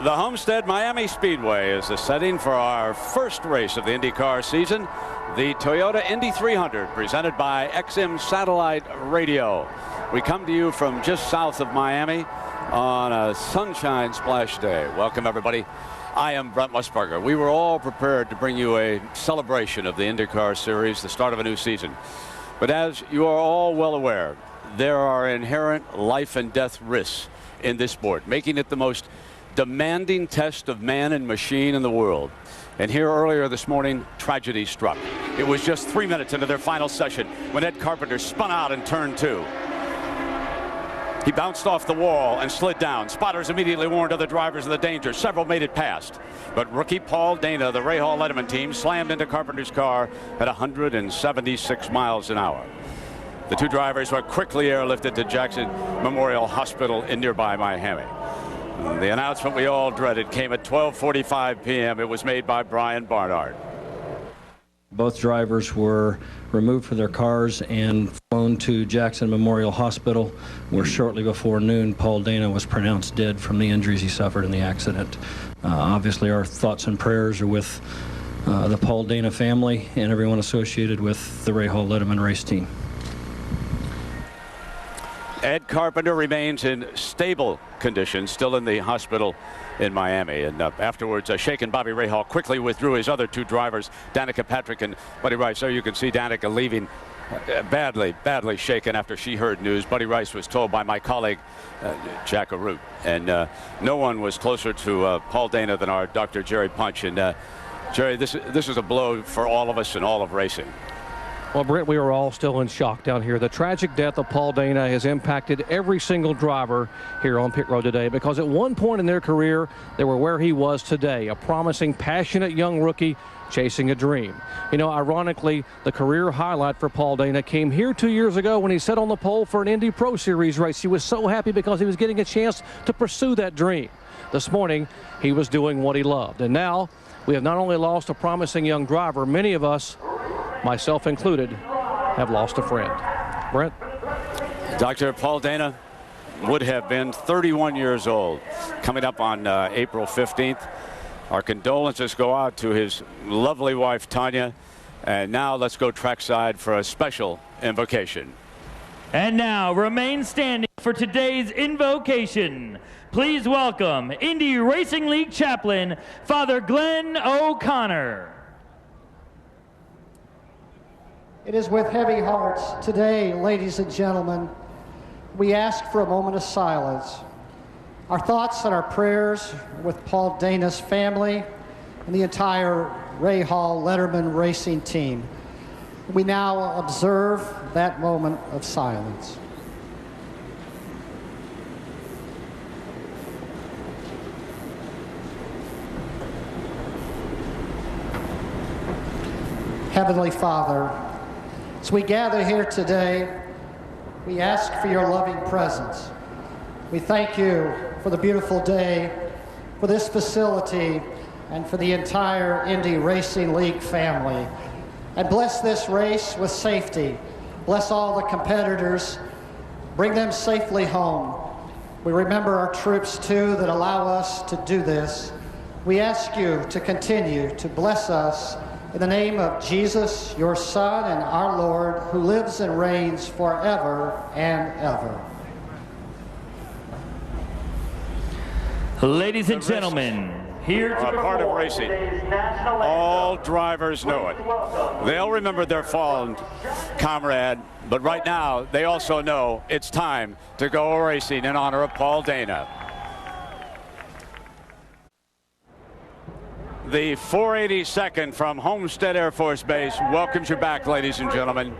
The Homestead Miami Speedway is the setting for our first race of the IndyCar season, the Toyota Indy 300, presented by XM Satellite Radio. We come to you from just south of Miami on a sunshine splash day. Welcome, everybody. I am Brent Musburger. We were all prepared to bring you a celebration of the IndyCar series, the start of a new season. But as you are all well aware, there are inherent life and death risks in this sport, making it the most demanding test of man and machine in the world. And here earlier this morning, tragedy struck. It was just 3 minutes into their final session when Ed Carpenter spun out in turn 2. He bounced off the wall and slid down. Spotters immediately warned other drivers of the danger. Several made it past. But rookie Paul Dana, the Rahal Letterman team, slammed into Carpenter's car at 176 miles an hour. The two drivers were quickly airlifted to Jackson Memorial Hospital in nearby Miami. The announcement we all dreaded came at 12:45 p.m. It was made by Brian Barnard. Both drivers were removed from their cars and flown to Jackson Memorial Hospital, where shortly before noon, Paul Dana was pronounced dead from the injuries he suffered in the accident. Obviously, our thoughts and prayers are with the Paul Dana family and everyone associated with the Rahal Letterman race team. Ed Carpenter remains in stable condition, still in the hospital in Miami. And afterwards, shaken Bobby Rahal quickly withdrew his other two drivers, Danica Patrick and Buddy Rice. So you can see Danica leaving badly shaken after she heard news. Buddy Rice was told by my colleague, Jack Arute. And no one was closer to Paul Dana than our Dr. Jerry Punch. And Jerry, this is a blow for all of us and all of racing. Well, Brent, we are all still in shock down here. The tragic death of Paul Dana has impacted every single driver here on pit road today, because at one point in their career, they were where he was today, a promising, passionate young rookie chasing a dream. You know, ironically, the career highlight for Paul Dana came here 2 years ago when he sat on the pole for an Indy Pro Series race. He was so happy because he was getting a chance to pursue that dream. This morning, he was doing what he loved. And now, we have not only lost a promising young driver, many of us, myself included, have lost a friend. Brent? Dr. Paul Dana would have been 31 years old coming up on April 15th. Our condolences go out to his lovely wife, Tanya. And now let's go trackside for a special invocation. And now, remain standing for today's invocation. Please welcome Indy Racing League Chaplain, Father Glenn O'Connor. It is with heavy hearts today, ladies and gentlemen, we ask for a moment of silence. Our thoughts and our prayers with Paul Dana's family and the entire Rahal Letterman racing team. We now observe that moment of silence. Heavenly Father, as we gather here today, we ask for your loving presence. We thank you for the beautiful day, for this facility, and for the entire Indy Racing League family. And bless this race with safety. Bless all the competitors. Bring them safely home. We remember our troops, too, that allow us to do this. We ask you to continue to bless us in the name of Jesus, your Son and our Lord, who lives and reigns forever and ever. Ladies and gentlemen, here to a part of racing. All drivers know it. They'll remember their fallen comrade, but right now they also know it's time to go racing in honor of Paul Dana. The 482nd from Homestead Air Force Base welcomes you back, ladies and gentlemen.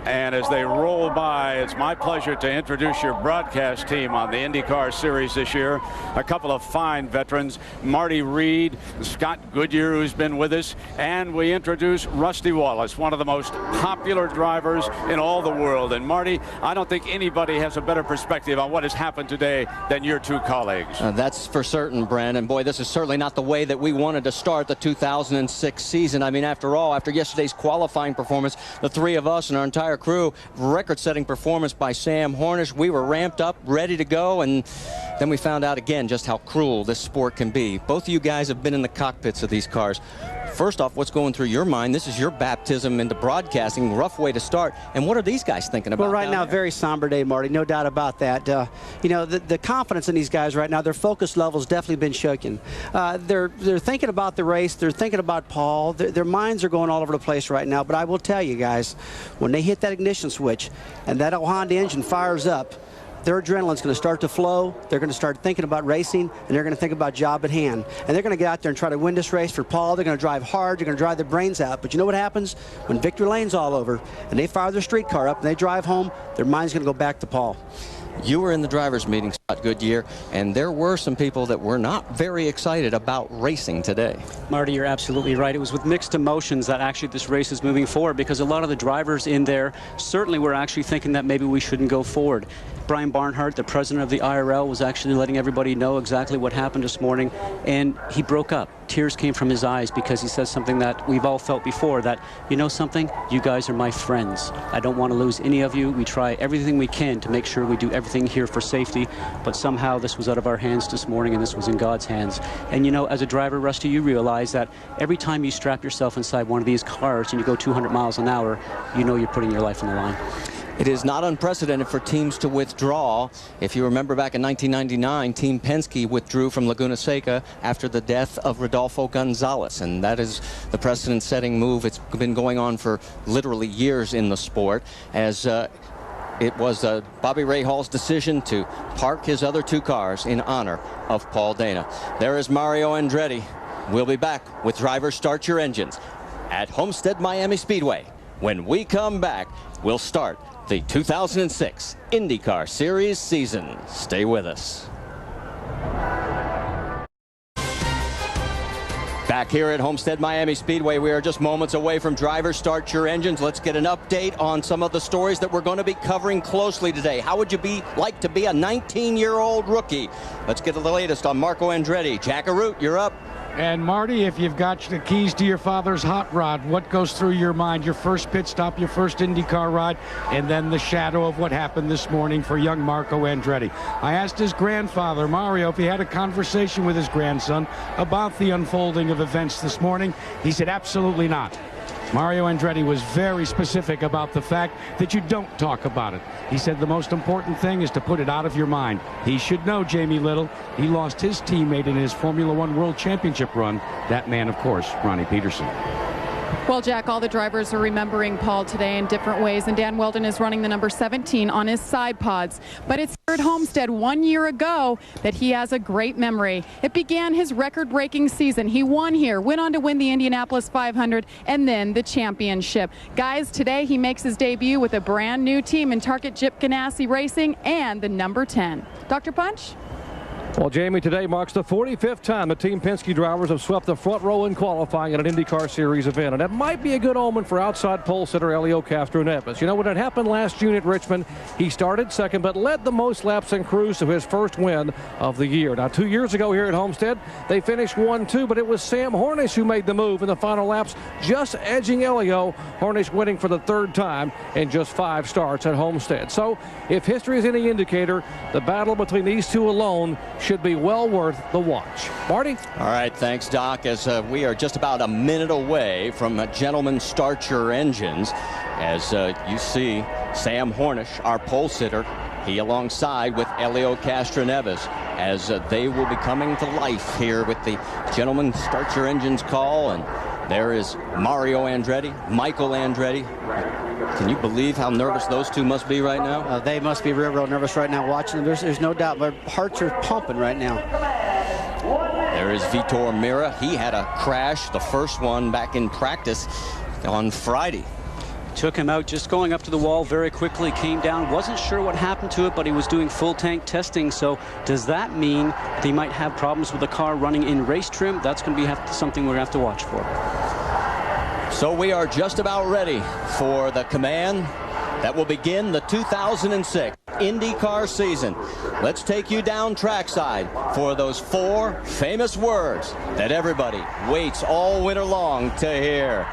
And as they roll by, it's my pleasure to introduce your broadcast team on the IndyCar Series this year. A couple of fine veterans, Marty Reed, Scott Goodyear, who's been with us, and we introduce Rusty Wallace, one of the most popular drivers in all the world. And Marty, I don't think anybody has a better perspective on what has happened today than your two colleagues. That's for certain, Brent. And boy, this is certainly not the way that we wanted to start the 2006 season. I mean, after all, after yesterday's qualifying performance, the three of us and our entire entire crew. Record-setting performance by Sam Hornish. We were ramped up, ready to go, and then we found out again just how cruel this sport can be. Both of you guys have been in the cockpits of these cars. First off, what's going through your mind? This is your baptism into broadcasting. Rough way to start. And what are these guys thinking about? Well, right now, very somber day, Marty. No doubt about that. You know, the confidence in these guys right now, their focus level's definitely been shaken. They're thinking about the race. They're thinking about Paul. Their minds are going all over the place right now. But I will tell you guys, when they hit that ignition switch and that old Honda engine fires up, their adrenaline's going to start to flow. They're going to start thinking about racing, and they're going to think about job at hand. And they're going to get out there and try to win this race for Paul. They're going to drive hard. They're going to drive their brains out. But you know what happens? When victory lane's all over and they fire their street car up and they drive home, their mind's going to go back to Paul. You were in the drivers' meeting, Scott Goodyear, and there were some people that were not very excited about racing today. Marty, you're absolutely right. It was with mixed emotions that actually this race is moving forward, because a lot of the drivers in there certainly were actually thinking that maybe we shouldn't go forward. Brian Barnhart, the president of the IRL, was actually letting everybody know exactly what happened this morning, and he broke up. Tears came from his eyes because he says something that we've all felt before, that, you know something, you guys are my friends. I don't want to lose any of you. We try everything we can to make sure we do everything here for safety, but somehow this was out of our hands this morning, and this was in God's hands. And you know, as a driver, Rusty, you realize that every time you strap yourself inside one of these cars and you go 200 miles an hour, you know you're putting your life on the line. It is not unprecedented for teams to withdraw. If you remember back in 1999, Team Penske withdrew from Laguna Seca after the death of Rodolfo Gonzalez, and that is the precedent-setting move. It's been going on for literally years in the sport, as it was Bobby Rahaal's decision to park his other two cars in honor of Paul Dana. There is Mario Andretti. We'll be back with Drivers Start Your Engines at Homestead Miami Speedway. When we come back, we'll start the 2006 IndyCar Series season. Stay with us. Back here at Homestead Miami Speedway, we are just moments away from Drivers Start Your Engines. Let's get an update on some of the stories that we're going to be covering closely today. How would you like to be a 19-year-old rookie? Let's get the latest on Marco Andretti. Jack Arute, you're up. And Marty, if you've got the keys to your father's hot rod, what goes through your mind? Your first pit stop, your first IndyCar ride, and then the shadow of what happened this morning for young Marco Andretti. I asked his grandfather, Mario, if he had a conversation with his grandson about the unfolding of events this morning. He said absolutely not. Mario Andretti was very specific about the fact that you don't talk about it. He said the most important thing is to put it out of your mind. He should know, Jamie Little, he lost his teammate in his Formula One World Championship run. That man, of course, Ronnie Peterson. Well, Jack, all the drivers are remembering Paul today in different ways, and Dan Weldon is running the number 17 on his side pods. But it's here at Homestead 1 year ago that he has a great memory. It began his record-breaking season. He won here, went on to win the Indianapolis 500, and then the championship. Guys, today he makes his debut with a brand new team in Target Chip Ganassi Racing and the number 10. Dr. Punch? Well, Jamie, today marks the 45th time the Team Penske drivers have swept the front row in qualifying at an IndyCar Series event. And that might be a good omen for outside pole sitter Helio Castroneves. You know, when it happened last June at Richmond, he started second but led the most laps and cruised to his first win of the year. Now, 2 years ago here at Homestead, they finished 1-2, but it was Sam Hornish who made the move in the final laps, just edging Helio. Hornish winning for the third time in just 5 starts at Homestead. So, if history is any indicator, the battle between these two alone should be well worth the watch. Marty? All right, thanks, Doc. As we are just about a minute away from Gentlemen Start Your Engines, as you see Sam Hornish, our pole sitter, he alongside with Helio Castroneves, as they will be coming to life here with the Gentlemen Start Your Engines call. And there is Mario Andretti, Michael Andretti. Can you believe how nervous those two must be right now? They must be real nervous right now watching them. There's no doubt. Their hearts are pumping right now. There is Vitor Mira. He had a crash, the first one back in practice on Friday. Took him out just going up to the wall very quickly, came down, wasn't sure what happened to it, but he was doing full tank testing. So does that mean they might have problems with the car running in race trim? That's going to be something we're going to have to watch for. So we are just about ready for the command that will begin the 2006 IndyCar season. Let's take you down trackside for those 4 famous words that everybody waits all winter long to hear.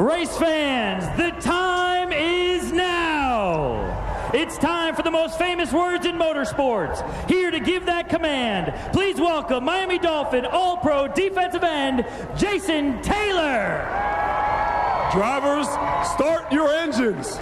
Race fans, the time is now. It's time for the most famous words in motorsports. Here to give that command, please welcome Miami Dolphin All-Pro defensive end, Jason Taylor. Drivers, start your engines.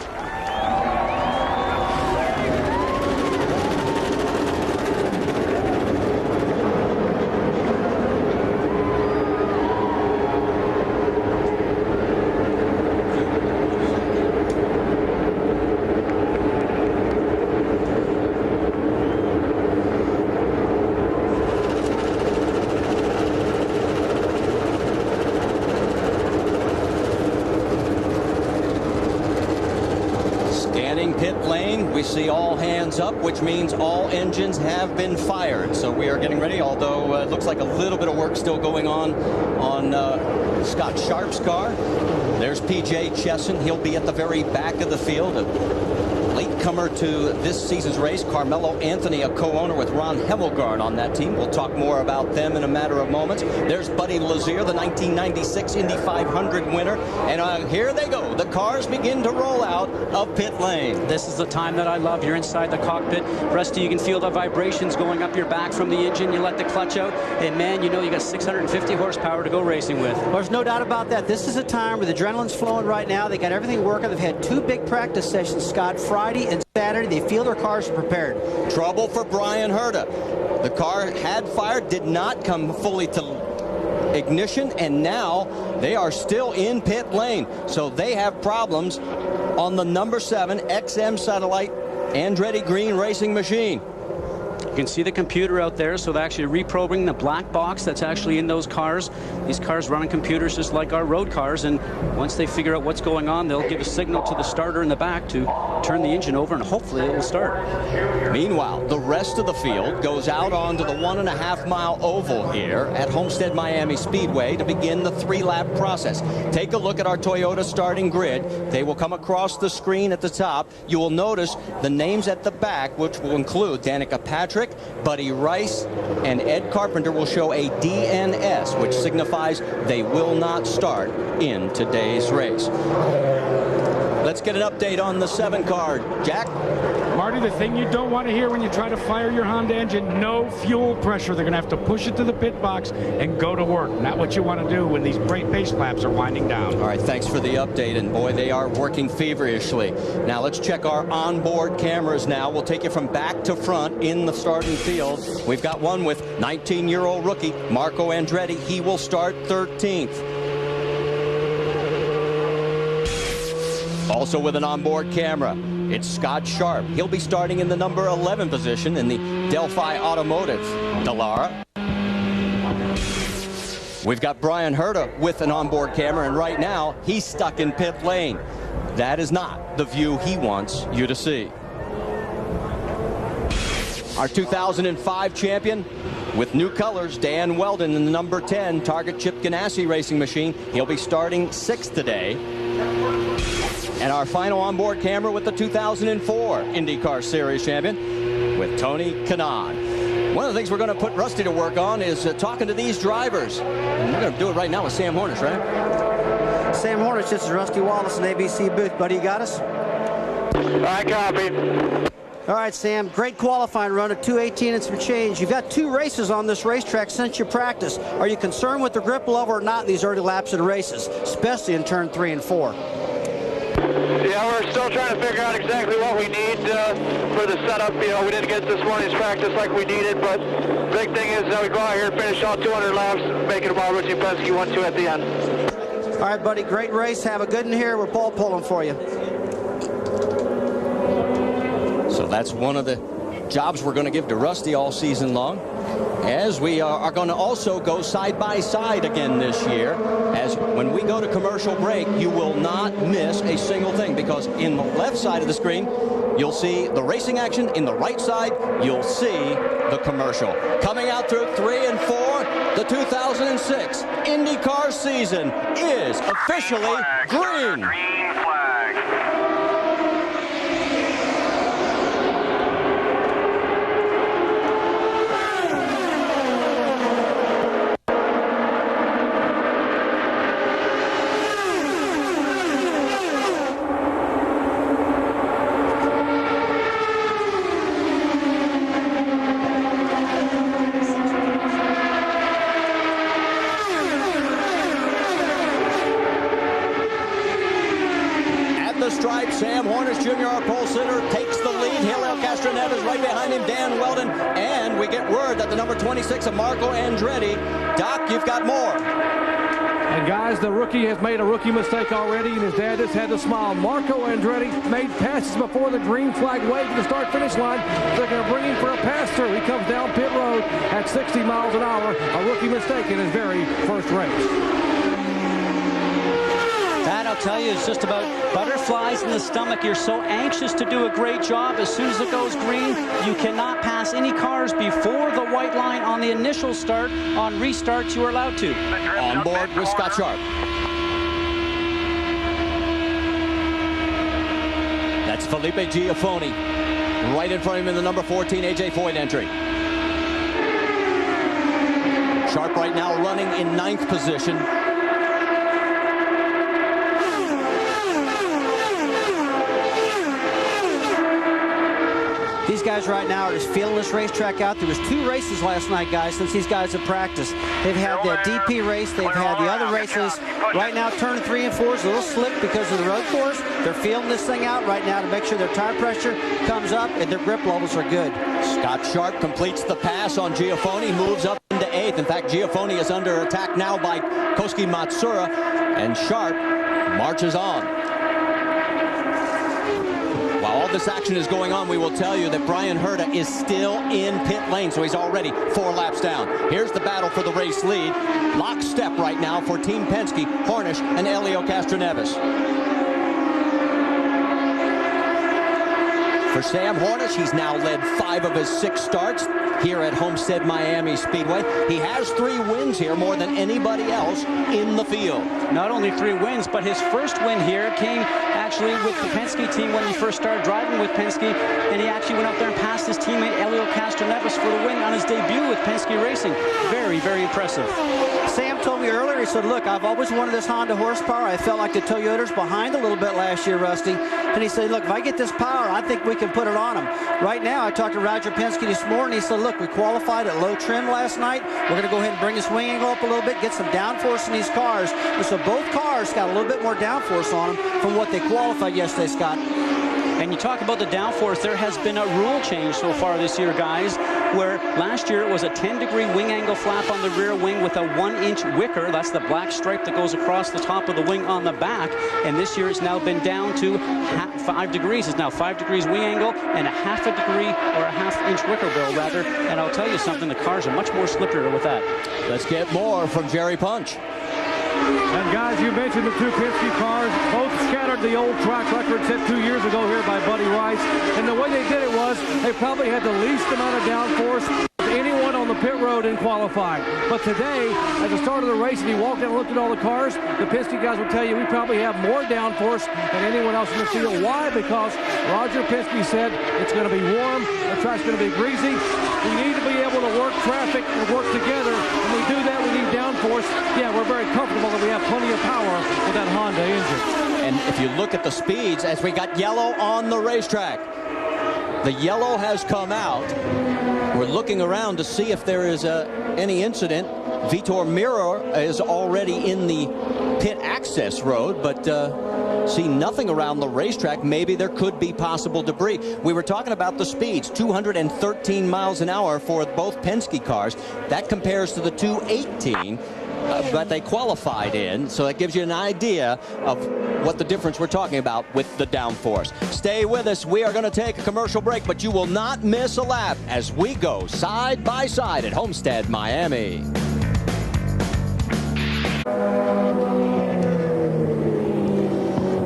Pit lane, we see all hands up, which means all engines have been fired. So we are getting ready, although it looks like a little bit of work still going on Scott Sharp's car. There's PJ Chesson. He'll be at the very back of the field. A latecomer to this season's race, Carmelo Anthony, a co-owner with Ron Hemmelgarn on that team. We'll talk more about them in a matter of moments. There's Buddy Lazier, the 1996 Indy 500 winner. And here they go. The cars begin to roll out of pit lane. This is the time that I love. You're inside the cockpit. Rusty, you can feel the vibrations going up your back from the engine. You let the clutch out, and man, you know you got 650 horsepower to go racing with. Well, there's no doubt about that. This is a time where the adrenaline's flowing right now. They got everything working. They've had 2 big practice sessions, Scott, Friday and Saturday. They feel their cars are prepared. Trouble for Brian Herta. The car had fired, did not come fully to ignition, and now they are still in pit lane. So they have problems on the number 7 XM Satellite Andretti Green racing machine. You can see the computer out there, so they're actually reprogramming the black box that's actually in those cars. These cars run on computers just like our road cars, and once they figure out what's going on, they'll give a signal to the starter in the back to turn the engine over, and hopefully it will start. Meanwhile, the rest of the field goes out onto the 1.5-mile oval here at Homestead Miami Speedway to begin the 3-lap process. Take a look at our Toyota starting grid. They will come across the screen at the top. You will notice the names at the back, which will include Danica Patrick, Buddy Rice, and Ed Carpenter will show a DNS, which signifies they will not start in today's race. Let's get an update on the 7 car. Jack? Marty, the thing you don't want to hear when you try to fire your Honda engine, no fuel pressure. They're going to have to push it to the pit box and go to work. Not what you want to do when these brake base laps are winding down. All right, thanks for the update, and boy, they are working feverishly. Now let's check our onboard cameras now. We'll take you from back to front in the starting field. We've got one with 19-year-old rookie Marco Andretti. He will start 13th. Also with an onboard camera, it's Scott Sharp. He'll be starting in the number 11 position in the Delphi Automotive. Dallara. We've got Brian Herta with an onboard camera, and right now he's stuck in pit lane. That is not the view he wants you to see. Our 2005 champion with new colors, Dan Weldon in the number 10 Target Chip Ganassi racing machine. He'll be starting 6th today. And our final onboard camera with the 2004 IndyCar Series champion with Tony Kanaan. One of the things we're going to put Rusty to work on is talking to these drivers. And we're going to do it right now with Sam Hornish, right? Sam Hornish, this is Rusty Wallace in ABC booth. Buddy, you got us? I copy. All right, Sam, great qualifying run at 2:18 and some change. You've got 2 races on this racetrack since your practice. Are you concerned with the grip level or not in these early laps of the races, especially in turn 3 and 4? Yeah, we're still trying to figure out exactly what we need for the setup. You know, we didn't get this morning's practice like we needed, but the big thing is that we go out here and finish all 200 laps, making them all Richie Penske 1-2 at the end. All right, buddy, great race. Have a good one here. We're ball pulling for you. So that's one of the jobs we're going to give to Rusty all season long, as we are going to also go side by side again this year. As when we go to commercial break, you will not miss a single thing, because in the left side of the screen you'll see the racing action, in the right side you'll see the commercial. Coming out through 3 and 4, the 2006 IndyCar season is officially green. Green flag. stripe. Sam Hornish Jr., our pole sitter, takes the lead. Helio Castroneves right behind him, Dan Weldon. And we get word that the number 26 of Marco Andretti. Doc, you've got more. And guys, the rookie has made a rookie mistake already, and his dad just had to smile. Marco Andretti made passes before the green flag waved to the start-finish line. They're going to bring him for a pass-through. He comes down pit road at 60 miles an hour. A rookie mistake in his very first race. That, I'll tell you, is just about butterflies in the stomach. You're so anxious to do a great job. As soon as it goes green, you cannot pass any cars before the white line on the initial start. On restarts, you are allowed to. On board with Scott Sharp. That's Felipe Giafoni. Right in front of him in the number 14 AJ Foyt entry. Sharp right now running in 9th position. These guys right now are just feeling this racetrack out. There was 2 races last night, guys, since these guys have practiced. They've had the DP race. They've had the other races. Right now, turn 3 and 4 is a little slip because of the road course. They're feeling this thing out right now to make sure their tire pressure comes up and their grip levels are good. Scott Sharp completes the pass on Giafoni, moves up into 8th. In fact, Giafoni is under attack now by Koski Matsura, and Sharp marches on. While all this action is going on, we will tell you that Brian Herta is still in pit lane, so he's already 4 laps down. Here's the battle for the race lead. Lockstep right now for Team Penske, Hornish, and Helio Castroneves. For Sam Hornish, he's now led 5 of his 6 starts here at Homestead Miami Speedway. He has 3 wins here, more than anybody else in the field. Not only 3 wins, but his first win here came actually with the Penske team when he first started driving with Penske, and he actually went up there and passed his teammate Helio Castroneves for the win on his debut with Penske Racing. Very, very impressive. Sam told me earlier, he said, look, I've always wanted this Honda horsepower. I felt like the Toyotas behind a little bit last year, Rusty. And he said, look, if I get this power, I think we can put it on them. Right now, I talked to Roger Penske this morning. He said, look, we qualified at low trim last night. We're going to go ahead and bring this wing angle up a little bit, get some downforce in these cars. And so both cars got a little bit more downforce on them from what they qualified yesterday, Scott. And you talk about the downforce, there has been a rule change so far this year, guys, where last year it was a 10-degree wing angle flap on the rear wing with a 1-inch wicker. That's the black stripe that goes across the top of the wing on the back. And this year it's now been down to 5 degrees. It's now 5 degrees wing angle and a 1/2 degree or a 1/2-inch wicker bill, rather. And I'll tell you something, the cars are much more slipperier with that. Let's get more from Jerry Punch. And guys, you mentioned the 2 Penske cars. Both scattered the old track record set 2 years ago here by Buddy Rice. And the way they did it was they probably had the least amount of downforce of anyone on the pit road in qualifying. But today, at the start of the race, and he walked out and looked at all the cars, the Penske guys would tell you we probably have more downforce than anyone else in the field. Why? Because Roger Penske said it's going to be warm, the track's going to be greasy. We need to be able to work traffic and work together. When we do that, we need downforce. Yeah, we're very comfortable that we have plenty of power with that Honda engine. And if you look at the speeds, as we got yellow on the racetrack, the yellow has come out. We're looking around to see if there is any incident. Vitor Mirror is already in the pit access road, but see nothing around the racetrack. Maybe there could be possible debris. We were talking about the speeds, 213 miles an hour for both Penske cars. That compares to the 218 that they qualified in, so that gives you an idea of what the difference we're talking about with the downforce. Stay with us. We are going to take a commercial break, but you will not miss a lap as we go side by side at Homestead Miami.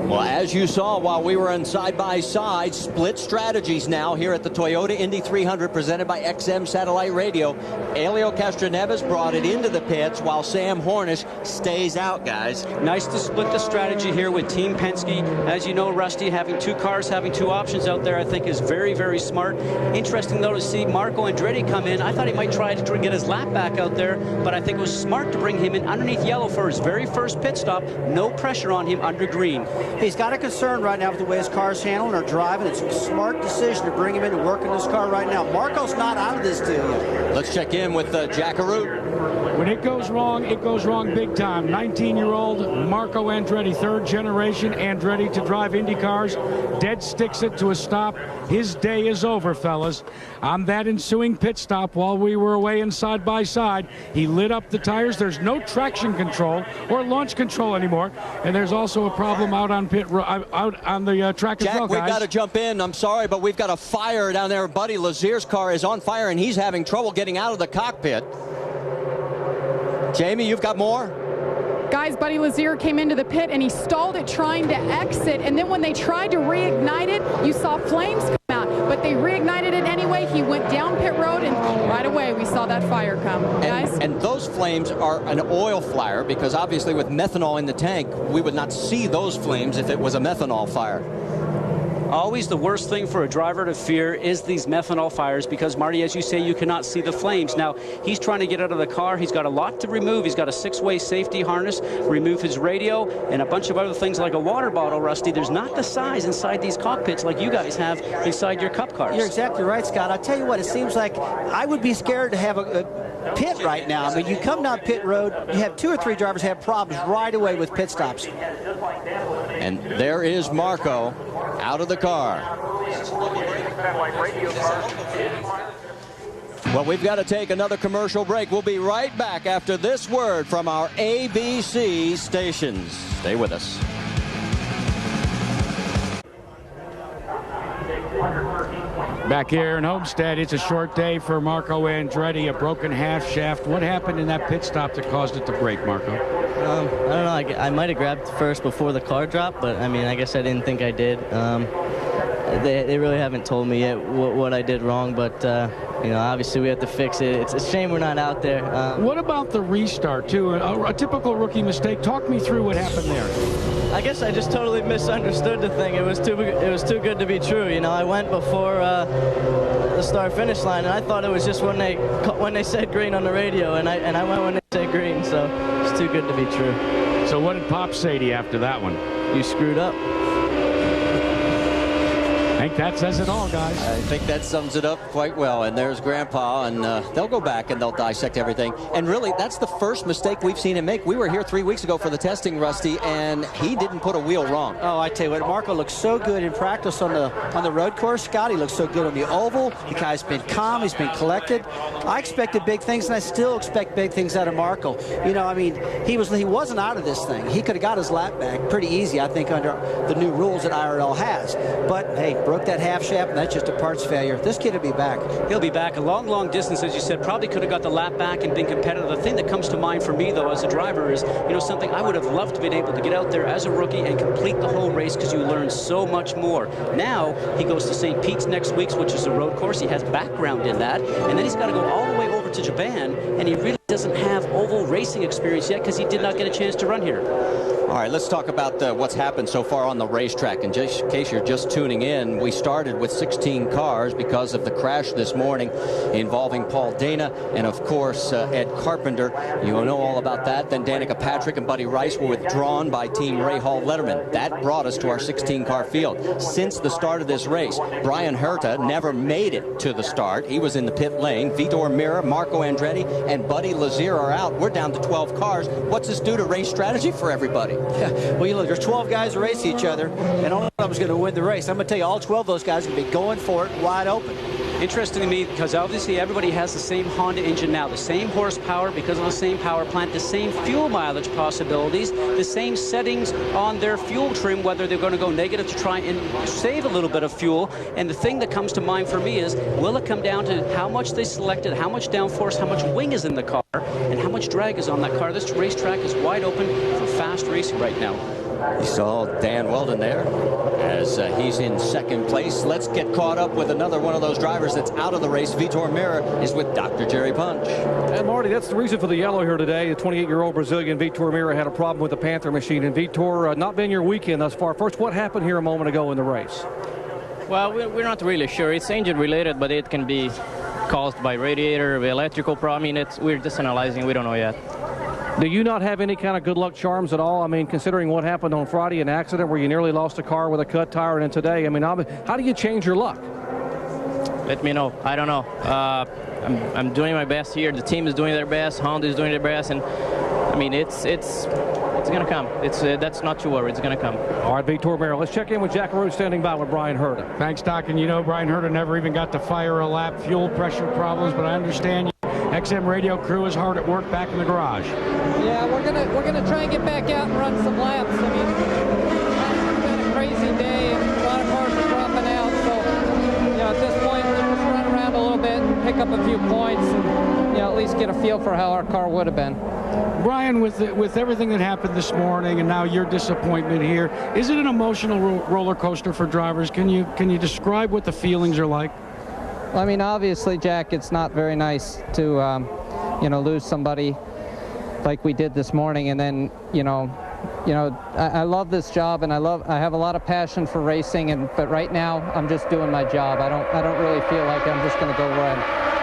Well, as you saw while we were on side-by-side, split strategies now here at the Toyota Indy 300 presented by XM Satellite Radio. Helio Castroneves brought it into the pits while Sam Hornish stays out, guys. Nice to split the strategy here with Team Penske. As you know, Rusty, having 2 cars, having 2 options out there, I think is very, very smart. Interesting, though, to see Marco Andretti come in. I thought he might try to get his lap back out there, but I think it was smart to bring him in underneath yellow for his very first pit stop. No pressure on him under green. He's got a concern right now with the way his car's handling or driving. It's a smart decision to bring him in and work in this car right now. Marco's not out of this deal yet. Let's check in with Jack Arute. When it goes wrong big time. 19-year-old Marco Andretti, third generation Andretti to drive Indy cars, dead sticks it to a stop. His day is over, fellas. On that ensuing pit stop, while we were away in side by side, he lit up the tires. There's no traction control or launch control anymore, and there's also a problem out on out on the track as well, guys. Jack, we've got to jump in. I'm sorry, but we've got a fire down there. Buddy Lazier's car is on fire, and he's having trouble getting out of the cockpit. Jamie, you've got more? Guys, Buddy Lazier came into the pit and he stalled it trying to exit, and then when they tried to reignite it, you saw flames come out, but they reignited it anyway. He went down pit road, and right away we saw that fire come. Guys? And those flames are an oil fire, because obviously with methanol in the tank, we would not see those flames if it was a methanol fire. Always the worst thing for a driver to fear is these methanol fires, because, Marty, as you say, you cannot see the flames. Now, he's trying to get out of the car. He's got a lot to remove. He's got a 6-way safety harness, remove his radio, and a bunch of other things like a water bottle, Rusty. There's not the size inside these cockpits like you guys have inside your Cup cars. You're exactly right, Scott. I'll tell you what, it seems like I would be scared to have a pit right now. I mean, you come down pit road, you have 2 or 3 drivers have problems right away with pit stops. And there is Marco out of the car. Well, we've got to take another commercial break. We'll be right back after this word from our ABC stations. Stay with us. Back here in Homestead, it's a short day for Marco Andretti, a broken half shaft. What happened in that pit stop that caused it to break, Marco? I don't know. I might have grabbed first before the car dropped, but I mean, I guess I didn't think I did. They really haven't told me yet what I did wrong, but you know, obviously we have to fix it. It's a shame we're not out there. What about the restart, too? A typical rookie mistake. Talk me through what happened there. I guess I just totally misunderstood the thing. It was too good to be true. You know, I went before the start-finish line, and I thought it was just when they said green on the radio, and I went when they said green. So it's too good to be true. So what did Pop say to you after that one? You screwed up. I think that says it all, guys. I think that sums it up quite well. And there's Grandpa, and they'll go back and they'll dissect everything. And really, that's the first mistake we've seen him make. We were here 3 weeks ago for the testing, Rusty, and he didn't put a wheel wrong. Oh, I tell you what, Marco looks so good in practice on the road course. Scotty looks so good on the oval. The guy's been calm. He's been collected. I expected big things, and I still expect big things out of Marco. You know, I mean, he wasn't out of this thing. He could have got his lap back pretty easy, I think, under the new rules that IRL has. But hey, broke that half shaft, and that's just a parts failure. This kid will be back. He'll be back a long distance, as you said. Probably could have got the lap back and been competitive. The thing that comes to mind for me, though, as a driver is, you know, something I would have loved to be able to get out there as a rookie and complete the whole race, because you learn so much more. Now he goes to St. Pete's next week, which is a road course. He has background in that, and then he's got to go all the way over to Japan, and he really doesn't have oval racing experience yet because he did not get a chance to run here. All right, let's talk about what's happened so far on the racetrack. And just in case you're just tuning in, we started with 16 cars because of the crash this morning involving Paul Dana and, of course, Ed Carpenter. You know all about that. Then Danica Patrick and Buddy Rice were withdrawn by Team Ray Hall Letterman. That brought us to our 16-car field. Since the start of this race, Brian Herta never made it to the start. He was in the pit lane. Vitor Mira, Marco Andretti, and Buddy Lazier are out. We're down to 12 cars. What's this do to race strategy for everybody? Yeah. Well, you look, there's 12 guys racing each other, and only one of them is going to win the race. I'm going to tell you, all 12 of those guys are going to be going for it wide open. Interesting to me, because obviously everybody has the same Honda engine now, the same horsepower because of the same power plant, the same fuel mileage possibilities, the same settings on their fuel trim, whether they're going to go negative to try and save a little bit of fuel. And the thing that comes to mind for me is, will it come down to how much they selected, how much downforce, how much wing is in the car, and how much drag is on that car? This racetrack is wide open for fast racing right now. You saw Dan Weldon there as he's in second place. Let's get caught up with another one of those drivers that's out of the race. Vitor Mira is with Dr. Jerry Punch. And Marty, that's the reason for the yellow here today. The 28-year-old Brazilian Vitor Mira had a problem with the Panther machine. And Vitor, not been your weekend thus far. First, what happened here a moment ago in the race? Well, we're not really sure. It's engine related, but it can be caused by radiator, electrical problem. I mean, we're just analyzing. We don't know yet. Do you not have any kind of good luck charms at all? I mean, considering what happened on Friday, an accident where you nearly lost a car with a cut tire, and then today, I mean, how do you change your luck? let me know. I don't know. I'm doing my best here. The team is doing their best. Honda is doing their best, and I mean it's gonna come. That's not to worry. It's gonna come. All right, Vitor Merrill. Let's check in with Jack Arute standing by with Brian Herta. Thanks, Doc. And you know, Brian Herta never even got to fire a lap, fuel pressure problems, but I understand XM radio crew is hard at work back in the garage. Yeah, we're gonna try and get back out and run some laps. I mean, it's been a crazy day, and a lot of cars are dropping out. So, you know, at this point, we'll just run around a little bit, and pick up a few points, and you know, at least get a feel for how our car would have been. Brian, with everything that happened this morning and now your disappointment here, is it an emotional roller coaster for drivers? Can you describe what the feelings are like? Well, I mean, obviously, Jack, it's not very nice to you know, lose somebody like we did this morning, and then you know, I love this job, and I have a lot of passion for racing, but right now I'm just doing my job. I don't really feel like I'm just going to go run.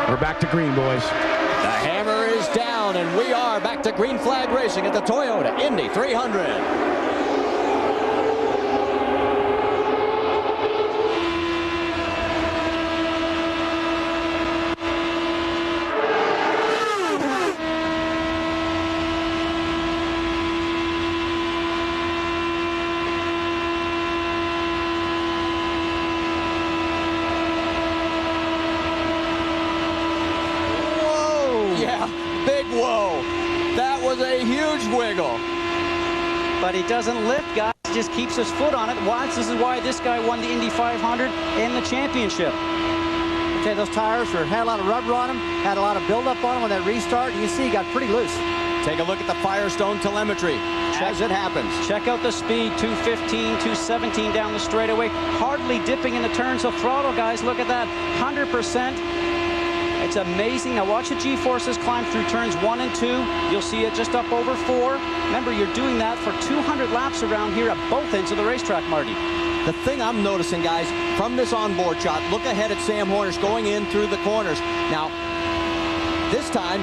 We're back to green, boys. The hammer is down, and we are back to green flag racing at the Toyota Indy 300. A huge wiggle, but he doesn't lift, guys. He just keeps his foot on it. This is why this guy won the Indy 500 and the championship. Okay, those tires had a lot of rubber on them, had a lot of buildup on them on that restart. You see, he got pretty loose. Take a look at the Firestone telemetry as it happens. Check out the speed, 215, 217 down the straightaway, hardly dipping in the turns of throttle, guys. Look at that, 100%. It's amazing. Now watch the G-forces climb through turns 1 and 2. You'll see it just up over 4. Remember, you're doing that for 200 laps around here at both ends of the racetrack, Marty. The thing I'm noticing, guys, from this onboard shot, look ahead at Sam Hornish going in through the corners. Now, this time,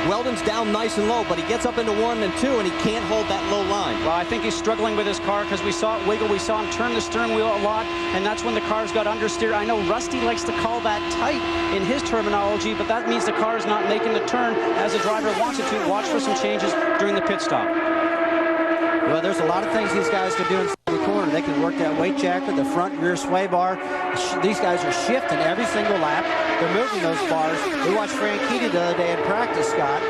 Weldon's down nice and low, but he gets up into 1 and 2, and he can't hold that low line. Well, I think he's struggling with his car because we saw it wiggle. We saw him turn the steering wheel a lot, and that's when the cars got understeer. I know Rusty likes to call that tight in his terminology, but that means the car is not making the turn as the driver wants it to. Watch for some changes during the pit stop. Well, there's a lot of things these guys can do inside the corner. They can work that weight jacket, the front rear sway bar. These guys are shifting every single lap. They're moving those bars. We watched Franchitti the other day in practice, Scott.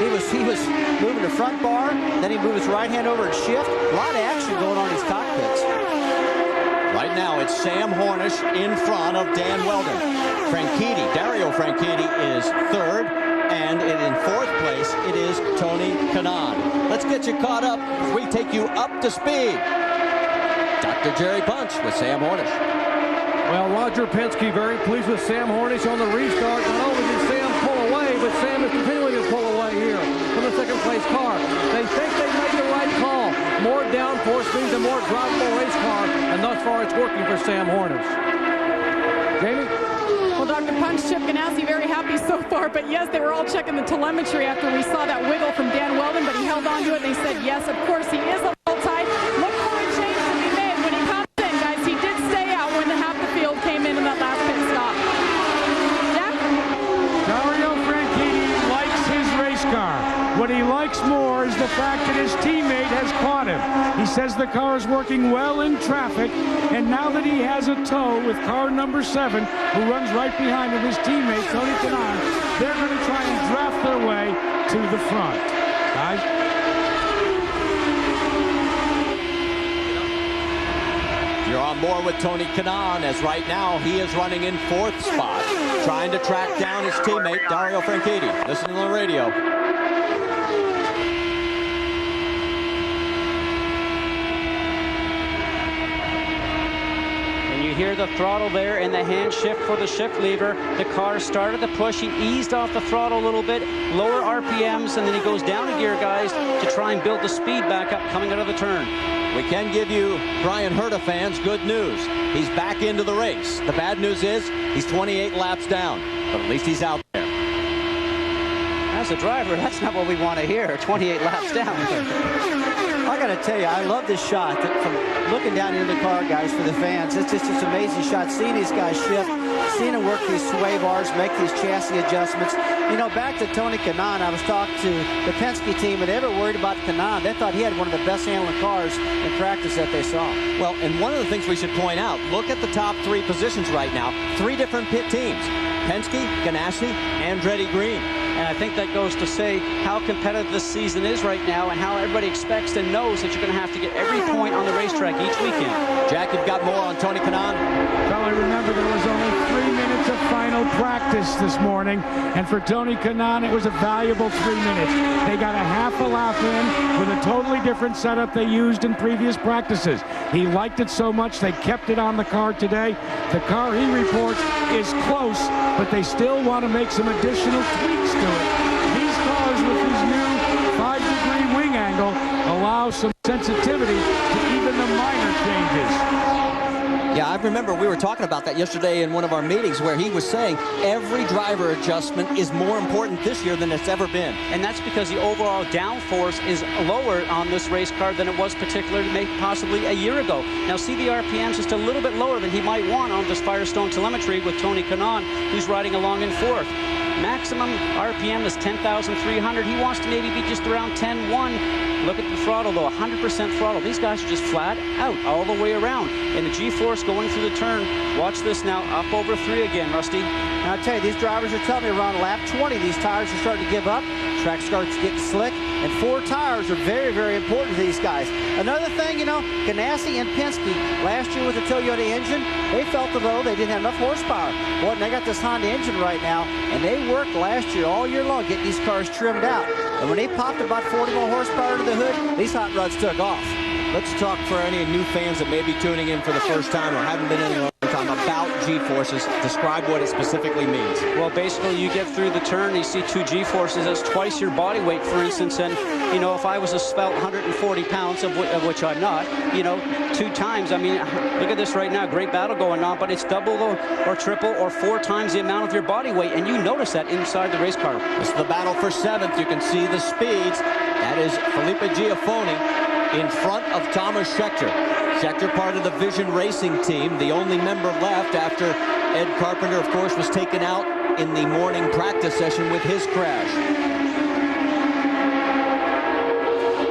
He was moving the front bar, then he moved his right hand over and shift. A lot of action going on in these cockpits. Right now, it's Sam Hornish in front of Dan Weldon. Dario Franchitti is third, and in fourth place, it is Tony Kanaan. Let's get you caught up as we take you up to speed. Dr. Jerry Bunch with Sam Hornish. Well, Roger Penske very pleased with Sam Hornish on the restart. Not only did Sam pull away, but Sam is continuing to pull away here from the second place car. They think they made the right call. More downforce means a more drivable race car, and thus far it's working for Sam Hornish. Jamie? Well, Dr. Punch Chip Ganassi very happy so far, but yes, they were all checking the telemetry after we saw that wiggle from Dan Weldon, but he held on to it. They said, yes, of course, he is a little tight. Look for a change to be made when he comes in, guys. He did stay out when half the field came in that last pit stop. Jack? Dario Franchitti likes his race car. What he likes more is the fact that his teammate has caught him. He says the car is working well in traffic, and now that he has a tow with car number 7, who runs right behind him, his teammate, Tony Kanaan, they're going to try and draft their way to the front. Guys? You're on board with Tony Kanaan, as right now he is running in 4th spot, trying to track down his teammate, Dario Franchitti. Listen to the radio. Hear the throttle there and the hand shift for the shift lever. The car started to push. He eased off the throttle a little bit, lower RPMs, and then he goes down a gear, guys, to try and build the speed back up coming out of the turn. We can give you, Brian Herta fans, good news. He's back into the race. The bad news is he's 28 laps down, but at least he's out there. As a driver, that's not what we want to hear, 28 laps down. I got to tell you, I love this shot from looking down into the car, guys, for the fans. It's just this amazing shot, seeing these guys shift, seeing them work these sway bars, make these chassis adjustments. You know, back to Tony Kanaan, I was talking to the Penske team, and they were worried about Kanaan. They thought he had one of the best handling cars in practice that they saw. Well, and one of the things we should point out, look at the top 3 positions right now. 3 different pit teams. Penske, Ganassi, Andretti Green. And I think that goes to say how competitive this season is right now and how everybody expects and knows that you're going to have to get every point on the racetrack each weekend. Jack, you've got more on Tony Kanaan. Well, I remember there was only 3 minutes of final practice this morning, and for Tony Kanaan, it was a valuable 3 minutes. They got a half a lap in with a totally different setup they used in previous practices. He liked it so much, they kept it on the car today. The car, he reports, is close, but they still want to make some additional tweaks to it. These cars with these new 5-degree wing angle allow some sensitivity to even the minor changes. Yeah, I remember we were talking about that yesterday in one of our meetings where he was saying every driver adjustment is more important this year than it's ever been. And that's because the overall downforce is lower on this race car than it was particularly maybe possibly a year ago. Now, see the RPM's just a little bit lower than he might want on this Firestone telemetry with Tony Kanaan, who's riding along in 4th. Maximum RPM is 10,300. He wants to maybe be just around 10.1. Look at the throttle, though, 100% throttle. These guys are just flat out all the way around. And the G-force going through the turn. Watch this now, up over 3 again, Rusty. And I'll tell you, these drivers are telling me around lap 20, these tires are starting to give up. Track starts getting slick, and 4 tires are very, very important to these guys. Another thing, you know, Ganassi and Penske, last year with the Toyota engine, they felt as though they didn't have enough horsepower. Boy, and they got this Honda engine right now, and they worked last year all year long getting these cars trimmed out. And when they popped about 40 more horsepower to the hood, these hot rods took off. Let's talk for any new fans that may be tuning in for the first time or haven't been in a long time about G-forces. Describe what it specifically means. Well, basically, you get through the turn, you see 2 G-forces. That's twice your body weight, for instance. And, you know, if I was a spelt 140 pounds, of which I'm not, you know, 2 times. I mean, look at this right now. Great battle going on, but it's double or triple or 4 times the amount of your body weight. And you notice that inside the race car. This is the battle for 7th. You can see the speeds. That is Felipe Giafoni in front of Thomas Scheckter. Scheckter part of the Vision Racing team, the only member left after Ed Carpenter, of course, was taken out in the morning practice session with his crash.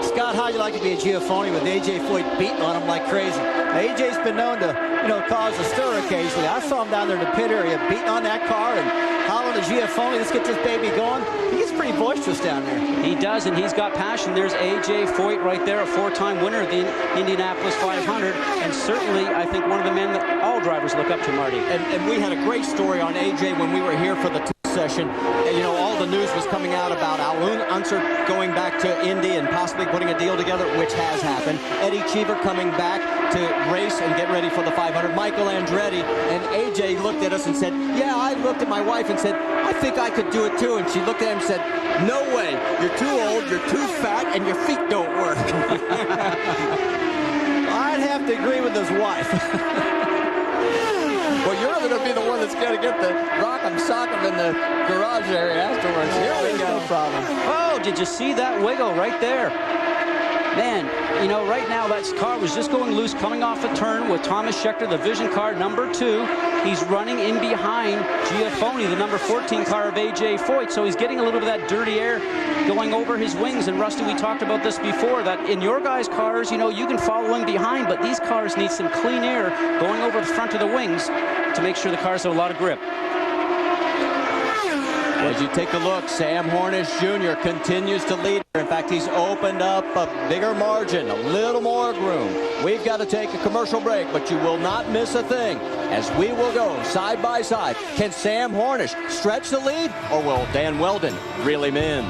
Scott, how'd you like to be a Giafoni with A.J. Foyt beating on him like crazy? Now, A.J.'s been known to, you know, cause a stir occasionally. I saw him down there in the pit area beating on that car and hollering to Giafoni, let's get this baby going. He gets pretty boisterous down there. He does, and he's got passion. There's A.J. Foyt right there, a 4-time winner of the Indianapolis 500, and certainly, I think, one of the men that all drivers look up to, Marty. And we had a great story on A.J. when we were here for the session. You know, all the news was coming out about Al Unser going back to Indy and possibly putting a deal together, which has happened. Eddie Cheever coming back to race and get ready for the 500. Michael Andretti, and A.J. looked at us and said, yeah, I looked at my wife and said, I think I could do it too. And she looked at him and said, no way, you're too old, you're too fat, and your feet don't work. I'd have to agree with his wife. Well, you're going to be the one that's going to get the rock 'em, sock 'em in the garage area afterwards. Here we go. No problem. Oh, did you see that wiggle right there? Man, you know, right now that car was just going loose coming off a turn with Thomas Scheckter, the Vision car, number 2. He's running in behind Giafoni, the number 14 car of A.J. Foyt. So he's getting a little bit of that dirty air going over his wings. And Rusty, we talked about this before, that in your guys' cars, you know, you can follow in behind, but these cars need some clean air going over the front of the wings to make sure the cars have a lot of grip. As you take a look, Sam Hornish Jr. continues to lead. In fact, he's opened up a bigger margin, a little more room. We've got to take a commercial break, but you will not miss a thing as we will go side by side. Can Sam Hornish stretch the lead, or will Dan Weldon reel him in?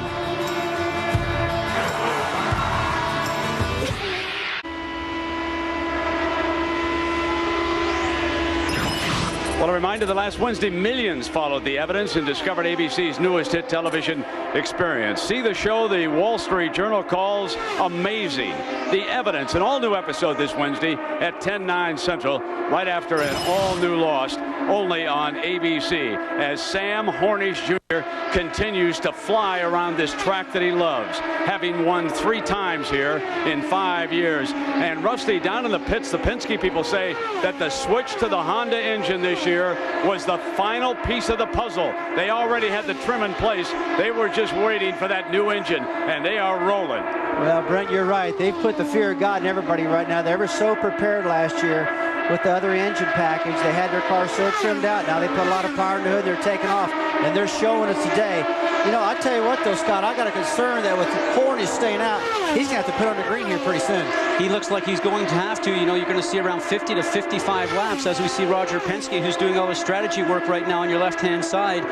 Well, a reminder that last Wednesday, millions followed the evidence and discovered ABC's newest hit television experience. See the show the Wall Street Journal calls amazing. The Evidence, an all-new episode this Wednesday at 10/9 Central, right after an all-new Lost, only on ABC, as Sam Hornish Jr. continues to fly around this track that he loves, having won 3 times here in 5 years. And Rusty, down in the pits, the Penske people say that the switch to the Honda engine this year was the final piece of the puzzle. They already had the trim in place. They were just waiting for that new engine, and they are rolling. Well, Brent, you're right. They've put the fear of God in everybody right now. They were so prepared last year with the other engine package. They had their car so trimmed out. Now they put a lot of power in the hood. They're taking off, and they're showing us today. You know, I tell you what, though, Scott, I got a concern that with the corn is staying out, he's going to have to put on the green here pretty soon. He looks like he's going to have to. You know, you're going to see around 50 to 55 laps as we see Roger Penske, who's doing all his strategy work right now on your left-hand side.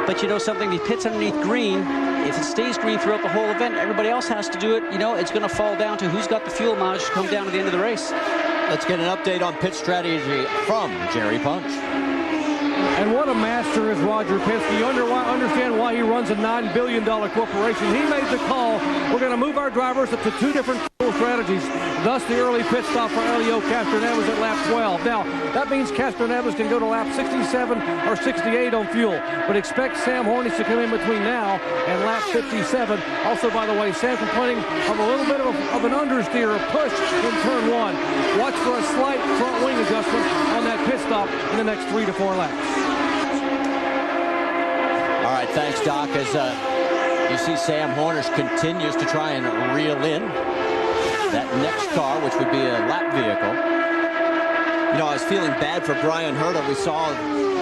But you know something, he pits underneath green. If it stays green throughout the whole event, everybody else has to do it. You know, it's going to fall down to who's got the fuel mileage to come down to the end of the race. Let's get an update on pit strategy from Jerry Punch. And what a master is Roger Penske. You understand why he runs a $9 billion corporation. He made the call. We're going to move our drivers up to 2 different strategies. Thus the early pit stop for Helio Castroneves at lap 12. Now, that means Castroneves can go to lap 67 or 68 on fuel. But expect Sam Hornish to come in between now and lap 57. Also, by the way, Sam complaining of a little bit of an understeer, a push in turn 1. Watch for a slight front wing adjustment on that pit stop in the next 3 to 4 laps. All right, thanks, Doc. As you see, Sam Hornish continues to try and reel in that next car, which would be a lap vehicle. You know, I was feeling bad for Brian Herta. We saw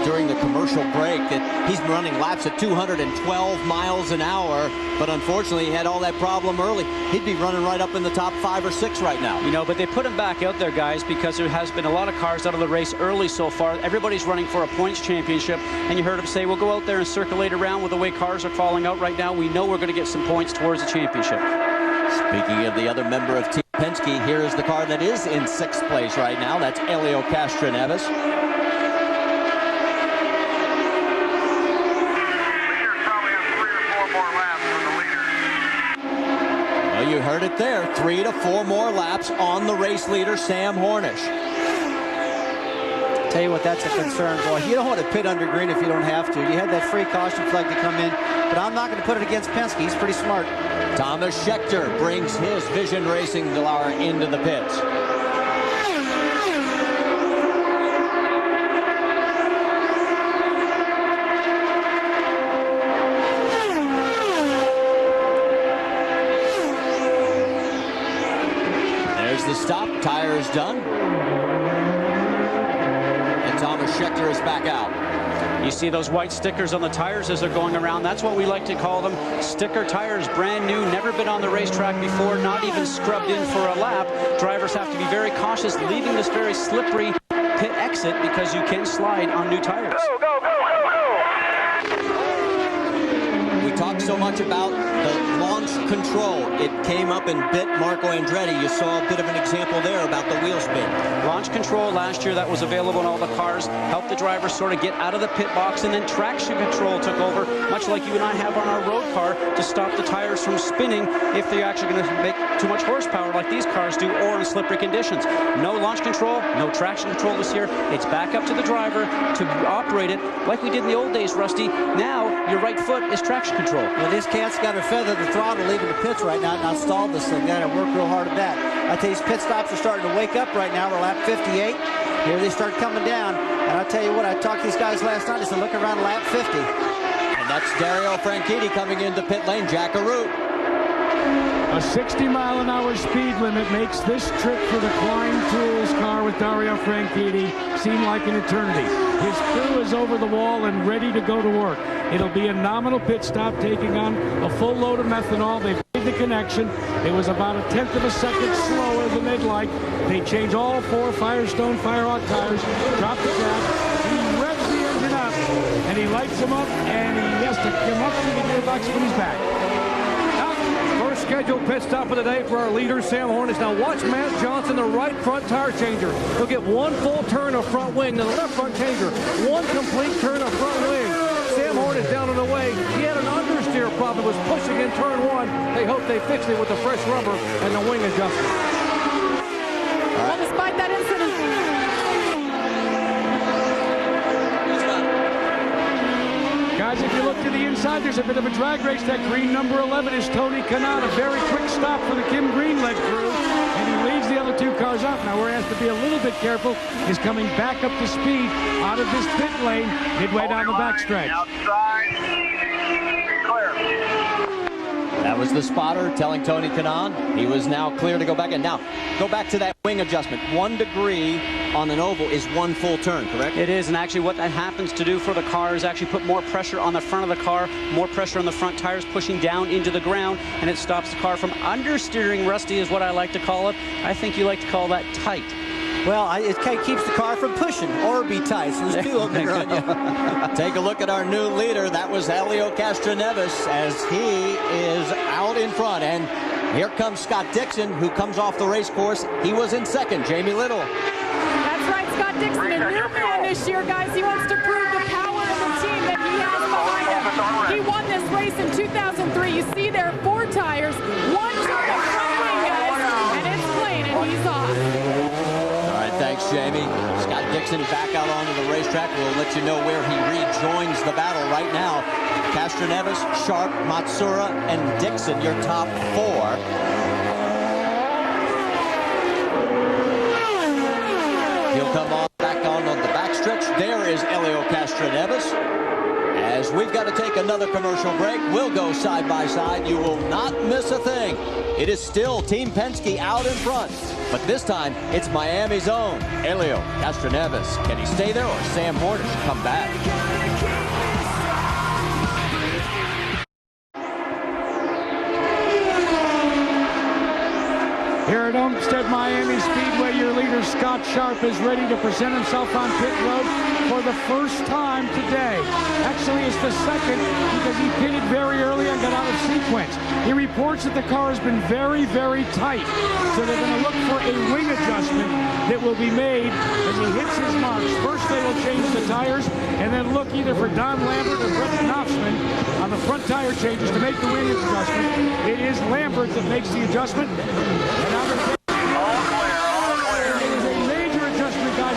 during the commercial break that he's running laps at 212 miles an hour, but unfortunately he had all that problem early. He'd be running right up in the top 5 or 6 right now. You know, but they put him back out there, guys, because there has been a lot of cars out of the race early so far. Everybody's running for a points championship, and you heard him say, we'll go out there and circulate around. With the way cars are falling out right now, we know we're going to get some points towards the championship. Speaking of the other member of Team Penske, here is the car that is in 6th place right now. That's Helio Castroneves. Well, you heard it there. 3 to 4 more laps on the race leader, Sam Hornish. Tell you what, that's a concern, boy. You don't want to pit under green if you don't have to. You had that free caution flag to come in, but I'm not going to put it against Penske. He's pretty smart. Thomas Scheckter brings his Vision Racing Dallara into the pits. There's the stop. Tires done. And Thomas Scheckter is back out. You see those white stickers on the tires as they're going around. That's what we like to call them. Sticker tires, brand new, never been on the racetrack before, not even scrubbed in for a lap. Drivers have to be very cautious leaving this very slippery pit exit because you can slide on new tires. Go, go, go, go, go! We talked so much about the launch control. It came up in bit Marco Andretti. You saw a bit of an example there about the wheel spin. Launch control last year, that was available in all the cars, helped the drivers sort of get out of the pit box, and then traction control took over, much like you and I have on our road car, to stop the tires from spinning if they're actually going to make too much horsepower like these cars do, or in slippery conditions. No launch control, no traction control this year. It's back up to the driver to operate it like we did in the old days, Rusty. Now, your right foot is traction control. Well, this cat's got to feather the throttle leaving the pits right now, not stall this thing. Got to work real hard at that. I tell you, these pit stops are starting to wake up right now. We're lap 58. Here they start coming down. And I tell you what, I talked to these guys last night. It's a look around lap 50. And that's Dario Franchitti coming into pit lane. Jack Arute. A 60-mile-an-hour speed limit makes this trip for the Klein Tools car with Dario Franchitti seem like an eternity. His crew is over the wall and ready to go to work. It'll be a nominal pit stop, taking on a full load of methanol. They've made the connection. It was about 1/10 of a second slower than they'd like. They change all 4 Firestone Firehawk tires, drop the cap. He revs the engine up, and he lights them up, and he has to come up to the gearbox when he's back. Scheduled pit stop of the day for our leader, Sam Hornish. Now watch Matt Johnson, the right front tire changer. He'll get 1 full turn of front wing. Then the left front changer, 1 complete turn of front wing. Sam Hornish down and away. He had an understeer problem, was pushing in turn 1. They hope they fixed it with the fresh rubber and the wing adjustment. Well, despite that incident, Guys, if you look to the inside, there's a bit of a drag race. That green number 11 is Tony Kanaan. A very quick stop for the Kim Green-led crew. And he leads the other two cars up. Now we're asked to be a little bit careful. He's coming back up to speed out of this pit lane midway down the backstretch. That was the spotter telling Tony Kanaan he was now clear to go back in. Now, go back to that wing adjustment. 1 degree on an oval is 1 full turn, correct? It is, and actually what that happens to do for the car is actually put more pressure on the front of the car, more pressure on the front tires, pushing down into the ground, and it stops the car from understeering. Rusty is what I like to call it. I think you like to call that tight. Well, it keeps the car from pushing or be tight. So there's two of them. Take a look at our new leader. That was Helio Castroneves as he is out in front. And here comes Scott Dixon, who comes off the race course. He was in second. Jamie Little. That's right, Scott Dixon, a new man this year, guys. He wants to prove the power of the team that he has behind him. He won this race in 2003. You see there 4 tires, 1 turn of front wing, guys, and it's clean, and he's off. Thanks, Jamie. Scott Dixon back out onto the racetrack. We'll let you know where he rejoins the battle right now. Castroneves, Sharp, Matsura, and Dixon, your top 4. He'll come on back on the backstretch. There is Helio Castroneves. As we've got to take another commercial break, we'll go side by side. You will not miss a thing. It is still Team Penske out in front, but this time it's Miami's own Helio Castroneves. Can he stay there, or Sam Hornish come back? Here at Homestead Miami Speedway, your leader Scott Sharp is ready to present himself on pit road for the first time today. Actually, it's the second because he pitted very early and got out of sequence. He reports that the car has been very, very tight. So they're going to look for a wing adjustment that will be made as he hits his marks. First, they will change the tires and then look either for Don Lambert or Brett Knopfman on the front tire changes to make the wing adjustment. It is Lambert that makes the adjustment.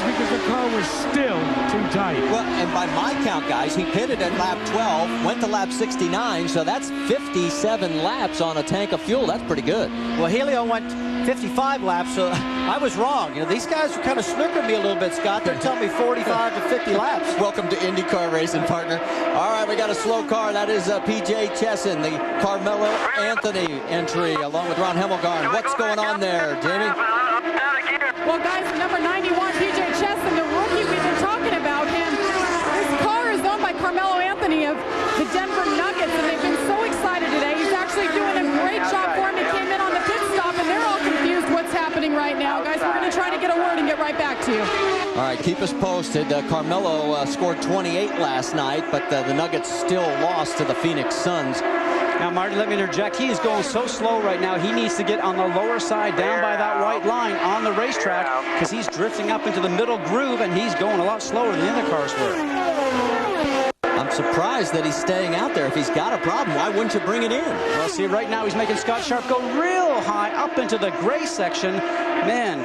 Because the car was still too tight. Well, and by my count, guys, he pitted at lap 12, went to lap 69, so that's 57 laps on a tank of fuel. That's pretty good. Well, Helio went 55 laps, so I was wrong. You know, these guys are kind of snookering me a little bit, Scott. They're telling me 45 to 50 laps. Welcome to IndyCar racing, partner. All right, we got a slow car. That is P.J. Chesson, the Carmelo Anthony entry, along with Ron Hemmelgarn. What's going on there, Jamie? Well, guys, number 91, P.J. Chesson, the rookie we've been talking about him. This car is owned by Carmelo Anthony of the Denver Nuggets, and they've been so excited today. He's actually doing a great job for him. He came in on the pit stop, and they're all confused what's happening right now. Guys, we're going to try to get a word and get right back to you. All right, keep us posted. Carmelo scored 28 last night, but the Nuggets still lost to the Phoenix Suns. Now, Marty, let me interject. He is going so slow right now. He needs to get on the lower side, down by that white line on the racetrack, because he's drifting up into the middle groove, and he's going a lot slower than the other cars were. I'm surprised that he's staying out there. If he's got a problem, why wouldn't you bring it in? Well, see, right now he's making Scott Sharp go real high up into the gray section. Man,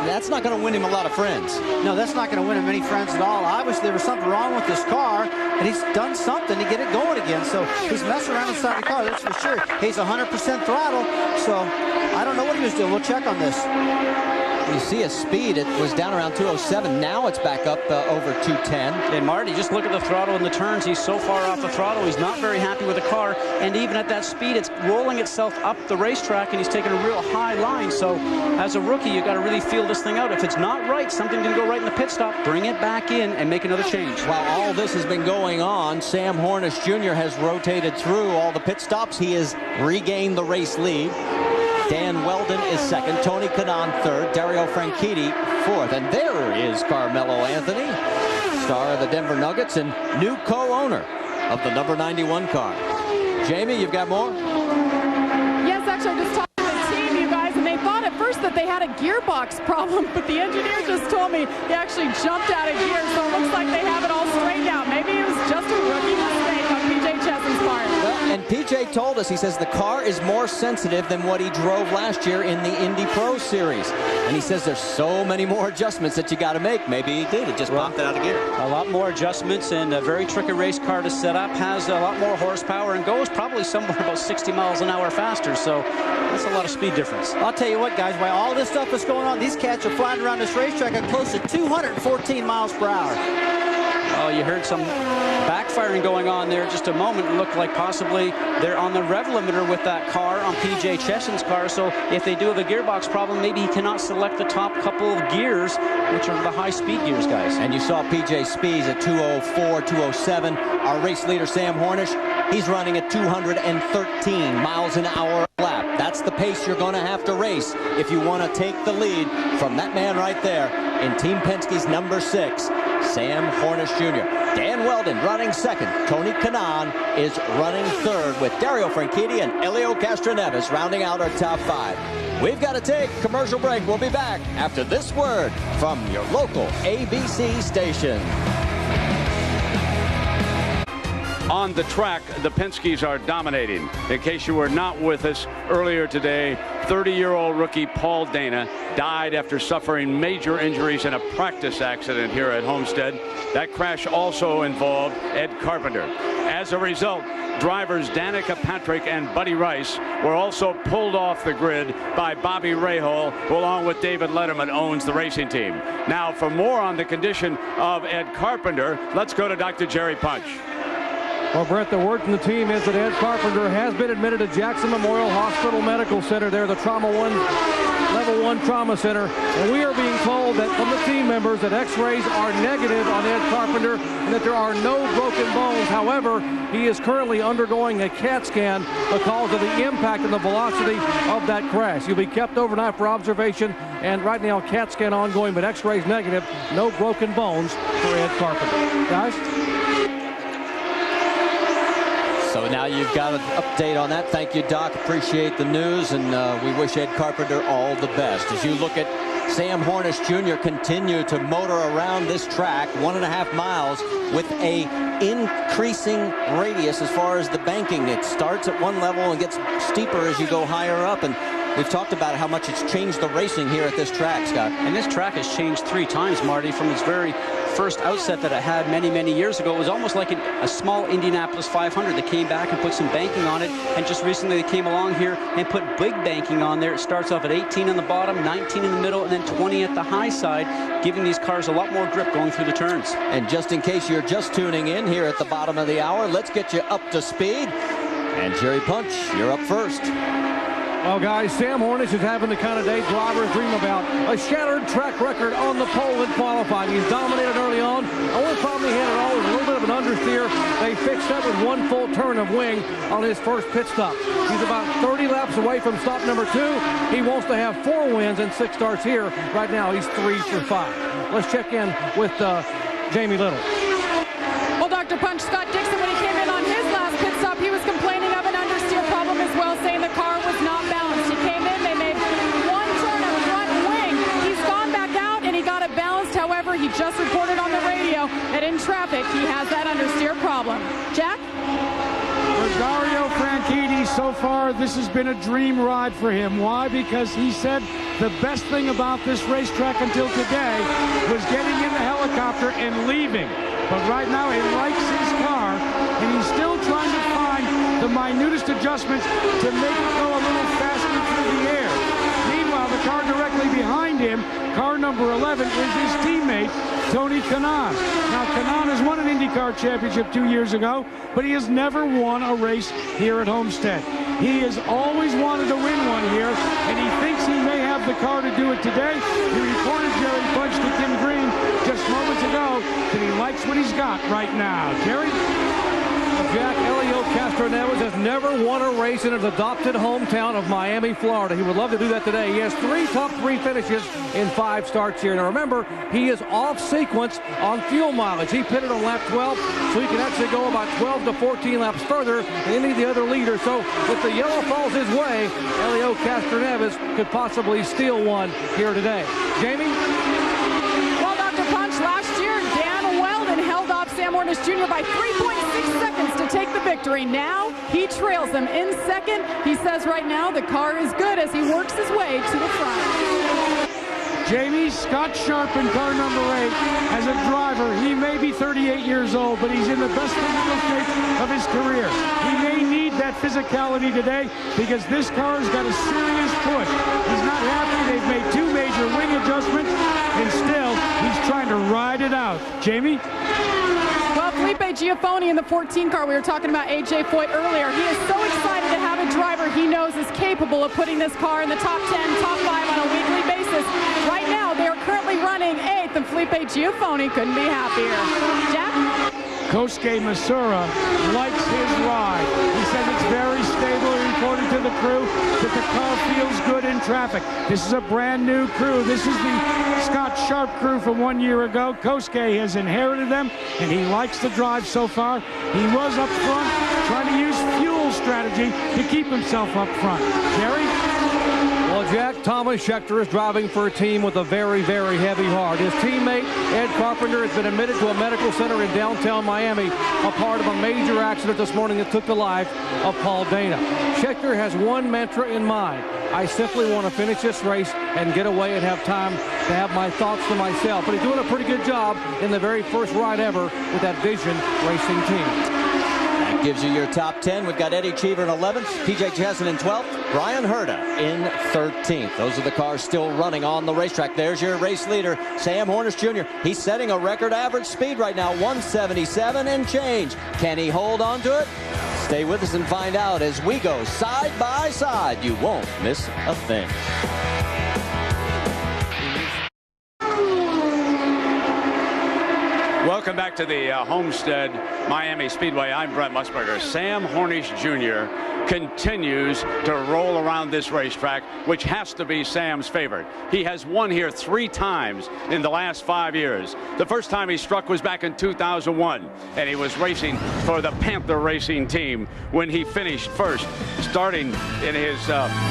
that's not going to win him a lot of friends. No, that's not going to win him any friends at all. Obviously, there was something wrong with this car, and he's done something to get it going again. So he's messing around inside the car, that's for sure. He's 100% throttle, so I don't know what he was doing. We'll check on this. You see a speed. It was down around 207. Now it's back up over 210. And Marty, just look at the throttle in the turns. He's so far off the throttle. He's not very happy with the car. And even at that speed, it's rolling itself up the racetrack, and he's taking a real high line. So as a rookie, you've got to really feel this thing out. If it's not right, something didn't go right in the pit stop, bring it back in and make another change. While all this has been going on, Sam Hornish Jr. has rotated through all the pit stops. He has regained the race lead. Dan Weldon is second, Tony Kanaan third, Dario Franchitti fourth. And there is Carmelo Anthony, star of the Denver Nuggets and new co-owner of the number 91 car. Jamie, you've got more? Yes, actually, I just talked to the team, you guys, and they thought at first that they had a gearbox problem, but the engineer just told me he actually jumped out of gear, so it looks like they have it all straightened out. Maybe it was just a rookie mistake on P.J. Chesson's part. Well, And PJ told us, he says the car is more sensitive than what he drove last year in the Indy Pro Series. And he says there's so many more adjustments that you got to make. Maybe he did. It just popped it out of gear. A lot more adjustments, and a very tricky race car to set up. Has a lot more horsepower and goes probably somewhere about 60 miles an hour faster. So that's a lot of speed difference. I'll tell you what, guys, while all this stuff is going on, these cats are flying around this racetrack at close to 214 miles per hour. Oh, you heard some backfiring going on there just a moment. It looked like possibly they're on the rev limiter with that car, on PJ Cheson's car. So if they do have a gearbox problem, maybe he cannot select the top couple of gears, which are the high-speed gears, guys. And you saw PJ speeds at 204, 207. Our race leader, Sam Hornish, he's running at 213 miles an hour a lap. That's the pace you're going to have to race if you want to take the lead from that man right there in Team Penske's number 6. Sam Hornish Jr. Dan Weldon running second. Tony Kanaan is running third, with Dario Franchitti and Elio Castroneves rounding out our top 5. We've got to take a commercial break. We'll be back after this word from your local ABC station. On the track, the Penske's are dominating. In case you were not with us earlier today, 30-year-old rookie Paul Dana died after suffering major injuries in a practice accident here at Homestead. That crash also involved Ed Carpenter. As a result, drivers Danica Patrick and Buddy Rice were also pulled off the grid by Bobby Rahal, who along with David Letterman owns the racing team. Now, for more on the condition of Ed Carpenter, let's go to Dr. Jerry Punch. Well, Brett, the word from the team is that Ed Carpenter has been admitted to Jackson Memorial Hospital Medical Center. They're the Level 1 Trauma Center. And we are being told that from the team members that x-rays are negative on Ed Carpenter and that there are no broken bones. However, he is currently undergoing a CAT scan because of the impact and the velocity of that crash. He'll be kept overnight for observation, and right now CAT scan ongoing, but x-rays negative, no broken bones for Ed Carpenter. Guys? So now you've got an update on that. Thank you, Doc. Appreciate the news, and we wish Ed Carpenter all the best. As you look at Sam Hornish Jr. continue to motor around this track, 1.5 miles, with a increasing radius as far as the banking. It starts at one level and gets steeper as you go higher up, and we've talked about how much it's changed the racing here at this track, Scott. And this track has changed 3 times, Marty, from its very first outset that it had many, many years ago. It was almost like a small Indianapolis 500. They came back and put some banking on it, and just recently they came along here and put big banking on there. It starts off at 18 on the bottom, 19 in the middle, and then 20 at the high side, giving these cars a lot more grip going through the turns. And just in case you're just tuning in here at the bottom of the hour, let's get you up to speed. And Jerry Punch, you're up first. Well, guys, Sam Hornish is having the kind of day drivers dream about. A shattered track record on the pole in qualifying. He's dominated early on. The only problem he had at all was a little bit of an understeer. They fixed that with 1 full turn of wing on his first pit stop. He's about 30 laps away from stop number 2. He wants to have 4 wins and 6 starts here. Right now, he's 3 for 5. Let's check in with Jamie Little. Well, Dr. Punch, Scott Dixon, when he came in on his last pit stop, he was complaining of an understeer problem as well, saying the car was not balanced. He came in, they made 1 turn of front wing. He's gone back out and he got it balanced. However, he just reported on the radio that in traffic he has that understeer problem. Jack? For Dario Franchitti, so far this has been a dream ride for him. Why? Because he said the best thing about this racetrack until today was getting in the helicopter and leaving. But right now he likes his car, and he's still trying to find the minutest adjustments to make it go a little faster through the air. Meanwhile, the car directly behind him, car number 11, is his teammate, Tony Kanaan. Now, Kanaan has won an IndyCar championship 2 years ago, but he has never won a race here at Homestead. He has always wanted to win one here, and he thinks he may have the car to do it today. He reported Jerry Punch to Tim Green just moments ago that he likes what he's got right now. Jerry? Jack, Elio Castroneves has never won a race in his adopted hometown of Miami, Florida. He would love to do that today. He has 3 top 3 finishes in 5 starts here. Now remember, he is off sequence on fuel mileage. He pitted on lap 12, so he can actually go about 12 to 14 laps further than any of the other leaders. So if the yellow falls his way, Elio Castroneves could possibly steal one here today. Jamie? Well, Dr. Punch, last year, Dan Weldon held off Sam Hornish Jr. by 3.6 seconds to take the victory. victory. Now he trails them in second. He says right now the car is good as he works his way to the front. Jamie, Scott Sharp in car number 8. As a driver, he may be 38 years old, but he's in the best physical shape of his career. He may need that physicality today because this car's got a serious push. He's not happy. They've made 2 major wing adjustments, and still, he's trying to ride it out. Jamie? Well, Felipe Giaffoni in the 14 car, we were talking about A.J. Foyt earlier. He is so excited to have a driver he knows is capable of putting this car in the top 10, top 5 on a weekly basis. Right now, they are currently running 8th, and Felipe Giaffoni couldn't be happier. Jack? Kosuke Masura likes his ride. He says it's very stable. He reported to the crew that the car feels good in traffic. This is a brand new crew. This is the Scott Sharp crew from 1 year ago. Kosuke has inherited them, and he likes the drive so far. He was up front trying to use fuel strategy to keep himself up front. Jerry? Well, Jack, Thomas Schechter is driving for a team with a very, very heavy heart. His teammate, Ed Carpenter, has been admitted to a medical center in downtown Miami, a part of a major accident this morning that took the life of Paul Dana. Schechter has one mantra in mind. I simply want to finish this race and get away and have time to have my thoughts to myself. But he's doing a pretty good job in the very first ride ever with that Vision Racing team. That gives you your top 10. We've got Eddie Cheever in 11th, PJ Chesson in 12th, Brian Herta in 13th. Those are the cars still running on the racetrack. There's your race leader, Sam Hornish Jr. He's setting a record average speed right now, 177 and change. Can he hold on to it? Stay with us and find out as we go side by side. You won't miss a thing. Welcome back to the Homestead Miami Speedway. I'm Brent Musburger. Sam Hornish Jr. continues to roll around this racetrack, which has to be Sam's favorite. He has won here 3 times in the last 5 years. The first time he struck was back in 2001, and he was racing for the Panther Racing team when he finished first, starting in his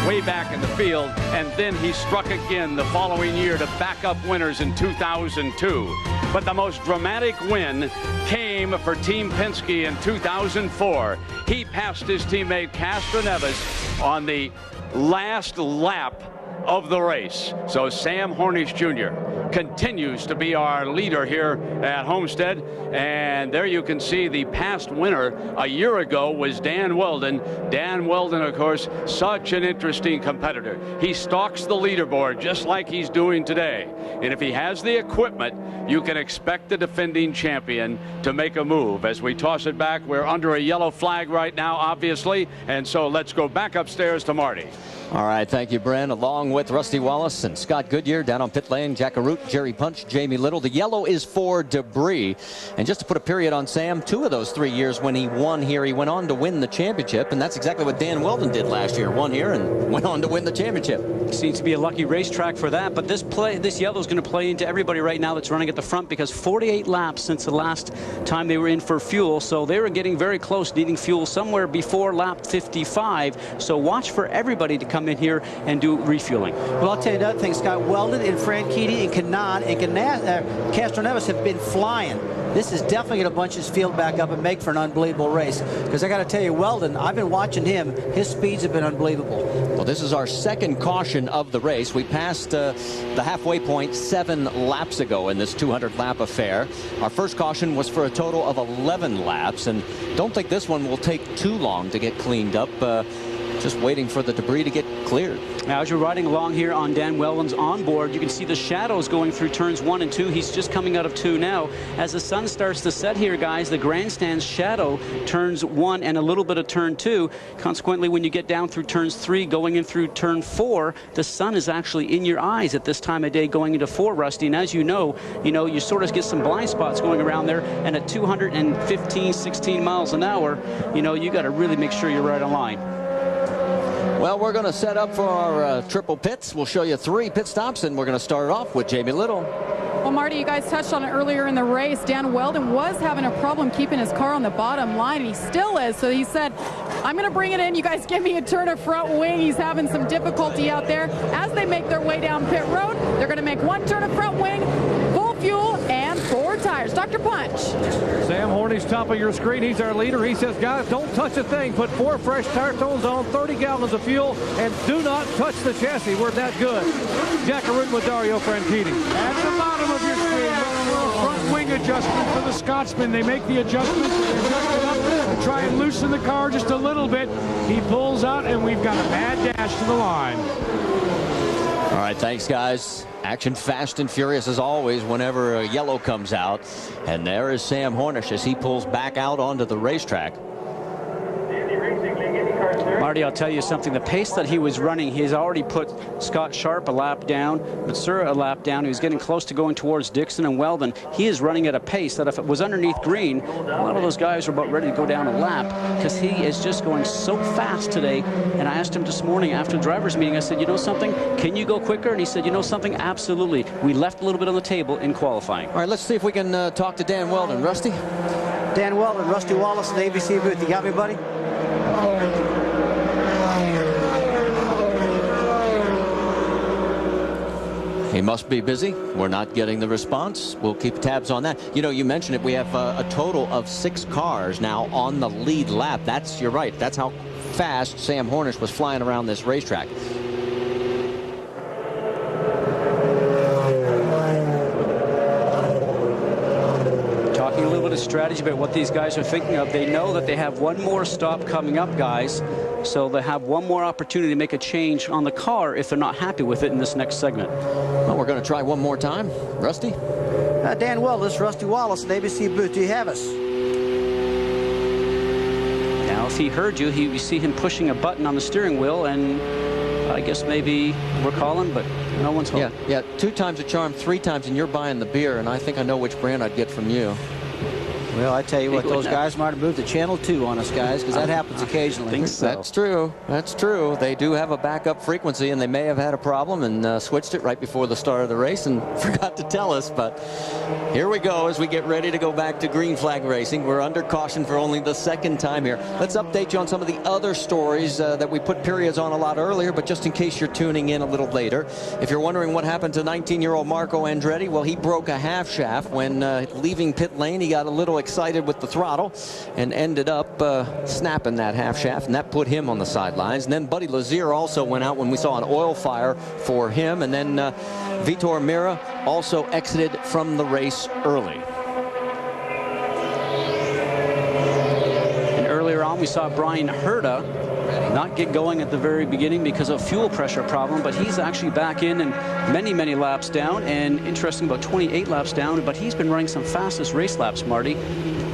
way back in the field, and then he struck again the following year to back up winners in 2002. But the most dramatic win came for Team Penske in 2004. He passed his teammate Castro Neves on the last lap of the race. So Sam Hornish Jr. continues to be our leader here at Homestead. And there you can see the past winner a year ago was Dan Weldon. Dan Weldon, of course, such an interesting competitor. He stalks the leaderboard just like he's doing today. And if he has the equipment, you can expect the defending champion to make a move. As we toss it back, we're under a yellow flag right now, obviously. And so let's go back upstairs to Marty. All right, thank you, Brent. Along with Rusty Wallace and Scott Goodyear down on pit lane, Jack Arute, Jerry Punch, Jamie Little. The yellow is for debris. And just to put a period on Sam, 2 of those 3 years when he won here, he went on to win the championship. And that's exactly what Dan Weldon did last year. Won here and went on to win the championship. Seems to be a lucky racetrack for that. But this yellow is going to play into everybody right now that's running at the front, because 48 laps since the last time they were in for fuel. So they were getting very close, needing fuel somewhere before lap 55. So watch for everybody to come in here and do refueling. Well, I'll tell you another thing, Scott. Weldon and Franchitti and Kanaan and Castro Neves have been flying. This is definitely going to bunch his field back up and make for an unbelievable race. Because I got to tell you, Weldon, I've been watching him. His speeds have been unbelievable. Well, this is our second caution of the race. We passed the halfway point 7 laps ago in this 200-lap affair. Our first caution was for a total of 11 laps, and don't think this one will take too long to get cleaned up. Just waiting for the debris to get cleared. Now, as you're riding along here on Dan Weldon's onboard, you can see the shadows going through turns 1 and 2. He's just coming out of 2 now. As the sun starts to set here, guys, the grandstand's shadow turns 1 and a little bit of turn 2. Consequently, when you get down through turns 3, going in through turn 4, the sun is actually in your eyes at this time of day going into 4, Rusty. And as you know, you sort of get some blind spots going around there. And at 215, 16 miles an hour, you got to really make sure you're right on line. Well, we're going to set up for our triple pits. We'll show you 3 pit stops, and we're going to start it off with Jamie Little. Well, Marty, you guys touched on it earlier in the race. Dan Weldon was having a problem keeping his car on the bottom line, and he still is. So he said, I'm going to bring it in. You guys give me a turn of front wing. He's having some difficulty out there. As they make their way down pit road, they're going to make 1 turn of front wing, full fuel, and 4 tires. Dr. Punch. Sam Hornish, top of your screen. He's our leader. He says, guys, don't touch a thing. Put 4 fresh tire tones on, 30 gallons of fuel, and do not touch the chassis. We're that good. Jack Arun with Dario Franchitti. At the bottom of your screen, front wing adjustment for the Scotsman. They make the adjustment, they adjust it up to try and loosen the car just a little bit. He pulls out, and we've got a bad dash to the line. All right, thanks, guys. Action fast and furious as always whenever a yellow comes out. And there is Sam Hornish as he pulls back out onto the racetrack. Marty, I'll tell you something. The pace that he was running, he's already put Scott Sharp a lap down, Matsura a lap down. He was getting close to going towards Dixon and Weldon. He is running at a pace that if it was underneath green, a lot of those guys are about ready to go down a lap because he is just going so fast today. And I asked him this morning after the drivers' meeting, I said, you know something? Can you go quicker? And he said, you know something? Absolutely. We left a little bit on the table in qualifying. All right, let's see if we can talk to Dan Weldon. Rusty? Dan Weldon, Rusty Wallace, in the ABC booth. You got me, buddy? He must be busy. We're not getting the response. We'll keep tabs on that. You know, you mentioned it. We have a total of 6 cars now on the lead lap. You're right. That's how fast Sam Hornish was flying around this racetrack. Talking a little bit of strategy about what these guys are thinking of. They know that they have one more stop coming up, guys. So they have one more opportunity to make a change on the car if they're not happy with it in this next segment. Well, we're going to try one more time. Rusty? Dan Weldon, this is Rusty Wallace in the ABC booth. Do you have us? Now, if he heard you, you see him pushing a button on the steering wheel, and I guess maybe we're calling, but no one's home. Yeah, 2 times a charm, 3 times, and you're buying the beer, and I think I know which brand I'd get from you. Well, I tell you what, those guys might have moved to Channel 2 on us, guys, because that happens occasionally. I think so. That's true. That's true. They do have a backup frequency, and they may have had a problem and switched it right before the start of the race and forgot to tell us. But here we go as we get ready to go back to green flag racing. We're under caution for only the 2nd time here. Let's update you on some of the other stories that we put periods on a lot earlier, but just in case you're tuning in a little later. If you're wondering what happened to 19-year-old Marco Andretti, well, he broke a half shaft when leaving pit lane. He got a little excited with the throttle and ended up snapping that half shaft, and that put him on the sidelines. And then Buddy Lazier also went out when we saw an oil fire for him, and then Vitor Mira also exited from the race early. And earlier on we saw Brian Herta not get going at the very beginning because of fuel pressure problem, but he's actually back in and many laps down, and interesting, about 28 laps down, but he's been running some fastest race laps, Marty.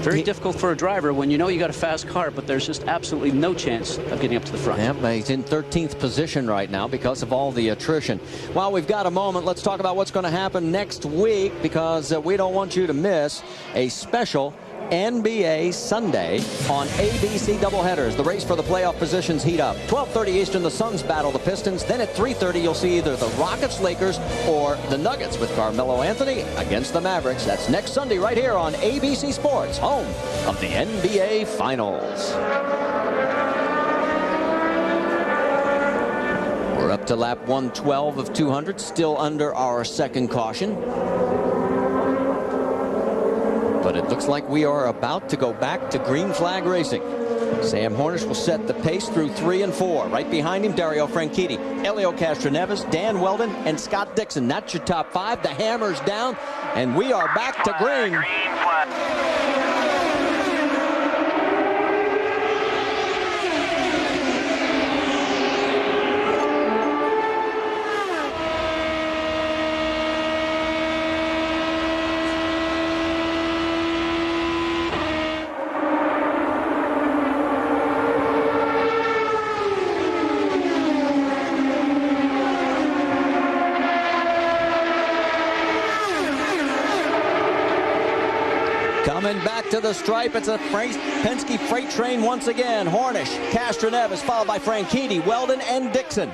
Very difficult for a driver when you know you got a fast car, but there's just absolutely no chance of getting up to the front. Yeah, he's in 13th position right now because of all the attrition. While we've got a moment, let's talk about what's going to happen next week, because we don't want you to miss a special NBA Sunday on ABC doubleheaders. The race for the playoff positions heat up. 12:30 Eastern, the Suns battle the Pistons. Then at 3:30, you'll see either the Rockets, Lakers, or the Nuggets with Carmelo Anthony against the Mavericks. That's next Sunday right here on ABC Sports, home of the NBA Finals. We're up to lap 112 of 200, still under our 2nd caution. But it looks like we are about to go back to green flag racing. Sam Hornish will set the pace through 3 and 4. Right behind him, Dario Franchitti, Helio Castroneves, Dan Weldon, and Scott Dixon. That's your top 5. The hammer's down, and we are back to green. Coming back to the stripe, it's a Penske freight train once again. Hornish, Castroneves, followed by Franchitti, Weldon, and Dixon.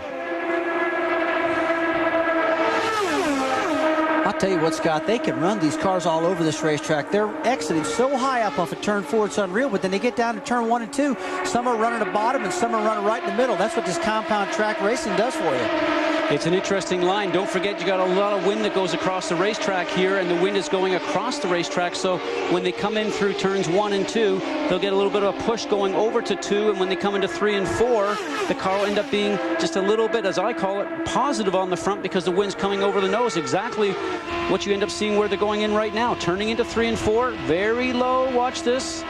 I'll tell you what, Scott, they can run these cars all over this racetrack. They're exiting so high up off of turn 4, it's unreal, but then they get down to turn 1 and 2. Some are running the bottom and some are running right in the middle. That's what this compound track racing does for you. It's an interesting line. Don't forget, you got a lot of wind that goes across the racetrack here, and the wind is going across the racetrack. So when they come in through turns 1 and 2, they'll get a little bit of a push going over to 2, and when they come into 3 and 4, the car will end up being just a little bit, as I call it, positive on the front because the wind's coming over the nose. Exactly what you end up seeing where they're going in right now. Turning into 3 and 4, very low. Watch this.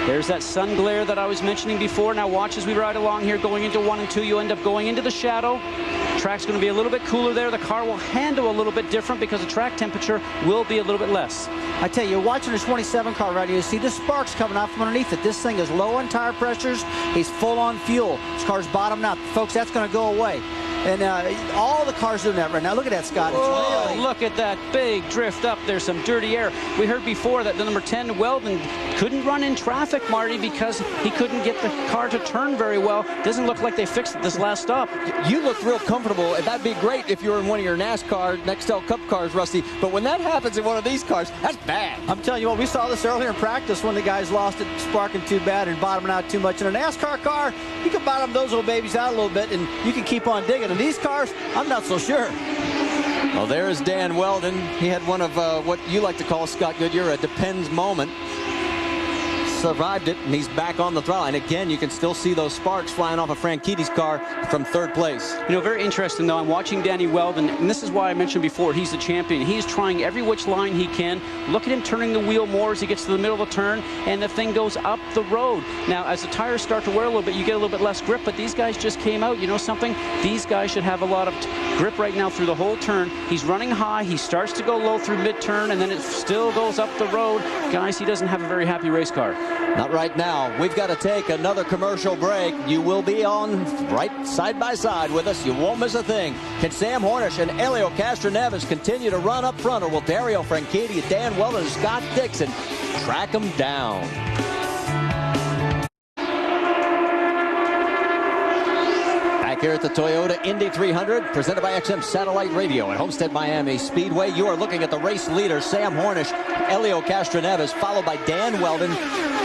There's that sun glare that I was mentioning before. Now watch as we ride along here going into 1 and 2. You end up going into the shadow. Track's going to be a little bit cooler there. The car will handle a little bit different because the track temperature will be a little bit less. I tell you, you're watching the 27 car right here. You see the sparks coming out from underneath it. This thing is low on tire pressures. He's full on fuel. This car's bottoming out. Folks, that's going to go away. And all the cars doing that right now. Look at that, Scott. Oh, really... Look at that big drift up. There's some dirty air. We heard before that the number 10, Weldon, couldn't run in traffic, Marty, because he couldn't get the car to turn very well. Doesn't look like they fixed it this last stop. You looked real comfortable, and that'd be great if you were in one of your NASCAR Nextel Cup cars, Rusty. But when that happens in one of these cars, that's bad. I'm telling you what, we saw this earlier in practice when the guys lost it, sparking too bad and bottoming out too much. In a NASCAR car, you can bottom those little babies out a little bit, and you can keep on digging. In these cars, I'm not so sure. Well, there's Dan Weldon. He had one of what you like to call, Scott Goodyear, a depends moment. Survived it, and he's back on the throttle. And again, you can still see those sparks flying off of Frankitti's car from 3rd place. You know, very interesting, though. I'm watching Danny Weldon, and this is why I mentioned before, he's the champion. He's trying every which line he can. Look at him turning the wheel more as he gets to the middle of the turn, and the thing goes up the road. Now, as the tires start to wear a little bit, you get a little bit less grip, but these guys just came out. You know something? These guys should have a lot of grip right now through the whole turn. He's running high. He starts to go low through mid-turn, and then it still goes up the road. Guys, he doesn't have a very happy race car. Not right now. We've got to take another commercial break. You will be on right side by side with us. You won't miss a thing. Can Sam Hornish and Helio Castroneves continue to run up front, or will Dario Franchitti, Dan Weldon, and Scott Dixon track them down? Here at the Toyota Indy 300, presented by XM Satellite Radio at Homestead Miami Speedway. You are looking at the race leader, Sam Hornish, Helio Castroneves, followed by Dan Weldon,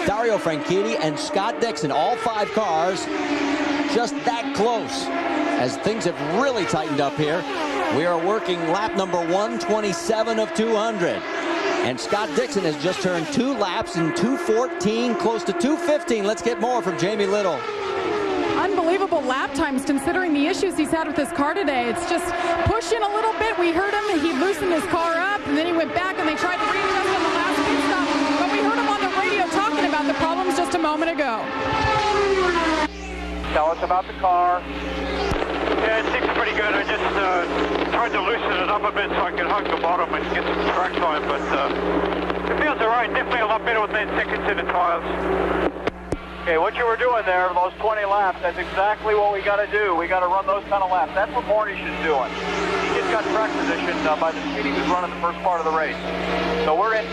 Dario Franchitti, and Scott Dixon. All 5 cars just that close as things have really tightened up here. We are working lap number 127 of 200. And Scott Dixon has just turned 2 laps in 2:14, close to 2:15. Let's get more from Jamie Little. Unbelievable lap times considering the issues he's had with his car today. It's just pushing a little bit. We heard him, he loosened his car up, and then he went back and they tried to readjust on the last pit stop. But we heard him on the radio talking about the problems just a moment ago. Tell us about the car. Yeah, it seems pretty good. I just tried to loosen it up a bit so I could hug the bottom and get some track time, but it feels all right. Definitely a lot better with that seconds in the tires. Okay, what you were doing there, those 20 laps, that's exactly what we got to do. We got to run those kind of laps. That's what Hornish is doing. He just got track position by the speed he was running the first part of the race. So we're in.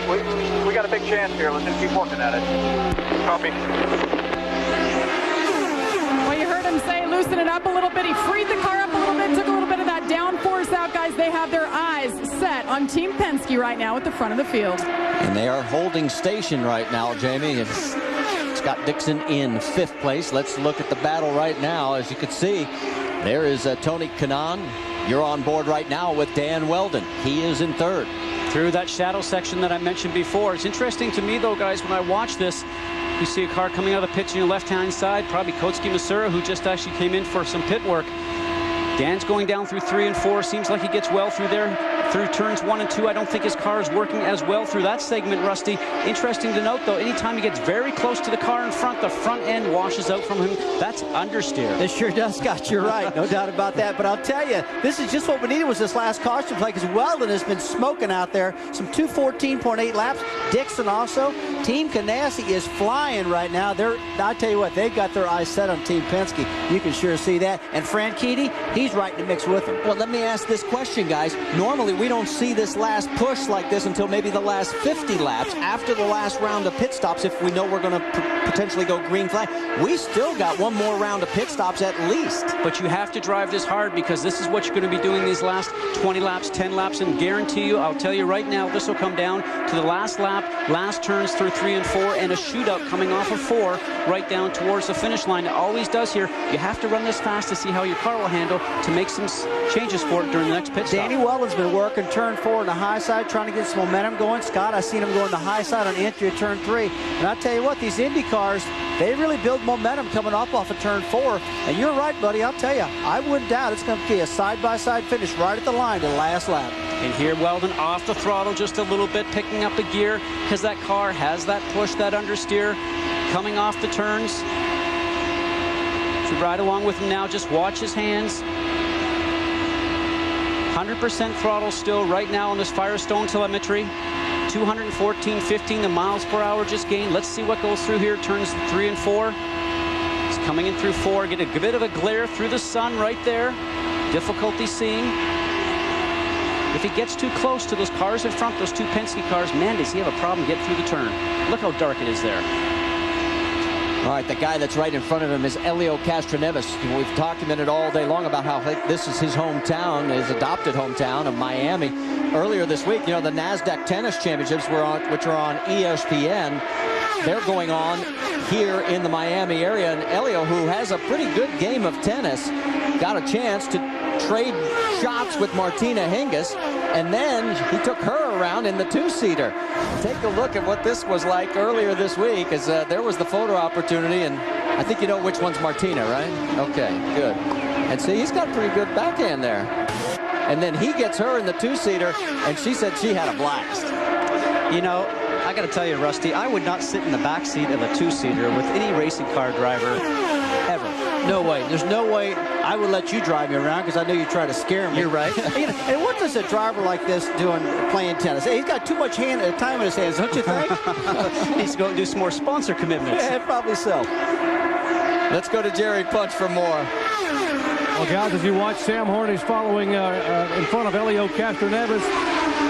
We got a big chance here. Let's just keep working at it. Copy. Well, you heard him say loosen it up a little bit. He freed the car up a little bit, took a little bit of that downforce out. Guys, they have their eyes set on Team Penske right now at the front of the field. And they are holding station right now, Jamie. It's Scott Dixon in 5th place. Let's look at the battle right now. As you can see, there is Tony Kanaan. You're on board right now with Dan Weldon. He is in 3rd. Through that shadow section that I mentioned before. It's interesting to me, though, guys, when I watch this, you see a car coming out of the pits on your left-hand side, probably Kotsuki Masura, who just actually came in for some pit work. Dan's going down through 3 and 4. Seems like he gets well through there. Through turns 1 and 2, I don't think his car is working as well through that segment, Rusty. Interesting to note, though, anytime he gets very close to the car in front, the front end washes out from him. That's understeer. It sure does, Scott. You're right. No doubt about that. But I'll tell you, this is just what we needed was this last caution play, because Weldon has been smoking out there. Some 2:14.8 laps. Dixon also. Team Ganassi is flying right now. I'll tell you what, they've got their eyes set on Team Penske. You can sure see that. And Franchitti, he's right in the mix with them. Well, let me ask this question, guys. Normally, we don't see this last push like this until maybe the last 50 laps after the last round of pit stops, if we know we're going to potentially go green flag. We still got one more round of pit stops at least. But you have to drive this hard, because this is what you're going to be doing these last 20 laps, 10 laps, and guarantee you, I'll tell you right now, this will come down to the last lap, last turns through 3 and 4, and a shootout coming off of 4 right down towards the finish line. It always does here. You have to run this fast to see how your car will handle to make some changes for it during the next pit stop. Danny Weldon's been working turn 4 on the high side, trying to get some momentum going. Scott, I've seen him go on the high side on entry of turn 3. And I'll tell you what, these Indy cars, they really build momentum coming off of turn 4. And you're right, buddy. I'll tell you, I wouldn't doubt it's going to be a side-by-side finish right at the line to the last lap. And here Weldon off the throttle just a little bit, picking up the gear because that car has that push, that understeer coming off the turns. So ride along with him now. Just watch his hands. 100% throttle still right now on this Firestone telemetry. 214.15 the miles per hour just gained. Let's see what goes through here. Turns 3 and 4. He's coming in through 4. Get a bit of a glare through the sun right there. Difficulty seeing. If he gets too close to those cars in front, those two Penske cars, man, does he have a problem getting through the turn. Look how dark it is there. All right, the guy that's right in front of him is Helio Castroneves. We've documented all day long about how this is his hometown, his adopted hometown of Miami. Earlier this week, you know, the NASDAQ Tennis Championships were on, which are on ESPN. They're going on here in the Miami area, and Helio, who has a pretty good game of tennis, got a chance to trade shots with Martina Hingis, and then he took her around in the 2-seater. Take a look at what this was like earlier this week, as there was the photo opportunity, and I think you know which one's Martina, right? Okay, good. And see, he's got pretty good backhand there. And then he gets her in the 2-seater, and she said she had a blast. You know, I got to tell you, Rusty, I would not sit in the back seat of a 2-seater with any racing car driver ever. No way. There's no way I would let you drive me around because I know you try to scare me. You're right. And what does a driver like this playing tennis? He's got too much time in his hands, don't you think? He needs to go and do some more sponsor commitments. Yeah, probably so. Let's go to Jerry Punch for more. Well, guys, as you watch, Sam Hornish following in front of Helio Castroneves.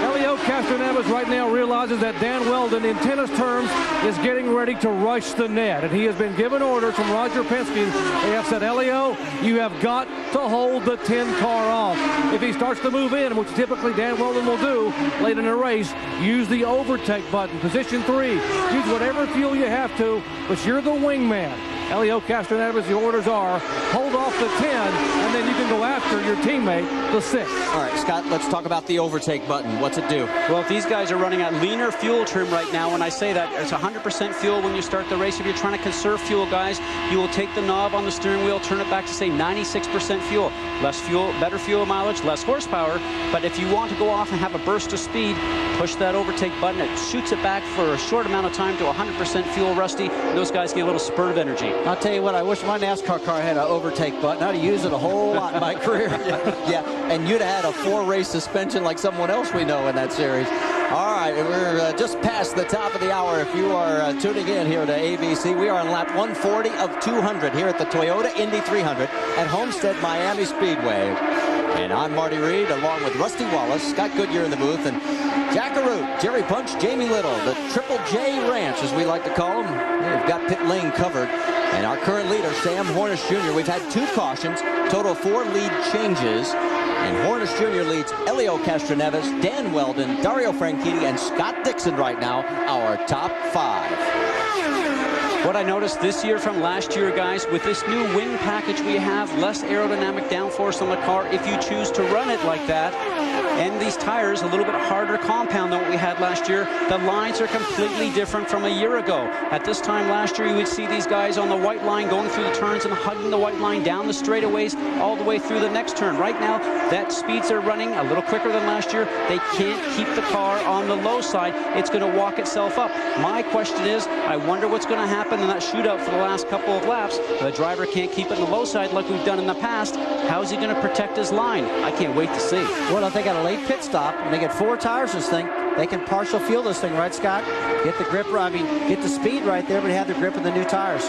Helio Castroneves right now realizes that Dan Weldon, in tennis terms, is getting ready to rush the net. And he has been given orders from Roger Penske. They have said, Helio, you have got to hold the 10 car off. If he starts to move in, which typically Dan Weldon will do late in a race, use the overtake button, position 3. Use whatever fuel you have to, but you're the wingman. Helio Castroneves, the orders are, hold off the 10, and then you can go after your teammate, the 6. All right, Scott, let's talk about the overtake button. What's it do? Well, if these guys are running at leaner fuel trim right now, when I say that, it's 100% fuel when you start the race. If you're trying to conserve fuel, guys, you will take the knob on the steering wheel, turn it back to, say, 96% fuel. Less fuel, better fuel mileage, less horsepower. But if you want to go off and have a burst of speed, push that overtake button. It shoots it back for a short amount of time to 100% fuel, Rusty. And those guys get a little spurt of energy. I'll tell you what, I wish my NASCAR car had an overtake button. I'd have used it a whole lot in my career. Yeah, and you'd have had a 4-race suspension like someone else we know in that series. All right, we're just past the top of the hour. If you are tuning in here to ABC, we are on lap 140 of 200 here at the Toyota Indy 300 at Homestead Miami Speedway. And I'm Marty Reed, along with Rusty Wallace, Scott Goodyear in the booth, and Jack Arute, Jerry Punch, Jamie Little, the Triple J Ranch, as we like to call them. They've got pit lane covered. And our current leader, Sam Hornish Jr., we've had 2 cautions, total of 4 lead changes. And Hornish Jr. leads Helio Castroneves, Dan Weldon, Dario Franchitti, and Scott Dixon right now, our top 5. What I noticed this year from last year, guys, with this new wing package we have, less aerodynamic downforce on the car if you choose to run it like that. And these tires, a little bit harder compound than what we had last year. The lines are completely different from a year ago. At this time last year, you would see these guys on the white line going through the turns and hugging the white line down the straightaways all the way through the next turn. Right now, that speeds are running a little quicker than last year. They can't keep the car on the low side. It's going to walk itself up. My question is, I wonder what's going to happen in that shootout for the last couple of laps. The driver can't keep it on the low side like we've done in the past. How's he going to protect his line? I can't wait to see. Well, if they got a late pit stop and they get 4 tires this thing, they can partial fuel this thing, right, Scott? Get the grip, get the speed right there, but have the grip of the new tires.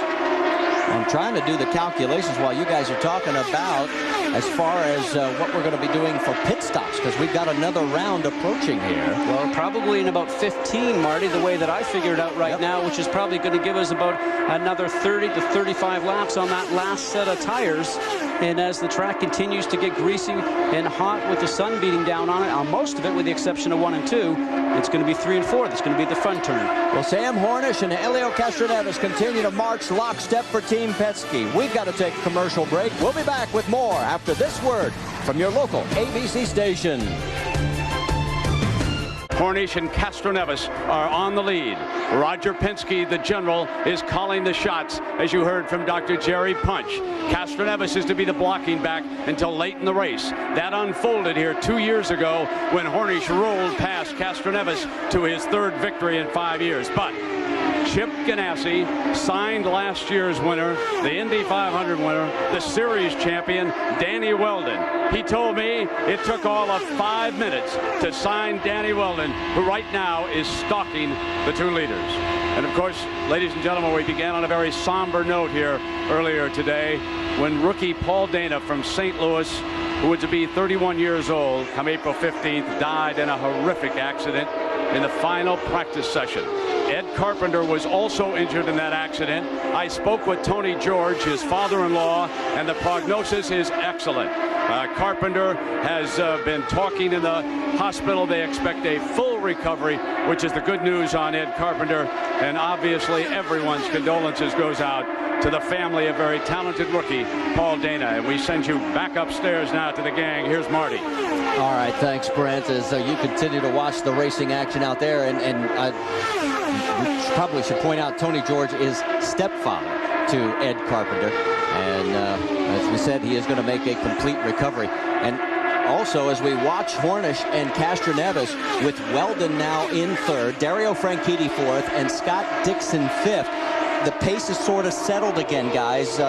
I'm trying to do the calculations while you guys are talking about as far as what we're going to be doing for pit stops, because we've got another round approaching here. Well, probably in about 15, Marty, the way that I figured out right now, which is probably going to give us about another 30 to 35 laps on that last set of tires. And as the track continues to get greasy and hot with the sun beating down on it, on most of it, with the exception of 1 and 2, it's going to be 3 and 4. That's going to be the fun turn. Well, Sam Hornish and Helio Castroneves continue to march lockstep for Team Penske. We've got to take a commercial break. We'll be back with more after this word from your local ABC station. Hornish and Castroneves are on the lead. Roger Penske, the general, is calling the shots, as you heard from Dr. Jerry Punch. Castroneves is to be the blocking back until late in the race. That unfolded here 2 years ago when Hornish rolled past Castroneves to his 3rd victory in 5 years. But Chip Ganassi signed last year's winner, the Indy 500 winner, the series champion, Danny Weldon. He told me it took all of 5 minutes to sign Danny Weldon, who right now is stalking the 2 leaders. And of course, ladies and gentlemen, we began on a very somber note here earlier today when rookie Paul Dana from St. Louis, who was to be 31 years old come April 15th, died in a horrific accident in the final practice session. Ed Carpenter was also injured in that accident. I spoke with Tony George, his father-in-law, and the prognosis is excellent. Carpenter has been talking in the hospital. They expect a full recovery, which is the good news on Ed Carpenter. And obviously everyone's condolences goes out to the family of very talented rookie Paul Dana. And we send you back upstairs now to the gang. Here's Marty. All right, thanks, Brent. As you continue to watch the racing action out there, and we probably should point out Tony George is stepfather to Ed Carpenter. And as we said, he is going to make a complete recovery. And also, as we watch Hornish and Castroneves with Weldon now in 3rd, Dario Franchitti 4th, and Scott Dixon 5th, the pace is sort of settled again, guys.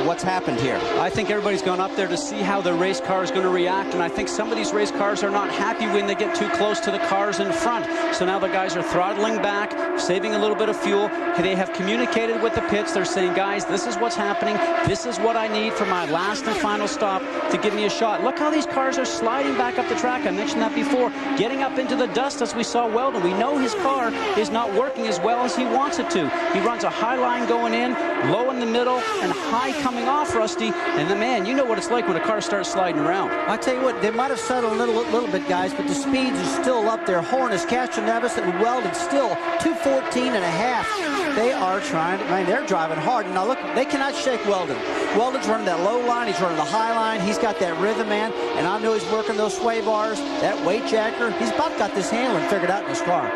What's happened here? I think everybody's gone up there to see how the race car is going to react, and I think some of these race cars are not happy when they get too close to the cars in front. So now the guys are throttling back, saving a little bit of fuel. They have communicated with the pits. They're saying, guys, this is what's happening. This is what I need for my last and final stop to give me a shot. Look how these cars are sliding back up the track. I mentioned that before. Getting up into the dust as we saw Weldon. We know his car is not working as well as he wants it to. He runs a high line going in, low in the middle, and high coming off, Rusty. And the man, you know what it's like when a car starts sliding around. I tell you what, they might have settled a little bit, guys, but the speeds are still up there. Hornish, Castroneves, and Weldon still 2:14.5. They are trying to, man, they're driving hard. Now look, they cannot shake Weldon. Weldon's running that low line, he's running the high line, he's got that rhythm, man, and I know he's working those sway bars, that weight jacker. He's about got this handling figured out in his car.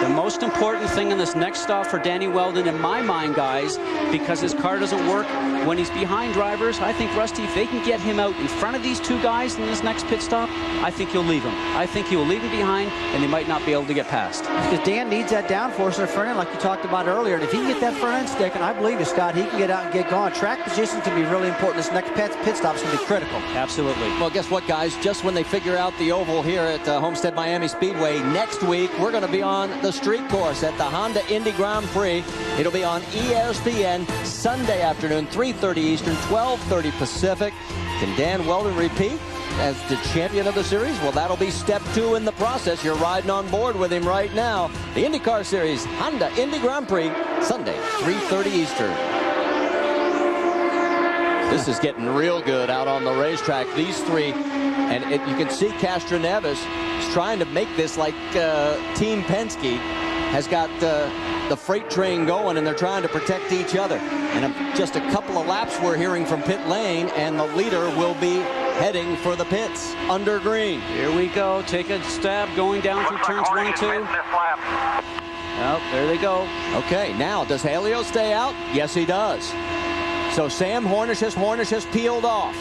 The most important thing in this next stop for Danny Weldon, in my mind, guys, because his car doesn't work when he's behind drivers, I think, Rusty, if they can get him out in front of these 2 guys in this next pit stop, I think he'll leave him. I think he will leave him behind, and they might not be able to get past. Because Dan needs that downforce in the front end, like you talked about earlier. And if he can get that front end sticking, I believe you, Scott, he can get out and get going. Track position can be really important. This next pit stop is going to be critical. Absolutely. Well, guess what, guys? Just when they figure out the oval here at Homestead Miami Speedway, next week we're going to be on the street course at the Honda Indy Grand Prix. It'll be on ESPN Sunday afternoon, 3:30 Eastern, 12:30 Pacific. Can Dan Weldon repeat as the champion of the series? Well, that'll be step 2 in the process. You're riding on board with him right now. The IndyCar Series Honda Indy Grand Prix, Sunday, 3:30 Eastern. This is getting real good out on the racetrack. These 3, and you can see Castroneves is trying to make this like Team Penske has got the freight train going, and they're trying to protect each other. And just a couple of laps we're hearing from pit lane, and the leader will be heading for the pits under green. Here we go. Take a stab going down through turns 1 and 2. Oh, there they go. Okay, now does Helio stay out? Yes, he does. So Sam Hornish has peeled off.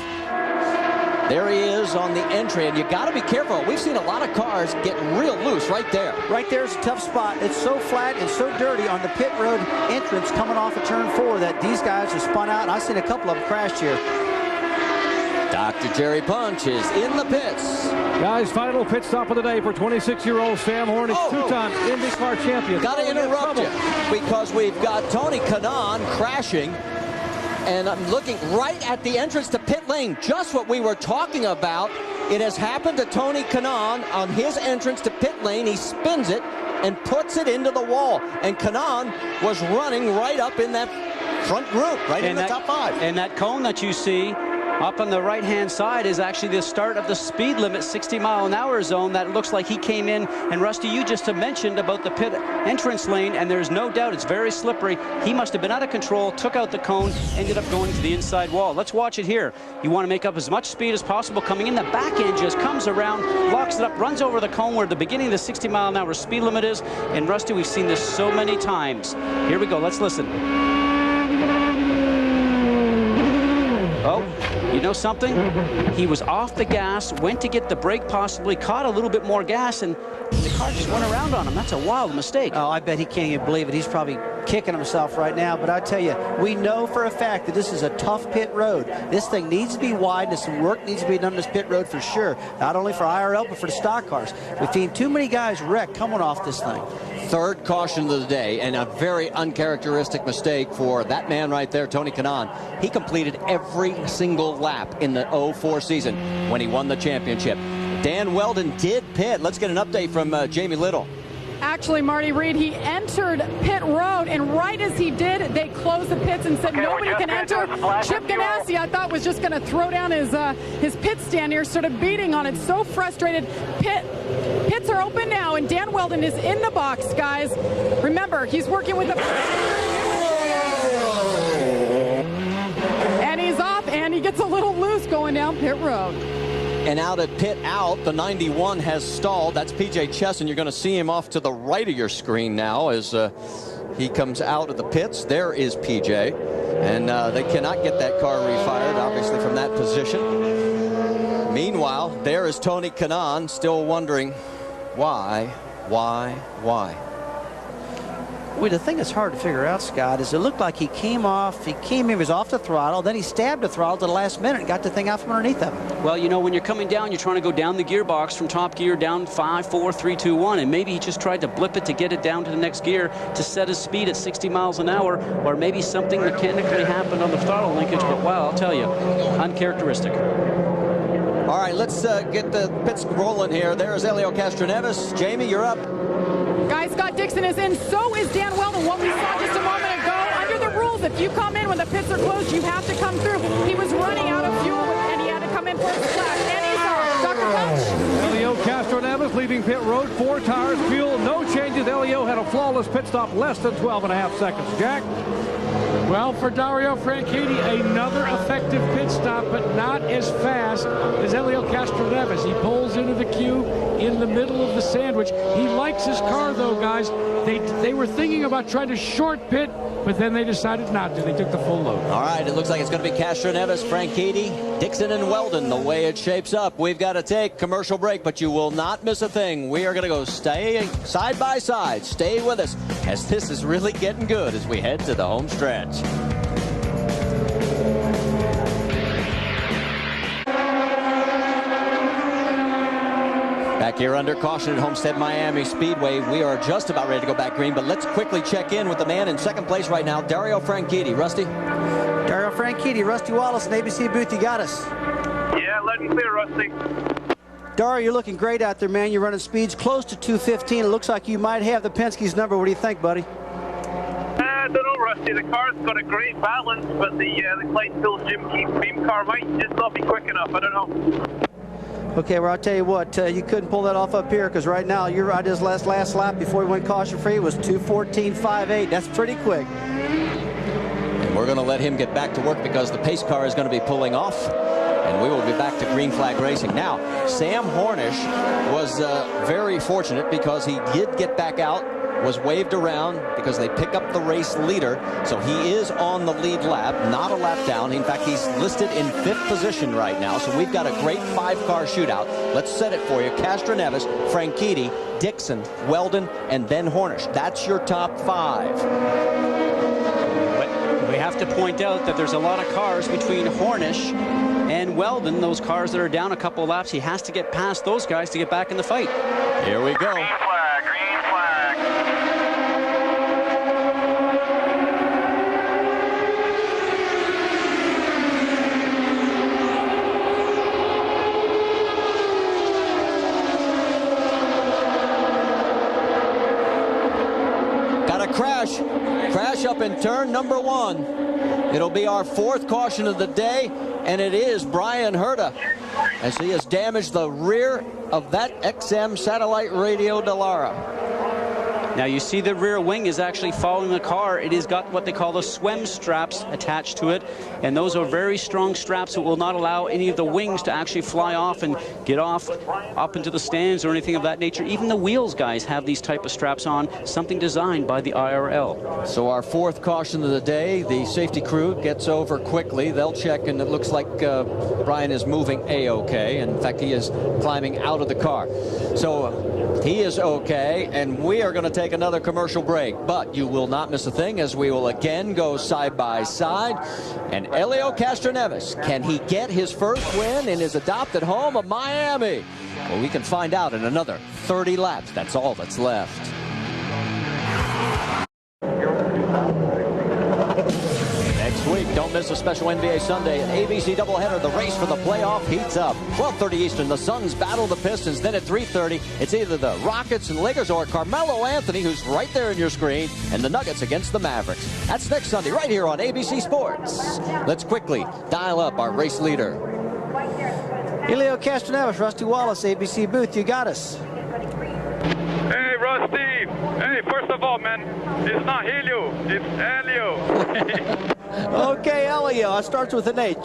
There he is on the entry, and you got to be careful. We've seen a lot of cars get real loose right there. Right there's a tough spot. It's so flat and so dirty on the pit road entrance coming off of turn 4 that these guys are spun out, and I've seen a couple of them crash here. Dr. Jerry Punch is in the pits. Guys, final pit stop of the day for 26-year-old Sam Hornish, 2-time IndyCar champion. Got to interrupt you because we've got Tony Kanaan crashing. And I'm looking right at the entrance to pit lane. Just what we were talking about. It has happened to Tony Kanaan on his entrance to pit lane. He spins it and puts it into the wall. And Kanaan was running right up in that front group, right in the top 5. And that cone that you see up on the right-hand side is actually the start of the speed limit 60-mile-an-hour zone. That looks like he came in. And Rusty, you just mentioned about the pit entrance lane, and there's no doubt it's very slippery. He must have been out of control, took out the cone, ended up going to the inside wall. Let's watch it here. You want to make up as much speed as possible coming in. The back end just comes around, locks it up, runs over the cone where the beginning of the 60-mile-an-hour speed limit is. And Rusty, we've seen this so many times. Here we go. Let's listen. Oh, you know something? He was off the gas, went to get the brake possibly, caught a little bit more gas, and the car just went around on him. That's a wild mistake. Oh, I bet he can't even believe it. He's probably kicking himself right now. But I tell you, we know for a fact that this is a tough pit road. This thing needs to be wide, and some work needs to be done on this pit road for sure. Not only for IRL, but for the stock cars. We've seen too many guys wreck coming off this thing. Third caution of the day, and a very uncharacteristic mistake for that man right there, Tony Kanaan. He completed every single lap in the 04 season when he won the championship. Dan Weldon did pit. Let's get an update from Jamie Little. Actually, Marty Reed, he entered pit road, and right as he did, they closed the pits and said nobody can enter. Chip Ganassi, I thought, was just going to throw down his pit stand here, sort of beating on it. So frustrated. Pits are open now, and Dan Weldon is in the box, guys. Remember, he's working with the... And he's off, and he gets a little loose going down pit road. And out at pit out, the 91 has stalled. That's PJ Chesson. You're going to see him off to the right of your screen now as he comes out of the pits. There is PJ. And they cannot get that car refired, obviously, from that position. Meanwhile, there is Tony Kanaan, still wondering why. Well, the thing that's hard to figure out, Scott, is it looked like he came in, he was off the throttle, then he stabbed the throttle to the last minute and got the thing out from underneath him. Well, you know, when you're coming down, you're trying to go down the gearbox from top gear down 5, 4, 3, 2, 1, and maybe he just tried to blip it to get it down to the next gear to set his speed at 60 miles an hour, or maybe something mechanically happened on the throttle linkage, but wow, I'll tell you, uncharacteristic. All right, let's get the pits rolling here. There's Elio Castroneves. Jamie, you're up. Guys, Scott Dixon is in. So is Dan Weldon. What we saw just a moment ago, under the rules, if you come in when the pits are closed, you have to come through. He was running out of fuel, and he had to come in for a splash. And he's off. Dr. Coach. Elio Castroneves leaving pit road. 4 tires, fuel, no changes. Elio had a flawless pit stop, less than 12.5 seconds. Jack? Well, for Dario Franchitti, another effective pit stop, but not as fast as Elio Castroneves. He pulls into the queue in the middle of the sandwich. He likes his car, though, guys. They were thinking about trying to short pit, but then they decided not to. They took the full load. All right, it looks like it's going to be Castroneves, Franchitti, Dixon, and Weldon. The way it shapes up, we've got to take commercial break, but you will not miss a thing. We are going to go stay side by side. Stay with us, as this is really getting good as we head to the home stretch. Back here under caution at Homestead Miami Speedway. We are just about ready to go back green, but let's quickly check in with the man in second place right now, Dario Franchitti. Rusty? Dario Franchitti, Rusty Wallace, and ABC booth. You got us. Yeah, loud and clear, Rusty. Dario, you're looking great out there, man. You're running speeds close to 215. It looks like you might have the Penske's number. What do you think, buddy? I don't know, Rusty. The car's got a great balance, but the Clydesdale Jim Keith beam car might just not be quick enough. I don't know. Okay, well, I'll tell you what, you couldn't pull that off up here, because right now, your ride his last lap before he went caution-free was 2:14.58. That's pretty quick. And we're going to let him get back to work because the pace car is going to be pulling off. And we will be back to green flag racing. Now, Sam Hornish was very fortunate because he did get back out, was waved around because they pick up the race leader. So he is on the lead lap, not a lap down. In fact, he's listed in 5th position right now. So we've got a great 5-car shootout. Let's set it for you. Castroneves, Franchitti, Dixon, Weldon, and then Hornish. That's your top 5. But we have to point out that there's a lot of cars between Hornish and Weldon, those cars that are down a couple of laps. He has to get past those guys to get back in the fight. Here we go. Green flag, green flag. Got a crash up in turn number 1. It'll be our 4th caution of the day, and it is Brian Herta, as he has damaged the rear of that XM satellite radio Dallara. Now you see the rear wing is actually following the car. It has got what they call the swim straps attached to it, and those are very strong straps that will not allow any of the wings to actually fly off and get off up into the stands or anything of that nature. Even the wheels guys have these type of straps on, something designed by the IRL. So our 4th caution of the day, the safety crew gets over quickly. They'll check, and it looks like Brian is moving A-OK. In fact, he is climbing out of the car. So he is okay, and we are going to take another commercial break. But you will not miss a thing, as we will again go side by side. And Helio Castroneves, can he get his first win in his adopted home of Miami? Well, we can find out in another 30 laps. That's all that's left. Next week, don't miss a special NBA Sunday, an ABC doubleheader. The race for the playoff heats up. 12:30 Eastern, the Suns battle the Pistons. Then at 3:30, it's either the Rockets and Lakers or Carmelo Anthony, who's right there in your screen, and the Nuggets against the Mavericks. That's next Sunday right here on ABC Sports. Let's quickly dial up our race leader. Helio Castroneves, Rusty Wallace, ABC booth. You got us. Hey, Rusty. Hey, first of all, man, it's not Helio, it's Helio. Okay, Helio. It starts with an H.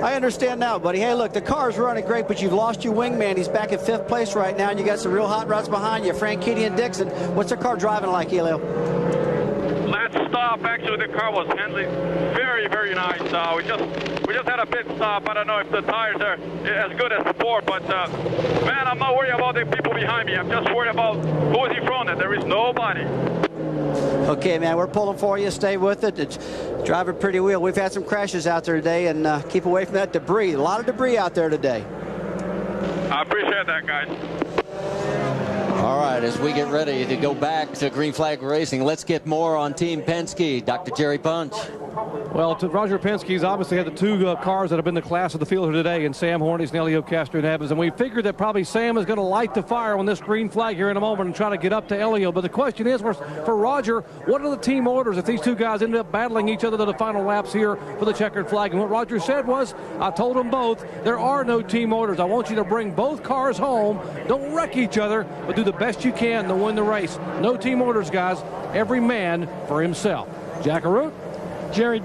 I understand now, buddy. Hey, look, the car's running great, but you've lost your wingman. He's back at 5th place right now, and you got some real hot rods behind you, Franchitti and Dixon. What's the car driving like, Helio? Last stop, actually, the car was handling very, very nice. We just had a pit stop. I don't know if the tires are as good as before, but man, I'm not worried about the people behind me. I'm just worried about who's in front, and there is nobody. Okay, man, we're pulling for you. Stay with it. It's driving pretty well. We've had some crashes out there today, and keep away from that debris. A lot of debris out there today. I appreciate that, guys. All right, as we get ready to go back to Green Flag Racing, let's get more on Team Penske. Dr. Jerry Punch. Well, Roger Penske's obviously had the 2 cars that have been the class of the field here today, and Sam Hornish and Helio Castroneves. And we figured that probably Sam is going to light the fire on this green flag here in a moment and try to get up to Helio. But the question is, for Roger, what are the team orders if these 2 guys end up battling each other to the final laps here for the checkered flag? And what Roger said was, I told them both, there are no team orders. I want you to bring both cars home. Don't wreck each other, but do the best you can to win the race. No team orders, guys. Every man for himself. Jackaroo? Dario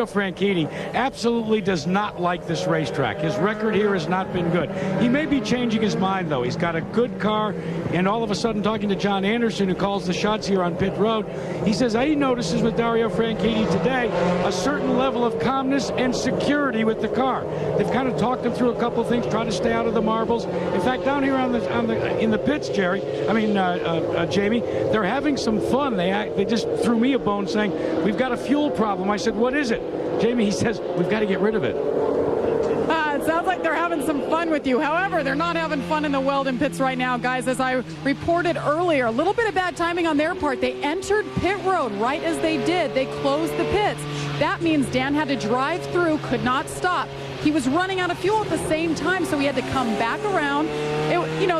Franchitti absolutely does not like this racetrack. His record here has not been good. He may be changing his mind, though. He's got a good car, and all of a sudden, talking to John Anderson, who calls the shots here on pit road, he says, he notices with Dario Franchitti today a certain level of calmness and security with the car. They've kind of talked him through a couple of things, try to stay out of the marbles. In fact, down here in the pits, Jamie, they're having some fun. They just threw me a bone saying, we've got a fuel problem. I said, what is it? Jamie, he says, we've got to get rid of it. It sounds like they're having some fun with you. However, they're not having fun in the Weldon pits right now, guys. As I reported earlier, a little bit of bad timing on their part. They entered pit road right as they did. They closed the pits. That means Dan had to drive through, could not stop. He was running out of fuel at the same time, so he had to come back around.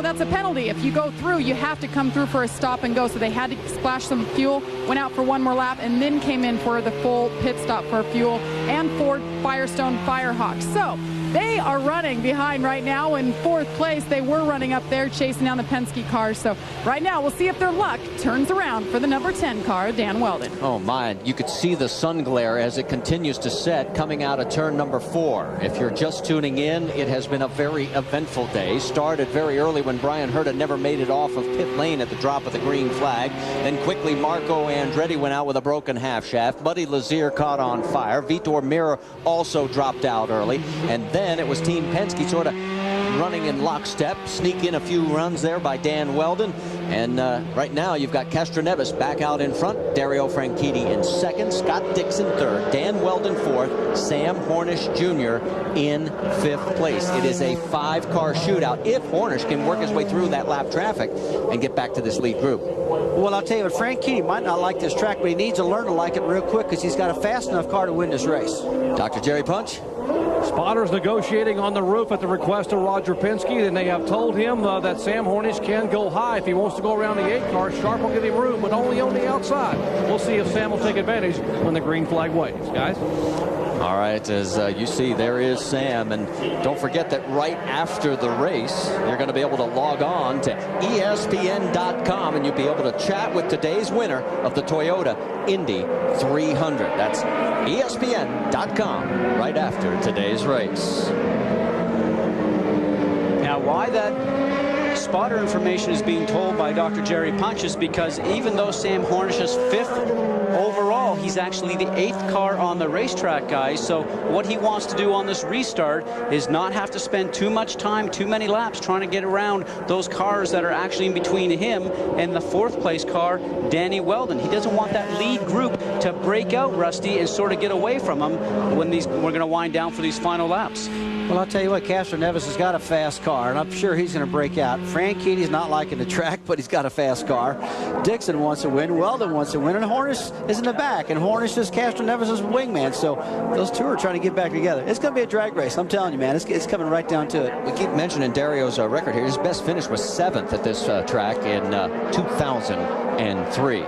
That's a penalty. If you go through, you have to come through for a stop and go. So they had to splash some fuel, went out for one more lap, and then came in for the full pit stop for fuel and Ford Firestone Firehawk. So they are running behind right now in 4th place. They were running up there chasing down the Penske cars. So right now we'll see if their luck turns around for the number 10 car, Dan Weldon. Oh, my. You could see the sun glare as it continues to set coming out of turn number 4. If you're just tuning in, it has been a very eventful day. Started very early when Brian Herta never made it off of pit lane at the drop of the green flag. Then quickly Marco Andretti went out with a broken half shaft. Buddy Lazier caught on fire. Vitor Meira also dropped out early. And then it was Team Penske sort of running in lockstep, sneak in a few runs there by Dan Weldon. And right now you've got Castroneves back out in front, Dario Franchitti in 2nd, Scott Dixon 3rd, Dan Weldon 4th, Sam Hornish Jr. in 5th place. It is a 5-car shootout if Hornish can work his way through that lap traffic and get back to this lead group. Well, I'll tell you what, Franchitti might not like this track, but he needs to learn to like it real quick because he's got a fast enough car to win this race. Dr. Jerry Punch? Spotters negotiating on the roof at the request of Roger Penske. Then they have told him that Sam Hornish can go high if he wants to go around the 8 car. Sharp will give him room, but only on the outside. We'll see if Sam will take advantage when the green flag waves, guys. All right, as you see, there is Sam. And don't forget that right after the race, you're going to be able to log on to ESPN.com, and you'll be able to chat with today's winner of the Toyota Indy 300. That's ESPN.com right after today's race. Now, why that spotter information is being told by Dr. Jerry Punch is because even though Sam Hornish is 5th overall, he's actually the 8th car on the racetrack, guys. So what he wants to do on this restart is not have to spend too much time, too many laps trying to get around those cars that are actually in between him and the 4th place car, Danny Weldon. He doesn't want that lead group to break out, Rusty, and sort of get away from him when we're going to wind down for these final laps. Well, I'll tell you what, Castroneves has got a fast car, and I'm sure he's going to break out. Franchini's not liking the track, but he's got a fast car. Dixon wants to win, Weldon wants to win, and Hornish is in the back, and Hornish is Castroneves' wingman, so those two are trying to get back together. It's going to be a drag race, I'm telling you, man. It's coming right down to it. We keep mentioning Dario's record here. His best finish was 7th at this track in 2003.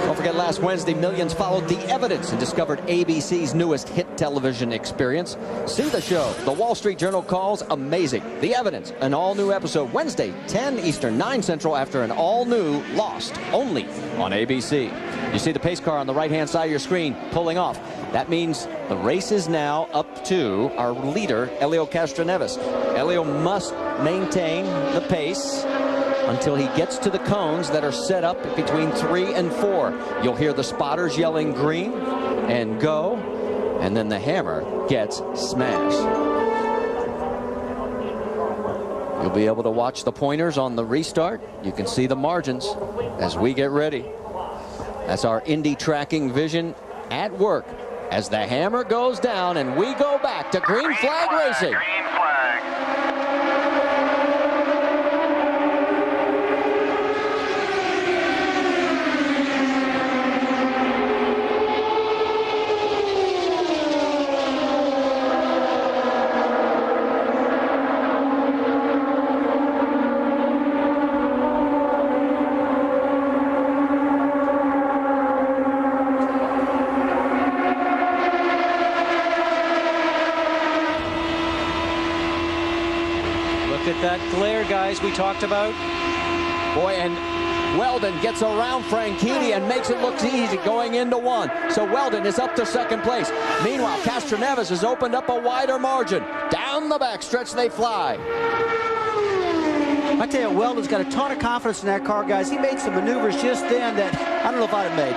Don't forget, last Wednesday, millions followed The Evidence and discovered ABC's newest hit television experience. See the show The Wall Street Journal calls amazing. The Evidence, an all-new episode Wednesday, 10 Eastern, 9 Central, after an all-new Lost, only on ABC. You see the pace car on the right-hand side of your screen pulling off. That means the race is now up to our leader, Helio Castroneves. Helio must maintain the pace until he gets to the cones that are set up between 3 and 4. You'll hear the spotters yelling green and go, and then the hammer gets smashed. You'll be able to watch the pointers on the restart. You can see the margins as we get ready. That's our Indy tracking vision at work as the hammer goes down and we go back to green flag racing. Green flag. That glare, guys, we talked about. Boy, and Weldon gets around Franchitti and makes it look easy going into 1. So Weldon is up to 2nd place. Meanwhile, Castroneves has opened up a wider margin. Down the backstretch they fly. I tell you, Weldon's got a ton of confidence in that car, guys. He made some maneuvers just then that I don't know if I'd have made.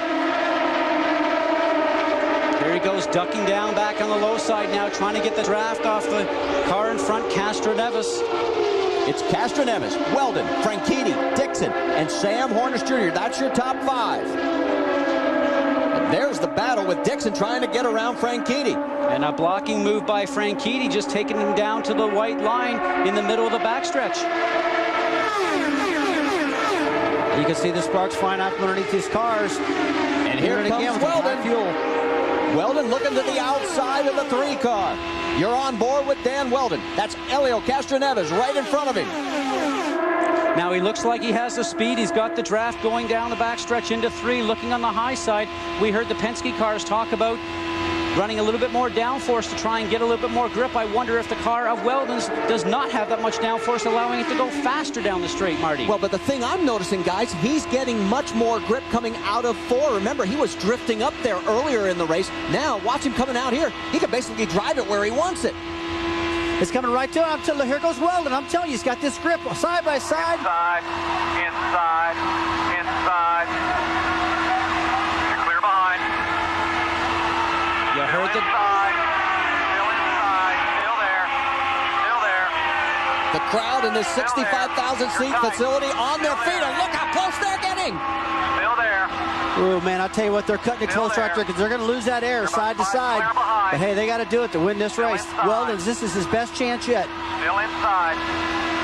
There he goes, ducking down back on the low side now, trying to get the draft off the car in front, Castroneves. It's Castroneves, Weldon, Franchitti, Dixon, and Sam Hornish Jr. That's your top 5. And there's the battle with Dixon trying to get around Franchitti. And a blocking move by Franchitti, just taking him down to the white line in the middle of the backstretch. You can see the sparks flying out from underneath these cars. And here comes Weldon. Weldon looking to the outside of the 3 car. You're on board with Dan Weldon. That's Helio Castroneves right in front of him. Now he looks like he has the speed. He's got the draft going down the backstretch into 3, looking on the high side. We heard the Penske cars talk about running a little bit more downforce to try and get a little bit more grip. I wonder if the car of Weldon's does not have that much downforce, allowing it to go faster down the straight, Marty. Well, but the thing I'm noticing, guys, he's getting much more grip coming out of 4. Remember, he was drifting up there earlier in the race. Now, watch him coming out here. He can basically drive it where he wants it. It's coming right to him. Here goes Weldon. I'm telling you, he's got this grip side by side. Inside, inside, inside. You're clear behind. You heard the... Inside, still inside, still there, still there. The crowd in this 65,000 seat facility on their feet, and look how close they're getting. Still there. Oh, man, I'll tell you what, they're cutting it close right there because they're going to lose that air side to side. But, hey, they got to do it to win this race. Weldon's, this is his best chance yet. Still inside.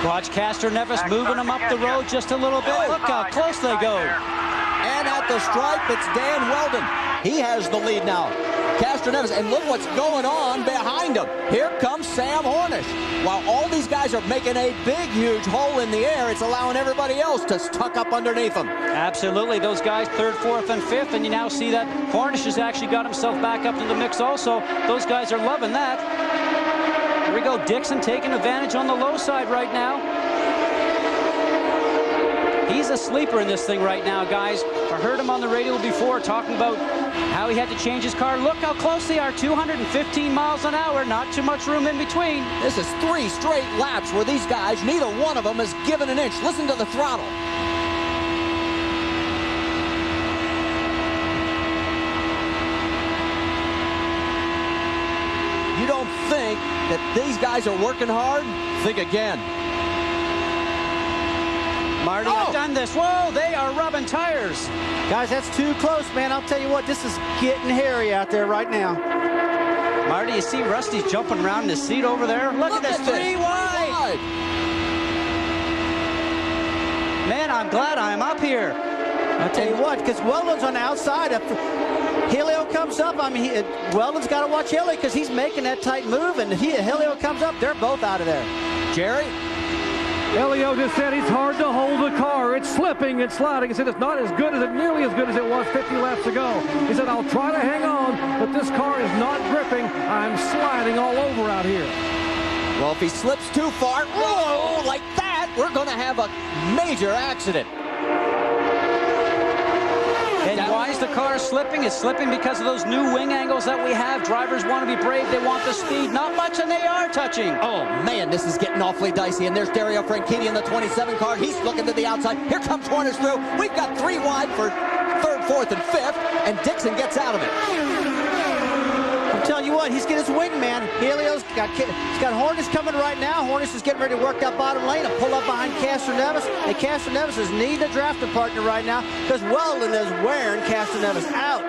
Watch Castroneves moving him up the road just a little bit. Look how close they go. And at the stripe, it's Dan Weldon. He has the lead now. Castroneves, and look what's going on behind him. Here comes Sam Hornish. While all these guys are making a big, huge hole in the air, it's allowing everybody else to tuck up underneath them. Absolutely. Those guys 3rd, 4th, and 5th, and you now see that Hornish has actually got himself back up in the mix also. Those guys are loving that. Here we go. Dixon taking advantage on the low side right now. He's a sleeper in this thing right now, guys. I heard him on the radio before talking about how he had to change his car. Look how close they are, 215 miles an hour, not too much room in between. This is 3 straight laps where these guys, neither one of them has given an inch. Listen to the throttle. You don't think that these guys are working hard? Think again. Marty, I've done this. Whoa, they are rubbing tires. Guys, that's too close, man. I'll tell you what, this is getting hairy out there right now. Marty, you see Rusty's jumping around in his seat over there? Look at this, 3 wide. Man, I'm glad I'm up here. I'll tell you what, because Weldon's on the outside. If Helio comes up, I mean, Weldon's got to watch Helio because he's making that tight move, and if Helio comes up, they're both out of there. Jerry? Elio just said it's hard to hold the car. It's slipping, it's sliding. He said it's not as good as nearly as good as it was 50 laps ago. He said, I'll try to hang on, but this car is not gripping. I'm sliding all over out here. Well, if he slips too far, whoa, like that, we're going to have a major accident. And why is the car slipping? It's slipping because of those new wing angles that we have. Drivers want to be brave. They want the speed. Not much, and they are touching. Oh, man, this is getting awfully dicey. And there's Dario Franchitti in the 27 car. He's looking to the outside. Here comes Hornish through. We've got 3 wide for 3rd, 4th, and 5th, and Dixon gets out of it. I'm telling you what, he's getting his wingman. Helio's got Hornish coming right now. Hornish is getting ready to work that bottom lane and pull up behind Castroneves. And Castroneves is needing a drafting partner right now because Weldon is wearing Castroneves out.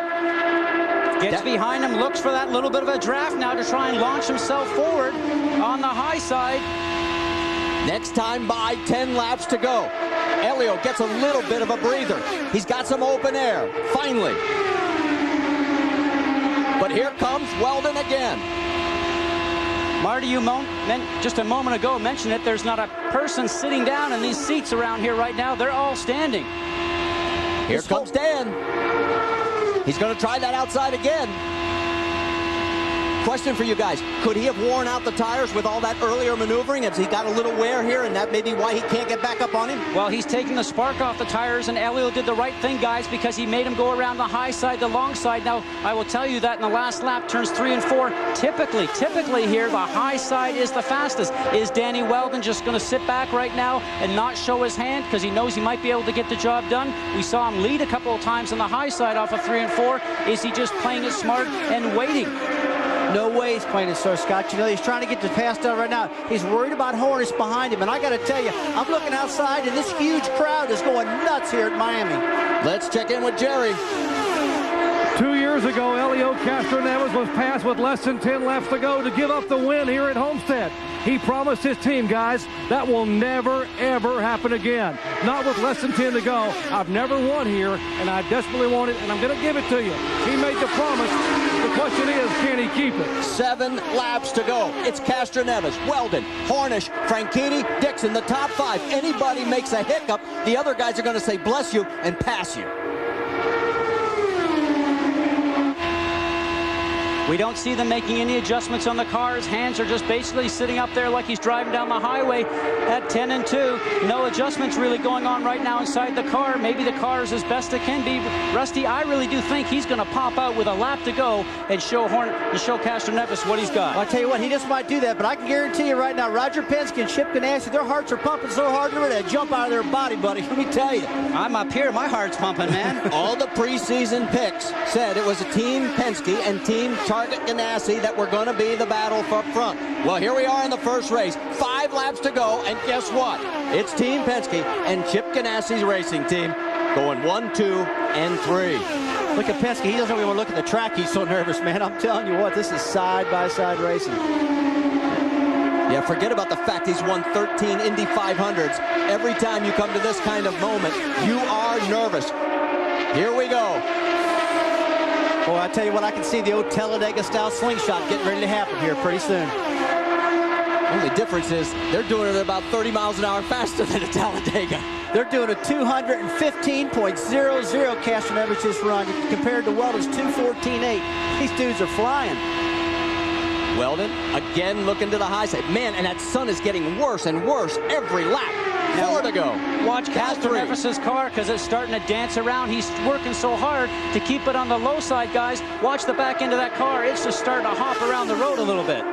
Gets behind him, looks for that little bit of a draft now to try and launch himself forward on the high side. Next time by, 10 laps to go. Elio gets a little bit of a breather. He's got some open air, finally. But here comes Weldon again. Marty, you just a moment ago mentioned it. There's not a person sitting down in these seats around here right now. They're all standing. Here comes Dan. He's going to try that outside again. Question for you guys. Could he have worn out the tires with all that earlier maneuvering? Has he got a little wear here, and that may be why he can't get back up on him? Well, he's taking the spark off the tires, and Elio did the right thing, guys, because he made him go around the high side, the long side. Now, I will tell you that in the last lap, turns 3 and 4, typically here, the high side is the fastest. Is Danny Weldon just going to sit back right now and not show his hand because he knows he might be able to get the job done? We saw him lead a couple of times on the high side off of 3 and 4. Is he just playing it smart and waiting? No way he's playing it so, Scott. You know, he's trying to get the pass done right now. He's worried about Hornish behind him. And I got to tell you, I'm looking outside, and this huge crowd is going nuts here at Miami. Let's check in with Jerry. 2 years ago, Elio Castroneves was passed with less than 10 laps to go to give up the win here at Homestead. He promised his team, guys, that will never, ever happen again. Not with less than 10 to go. I've never won here, and I desperately want it, and I'm going to give it to you. He made the promise. The question is, can he keep it? 7 laps to go. It's Castroneves, Weldon, Hornish, Franchitti, Dixon, the top 5. Anybody makes a hiccup, the other guys are going to say bless you and pass you. We don't see them making any adjustments on the car. His hands are just basically sitting up there like he's driving down the highway at 10 and 2. No adjustments really going on right now inside the car. Maybe the car is as best it can be. Rusty, I really do think he's going to pop out with a lap to go and show Castroneves what he's got. Well, I'll tell you what, he just might do that, but I can guarantee you right now, Roger Penske and Chip Ganassi, their hearts are pumping so hard they're ready to jump out of their body, buddy. Let me tell you. I'm up here. My heart's pumping, man. All the preseason picks said it was a Team Penske and Team Target Ganassi that were going to be the battle up front. Well, here we are in the first race. 5 laps to go, and guess what? It's Team Penske and Chip Ganassi's racing team going 1, 2, and 3. Look at Penske. He doesn't even want to look at the track. He's so nervous, man. I'm telling you what, this is side-by-side racing. Yeah, forget about the fact he's won 13 Indy 500s. Every time you come to this kind of moment, you are nervous. Here we go. Boy, I tell you what, I can see the old Talladega-style slingshot getting ready to happen here pretty soon. Only difference is they're doing it about 30 miles an hour faster than a Talladega. They're doing a 215.00 Castroneves just run compared to Weldon's 214.8. These dudes are flying. Weldon again looking to the high side. Man, and that sun is getting worse and worse every lap. 4 to go. Watch Castroneves' car because it's starting to dance around. He's working so hard to keep it on the low side, guys. Watch the back end of that car. It's just starting to hop around the road a little bit.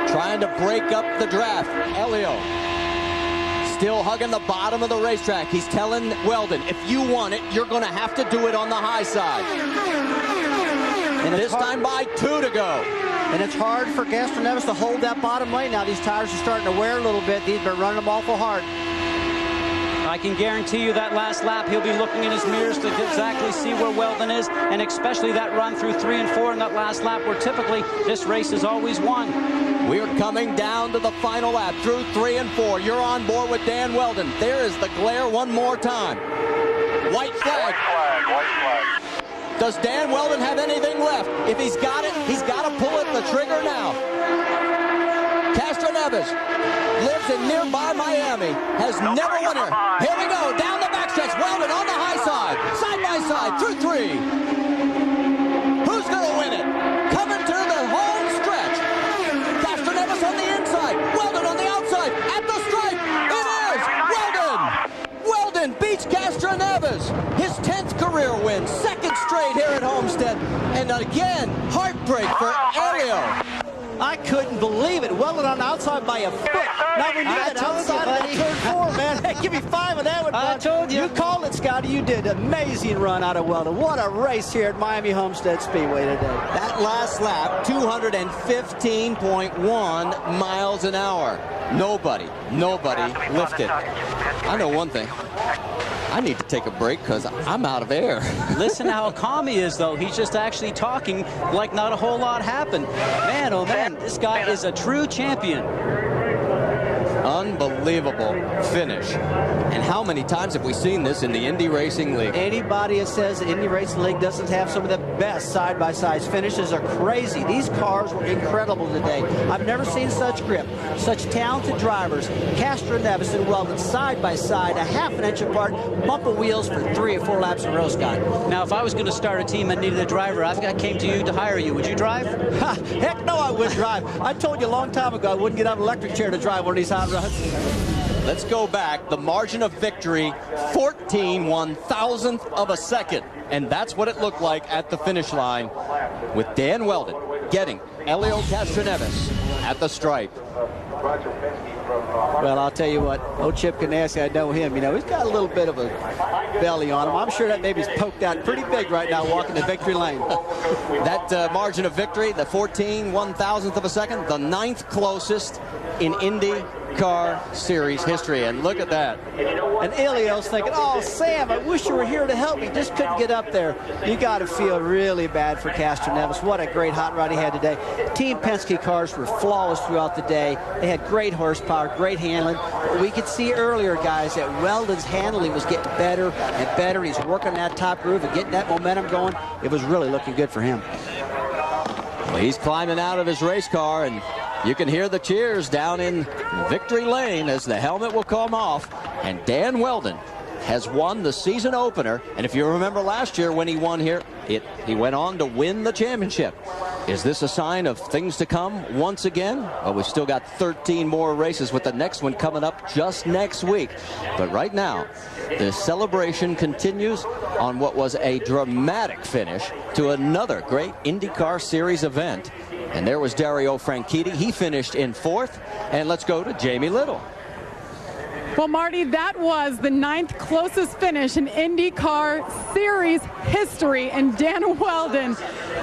Trying to break up the draft. Elio still hugging the bottom of the racetrack. He's telling Weldon, if you want it, you're going to have to do it on the high side. And this time by 2 to go. And it's hard for Castroneves to hold that bottom lane now. These tires are starting to wear a little bit. He's been running them awful hard. I can guarantee you that last lap he'll be looking in his mirrors to exactly see where Weldon is, and especially that run through 3 and 4 in that last lap where typically this race is always won. We're coming down to the final lap through 3 and 4. You're on board with Dan Weldon. There is the glare one more time. White flag. White flag. Does Dan Weldon have anything left? If he's got it, he's got to pull it the trigger now. Castroneves lives in nearby Miami, has never won here. Here we go, down the backstretch. Weldon on the high side by side, through 3. Who's going to win it? Coming to the home stretch. Castroneves on the inside, Weldon on the outside, at the stripe. It is Weldon. Weldon beats Castroneves. His 10th career win, 2nd straight here at Homestead. And again, heartbreak for Elio. I couldn't believe it. Weldon on the outside by a foot. Now when you get outside of that turn 4, man, hey, give me 5 of that one, bud. I told you. You called it, Scotty. You did an amazing run out of Weldon. What a race here at Miami Homestead Speedway today. That last lap, 215.1 miles an hour. Nobody lifted. I know one thing. I need to take a break because I'm out of air. Listen to how calm he is, though. He's just actually talking like not a whole lot happened. Man, oh man, this guy is a true champion. Unbelievable finish. And how many times have we seen this in the Indy Racing League? Anybody that says the Indy Racing League doesn't have some of the best side-by-side finishes are crazy. These cars were incredible today. I've never seen such grip, such talented drivers. Castroneves and Weldon side-by-side, a half an inch apart, bump of wheels for 3 or 4 laps in a row, Scott. Now, if I was going to start a team and needed a driver, I came to you to hire you. Would you drive? Heck no, I wouldn't drive. I told you a long time ago I wouldn't get out of an electric chair to drive one of these hot rods. Let's go back. The margin of victory, 14/1000th of a second. And that's what it looked like at the finish line with Dan Weldon getting Elio Castroneves at the stripe. Well, I'll tell you what, old Chip Ganassi, I know him. You know, he's got a little bit of a belly on him. I'm sure that baby's poked out pretty big right now walking the victory lane. That margin of victory, the 14/1000th of a second, the 9th closest in IndyCar Series history. And look at that. And Elio's thinking, oh, Sam, I wish you were here to help me. Just couldn't get up there. You got to feel really bad for Castroneves. What a great hot rod he had today. Team Penske cars were flawless throughout the day. They had great horsepower, great handling. We could see earlier, guys, that Weldon's handling was getting better and better. He's working that top groove and getting that momentum going. It was really looking good for him. Well, he's climbing out of his race car, and you can hear the cheers down in victory lane as the helmet will come off. And Dan Weldon has won the season opener. And if you remember last year when he won here, he went on to win the championship. Is this a sign of things to come once again? Well, we've still got 13 more races with the next one coming up just next week. But right now, the celebration continues on what was a dramatic finish to another great IndyCar Series event. And there was Dario Franchitti. He finished in 4th. And let's go to Jamie Little. Well, Marty, that was the 9th closest finish in IndyCar Series history. And Dan Weldon,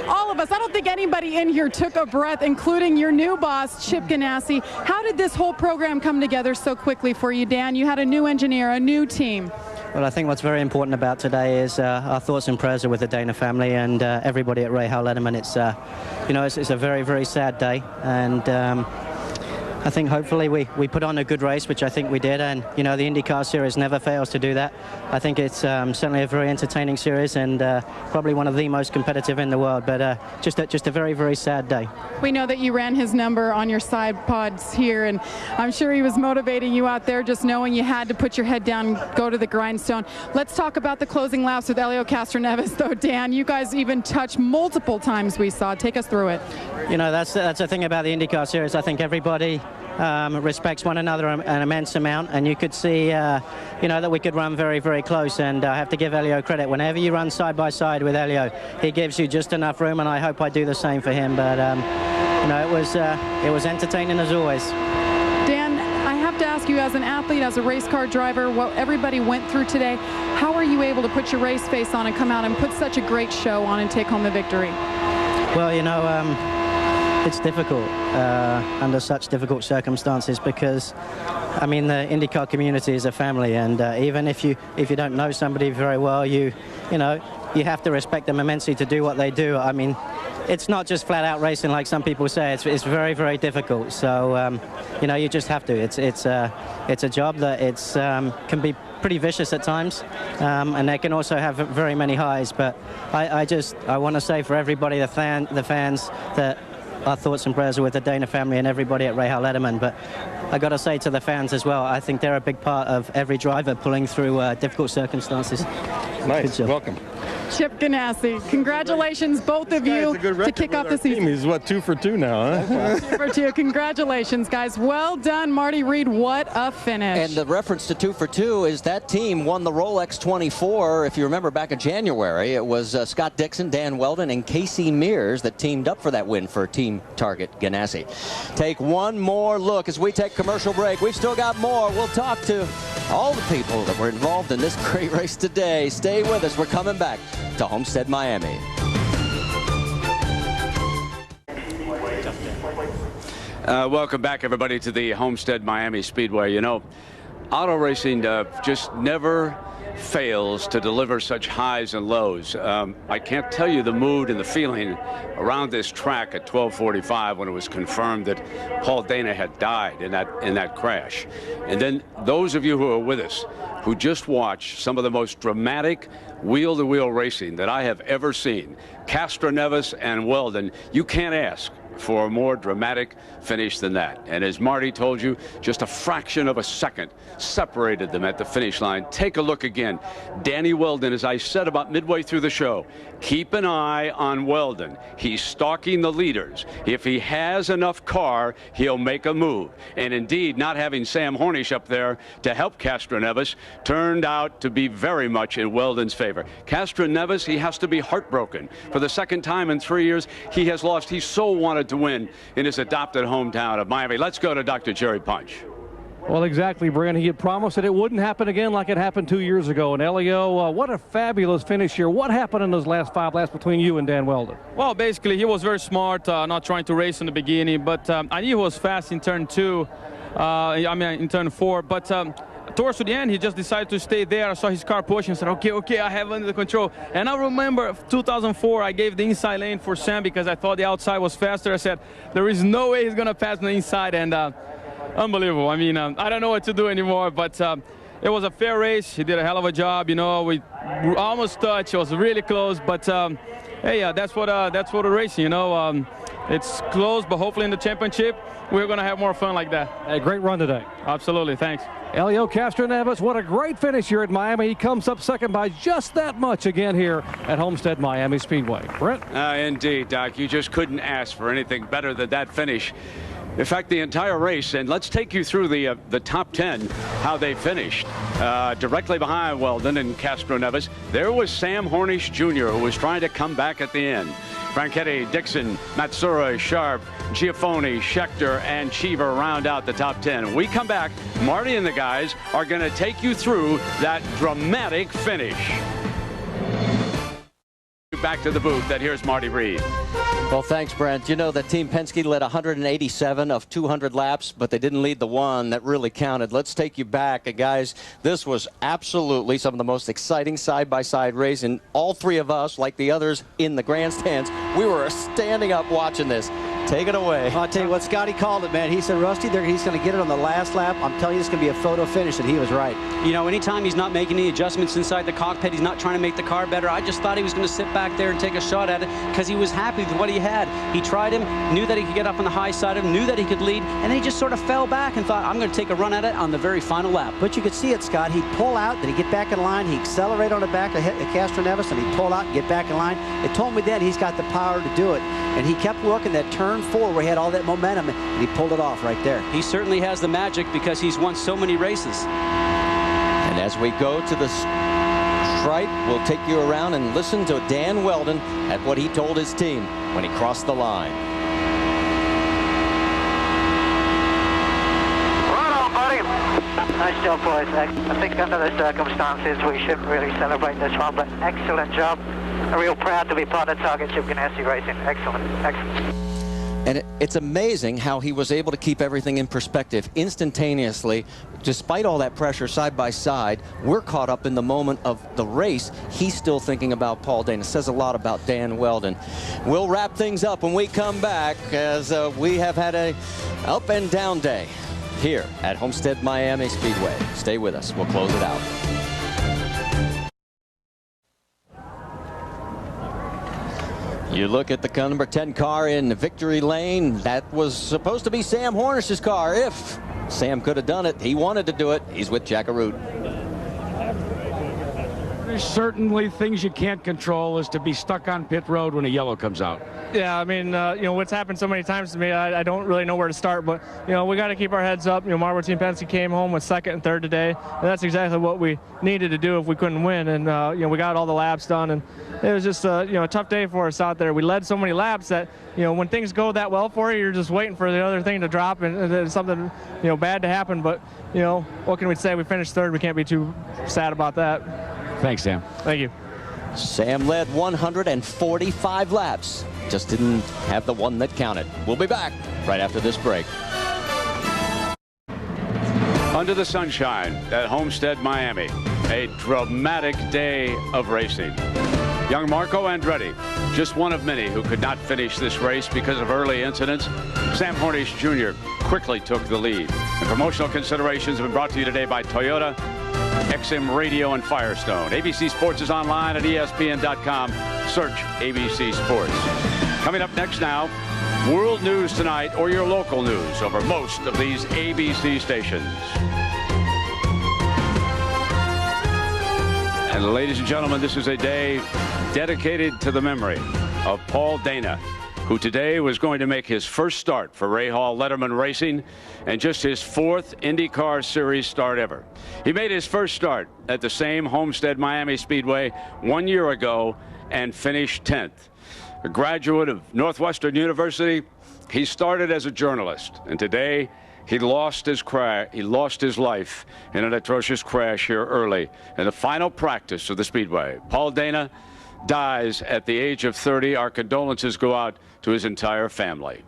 all of us, I don't think anybody in here took a breath, including your new boss, Chip Ganassi. How did this whole program come together so quickly for you, Dan? You had a new engineer, a new team. Well, I think what's very important about today is our thoughts and prayers are with the Dana family and everybody at Rahal Letterman. It's, you know, it's a very, very sad day, and I think hopefully we put on a good race, which I think we did, and you know the IndyCar Series never fails to do that. I think it's certainly a very entertaining series and probably one of the most competitive in the world, but just a very, very sad day. We know that you ran his number on your side pods here, and I'm sure he was motivating you out there, just knowing you had to put your head down, go to the grindstone. Let's talk about the closing laps with Helio Castroneves, though, Dan. You guys even touched multiple times, we saw. Take us through it. You know, that's the thing about the IndyCar Series. I think everybody respects one another an immense amount, and you could see, you know, that we could run very, very close, and I have to give Helio credit. Whenever you run side by side with Helio, he gives you just enough room, and I hope I do the same for him, but, you know, it was entertaining as always. Dan, I have to ask you, as an athlete, as a race car driver, what everybody went through today, how are you able to put your race face on and come out and put such a great show on and take home the victory? Well, you know, it's difficult under such difficult circumstances because, I mean, the IndyCar community is a family, and even if you don't know somebody very well, you know, you have to respect them immensely to do what they do. I mean, it's not just flat-out racing like some people say. It's very, very difficult. So, you know, you just have to. It's a job that can be pretty vicious at times, and they can also have very many highs. But I want to say for everybody, the fans, that our thoughts and prayers are with the Dana family and everybody at Rahal Letterman. But I got to say to the fans as well, I think they're a big part of every driver pulling through difficult circumstances. Nice. Welcome. Chip Ganassi, congratulations, both of you, to kick off the season. He's, what, 2 for 2 now, huh? 2 for 2. Congratulations, guys. Well done, Marty Reed. What a finish. And the reference to 2 for 2 is that team won the Rolex 24. If you remember back in January, it was Scott Dixon, Dan Weldon, and Casey Mears that teamed up for that win for Team Target Ganassi. Take one more look as we take commercial break. We've still got more. We'll talk to all the people that were involved in this great race today. Stay with us. We're coming back to Homestead, Miami. Welcome back, everybody, to the Homestead Miami Speedway. You know, auto racing just never fails to deliver such highs and lows. I can't tell you the mood and the feeling around this track at 12:45 when it was confirmed that Paul Dana had died in that crash. And then those of you who are with us who just watched some of the most dramatic wheel-to-wheel racing that I have ever seen, Castroneves and Weldon, you can't ask for a more dramatic finish than that. And as Marty told you, just a fraction of a second separated them at the finish line. Take a look again. Danny Weldon, as I said about midway through the show, keep an eye on Weldon. He's stalking the leaders. If he has enough car, he'll make a move. And indeed, not having Sam Hornish up there to help Castroneves turned out to be very much in Weldon's favor. Castroneves, he has to be heartbroken. For the second time in 3 years, he has lost. He so wanted to win in his adopted hometown of Miami. Let's go to Dr. Jerry Punch. Well, exactly, Brent. He had promised that it wouldn't happen again like it happened 2 years ago. And Helio, what a fabulous finish here. What happened in those last 5 laps between you and Dan Weldon? Well, basically, he was very smart, not trying to race in the beginning, but I knew he was fast in turn 2, in turn 4, but towards the end, he just decided to stay there. I saw his car pushing and said, okay, I have under control. And I remember 2004, I gave the inside lane for Sam because I thought the outside was faster. I said, there is no way he's going to pass the inside, and unbelievable. I mean, I don't know what to do anymore, but it was a fair race. He did a hell of a job. You know, we almost touched. It was really close, but hey, that's what a racing, you know. It's close, but hopefully in the championship, we're going to have more fun like that. A great run today. Absolutely, thanks. Helio Castroneves, what a great finish here at Miami. He comes up second by just that much again here at Homestead Miami Speedway. Brent? Indeed, Doc. You just couldn't ask for anything better than that finish. In fact, the entire race, and let's take you through the top 10, how they finished. Directly behind Weldon and Castroneves, there was Sam Hornish Jr., who was trying to come back at the end. Franchetti, Dixon, Matsura, Sharp, Giafoni, Schechter, and Cheever round out the top 10. When we come back, Marty and the guys are going to take you through that dramatic finish. Back to the booth, and here's Marty Reed. Well, thanks, Brent. You know that Team Penske led 187 of 200 laps, but they didn't lead the one that really counted. Let's take you back. And guys, this was absolutely some of the most exciting side-by-side racing. All three of us, like the others in the grandstands, we were standing up watching this. Take it away. I'll tell you what, Scotty called it, man. He said, Rusty, he's going to get it on the last lap. I'm telling you, it's going to be a photo finish, and he was right. You know, anytime he's not making any adjustments inside the cockpit, he's not trying to make the car better. I just thought he was going to sit back there and take a shot at it because he was happy with what he had. He tried him, knew that he could get up on the high side of him, knew that he could lead, and then he just sort of fell back and thought, I'm going to take a run at it on the very final lap. But you could see it, Scott. He'd pull out, then he'd get back in line, he'd accelerate on the back of Castroneves, and he'd pull out and get back in line. It told me then he's got the power to do it. And he kept working that turn 4 where he had all that momentum, and he pulled it off right there. He certainly has the magic because he's won so many races. And as we go to the stripe, we'll take you around and listen to Dan Weldon at what he told his team when he crossed the line. Right on, buddy. Nice job, boys. I think under the circumstances, we shouldn't really celebrate this one, but excellent job. I'm real proud to be part of Target Chip Ganassi Racing. Excellent, excellent. And it's amazing how he was able to keep everything in perspective instantaneously. Despite all that pressure side by side, we're caught up in the moment of the race. He's still thinking about Paul Dana. Says a lot about Dan Weldon. We'll wrap things up when we come back, as we have had a up and down day here at Homestead Miami Speedway. Stay with us. We'll close it out. You look at the number 10 car in victory lane. That was supposed to be Sam Hornish's car. If Sam could have done it, he wanted to do it. He's with Jack Arute. There's certainly things you can't control, is to be stuck on pit road when a yellow comes out. Yeah, I mean, you know, what's happened so many times to me, I don't really know where to start, but, you know, we got to keep our heads up. You know, Marlboro Team Penske came home with second and third today, and that's exactly what we needed to do if we couldn't win. And, you know, we got all the laps done, and it was just, you know, a tough day for us out there. We led so many laps that, you know, when things go that well for you, you're just waiting for the other thing to drop and something, you know, bad to happen. But, you know, what can we say? We finished third. We can't be too sad about that. Thanks, Sam. Thank you. Sam led 145 laps. Just didn't have the one that counted. We'll be back right after this break. Under the sunshine at Homestead, Miami, a dramatic day of racing. Young Marco Andretti, just one of many who could not finish this race because of early incidents. Sam Hornish Jr. quickly took the lead. And promotional considerations have been brought to you today by Toyota, XM Radio, and Firestone. ABC Sports is online at ESPN.com. Search ABC Sports. Coming up next now, world news tonight or your local news over most of these ABC stations. And ladies and gentlemen, this is a day dedicated to the memory of Paul Dana, who today was going to make his first start for Ray Hall Letterman Racing and just his 4th IndyCar Series start ever. He made his first start at the same Homestead Miami Speedway 1 year ago and finished 10th. A graduate of Northwestern University, he started as a journalist, and today he lost his life in an atrocious crash here early in the final practice of the Speedway. Paul Dana dies at the age of 30. Our condolences go out to his entire family.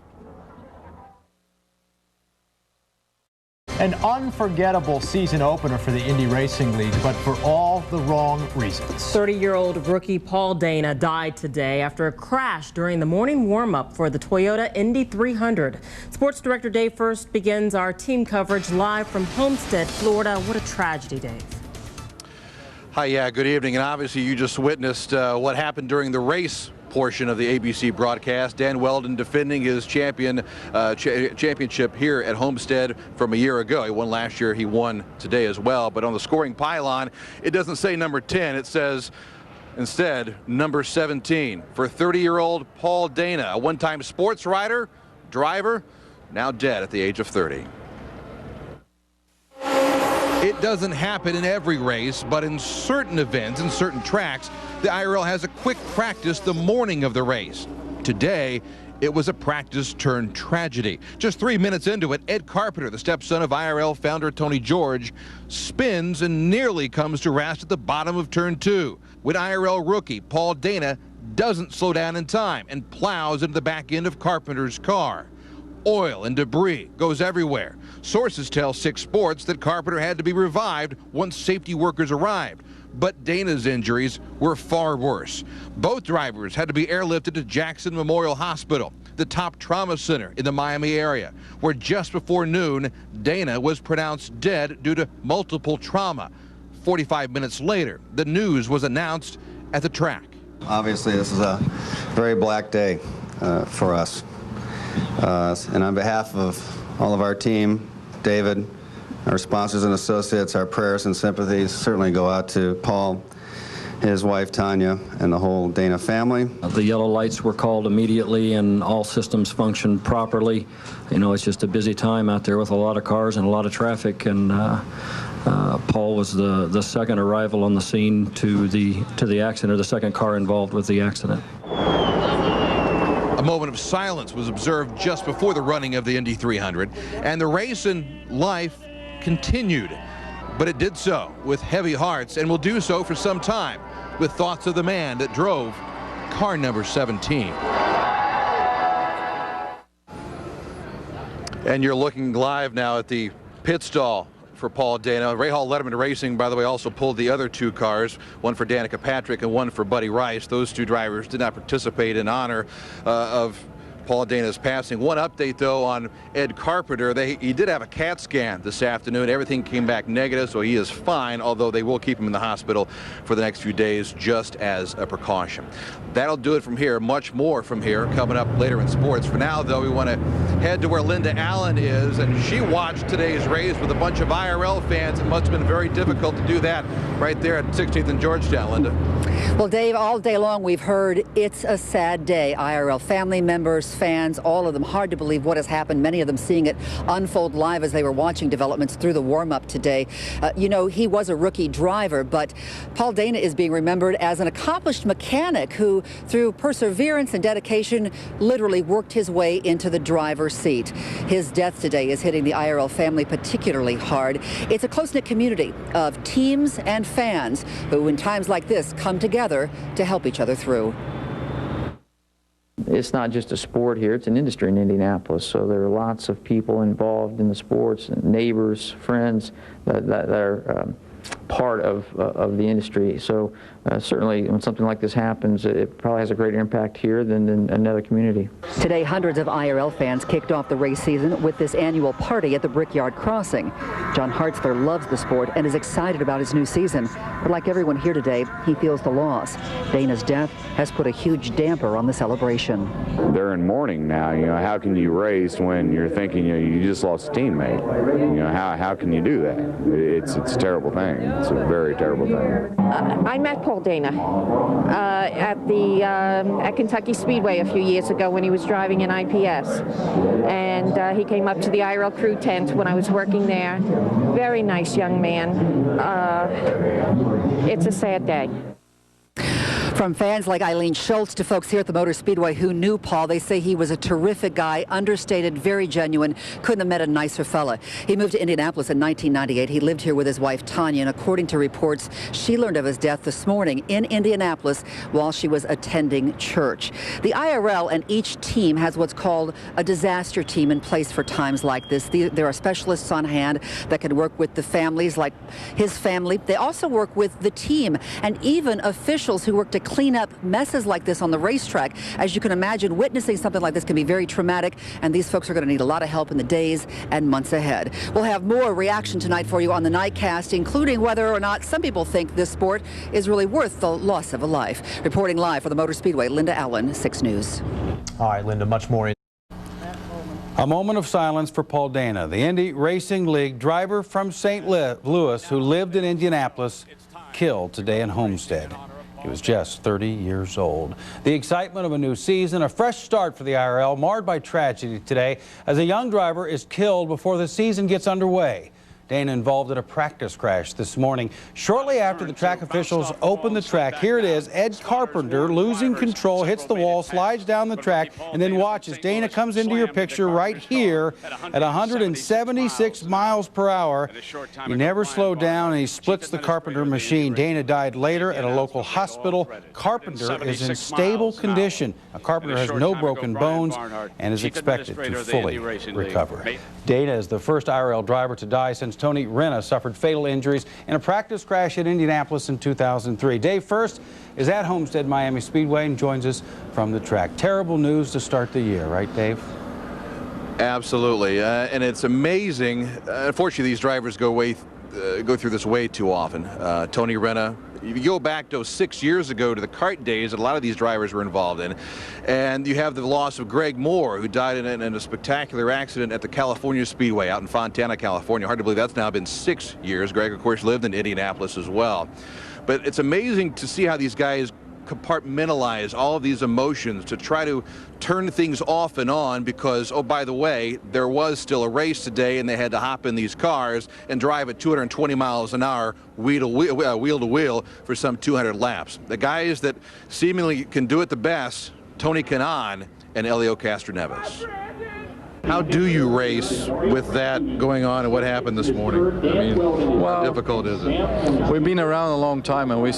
An unforgettable season opener for the Indy Racing League, but for all the wrong reasons. 30-year-old rookie Paul Dana died today after a crash during the morning warm-up for the Toyota Indy 300. Sports Director Dave First begins our team coverage live from Homestead, Florida. What a tragedy, Dave. Hi, yeah, good evening. And obviously you just witnessed what happened during the race portion of the ABC broadcast. Dan Weldon defending his championship here at Homestead from a year ago. He won last year. He won today as well. But on the scoring pylon, it doesn't say number 10. It says instead number 17 for 30-year-old Paul Dana, a one-time sports writer, driver, now dead at the age of 30. It doesn't happen in every race, but in certain events, in certain tracks, the IRL has a quick practice the morning of the race. Today, it was a practice turned tragedy. Just 3 minutes into it, Ed Carpenter, the stepson of IRL founder Tony George, spins and nearly comes to rest at the bottom of turn 2. When IRL rookie Paul Dana doesn't slow down in time and plows into the back end of Carpenter's car. Oil and debris goes everywhere. Sources tell 6 Sports that Carpenter had to be revived once safety workers arrived. But Dana's injuries were far worse. Both drivers had to be airlifted to Jackson Memorial Hospital. the top trauma center in the Miami area, where just before noon, Dana was pronounced dead due to multiple trauma. 45 minutes later, the news was announced at the track. Obviously, this is a very black day for us. And on behalf of all of our team, David, our sponsors and associates, our prayers and sympathies certainly go out to Paul, his wife Tanya, and the whole Dana family. The yellow lights were called immediately and all systems functioned properly. You know, it's just a busy time out there with a lot of cars and a lot of traffic, and Paul was the second arrival on the scene to the accident, or the second car involved with the accident. A moment of silence was observed just before the running of the Indy 300, and the race and life continued. But it did so with heavy hearts, and will do so for some time, with thoughts of the man that drove car number 17. And you're looking live now at the pit stall for Paul Dana. Ray Hall Letterman Racing, by the way, also pulled the other two cars, one for Danica Patrick and one for Buddy Rice. Those two drivers did not participate in honor of Paul Dana's passing. One update, though, on Ed Carpenter. He did have a CAT scan this afternoon. Everything came back negative, so he is fine, although they will keep him in the hospital for the next few days just as a precaution. That'll do it from here. Much more from here coming up later in sports. For now, though, we want to head to where Linda Allen is, and she watched today's race with a bunch of IRL fans. It must have been very difficult to do that right there at 16th and Georgetown, Linda. Well, Dave, all day long we've heard it's a sad day. IRL family members, fans, all of them. Hard to believe what has happened. Many of them seeing it unfold live as they were watching developments through the warm-up today. You know, he was a rookie driver, but Paul Dana is being remembered as an accomplished mechanic who, through perseverance and dedication, literally worked his way into the driver's seat. His death today is hitting the IRL family particularly hard. It's a close-knit community of teams and fans who, in times like this, come together to help each other through. It's not just a sport here, it's an industry in Indianapolis, so there are lots of people involved in the sports, neighbors, friends that are part of the industry. So certainly when something like this happens, it probably has a greater impact here than in another community. Today, hundreds of IRL fans kicked off the race season with this annual party at the Brickyard Crossing. John Hartzler loves the sport and is excited about his new season. But like everyone here today, he feels the loss. Dana's death has put a huge damper on the celebration. They're in mourning now. You know, how can you race when you're thinking, you know, you just lost a teammate? You know, how can you do that? It's a terrible thing. It's a very terrible thing. I met Paul Dana at Kentucky Speedway a few years ago when he was driving an IPS, and he came up to the IRL crew tent when I was working there. Very nice young man. It's a sad day. From fans like Eileen Schultz to folks here at the Motor Speedway who knew Paul, they say he was a terrific guy, understated, very genuine, couldn't have met a nicer fella. He moved to Indianapolis in 1998. He lived here with his wife, Tanya, and according to reports, she learned of his death this morning in Indianapolis while she was attending church. The IRL and each team has what's called a disaster team in place for times like this. There are specialists on hand that can work with the families, like his family. They also work with the team and even officials who work to clean up messes like this on the racetrack. As you can imagine, witnessing something like this can be very traumatic, and these folks are going to need a lot of help in the days and months ahead. We'll have more reaction tonight for you on the Nightcast, including whether or not some people think this sport is really worth the loss of a life. Reporting live for the Motor Speedway, Linda Allen, 6 News. All right, Linda, much more. A moment of silence for Paul Dana, the Indy Racing League driver from St. Louis who lived in Indianapolis, killed today in Homestead. He was just 30 years old. The excitement of a new season, a fresh start for the IRL, marred by tragedy today as a young driver is killed before the season gets underway. Dana involved in a practice crash this morning. Shortly after the track officials opened the track, here it is, Ed Carpenter losing control, hits the wall, slides down the track, and then watches. Dana comes into your picture right here at 176 miles per hour. He never slowed down, and he splits the Carpenter machine. Dana died later at a local hospital. Carpenter is in stable condition. Now, Carpenter has no broken bones and is expected to fully recover. Dana is the first IRL driver to die since Tony Renna suffered fatal injuries in a practice crash at Indianapolis in 2003. Dave First is at Homestead Miami Speedway and joins us from the track. Terrible news to start the year, right, Dave? Absolutely, and it's amazing. Unfortunately, these drivers go through this way too often. Tony Renna, if you go back to 6 years ago to the kart days that a lot of these drivers were involved in, and you have the loss of Greg Moore, who died in a spectacular accident at the California Speedway out in Fontana, California. Hard to believe that's now been 6 years. Greg, of course, lived in Indianapolis as well. But it's amazing to see how these guys compartmentalize all of these emotions to try to turn things off and on because, oh, by the way, there was still a race today and they had to hop in these cars and drive at 220 miles an hour wheel to wheel for some 200 laps. The guys that seemingly can do it the best, Tony Kanaan and Helio Castroneves. How do you race with that going on and what happened this morning? I mean, how difficult is it? We've been around a long time and we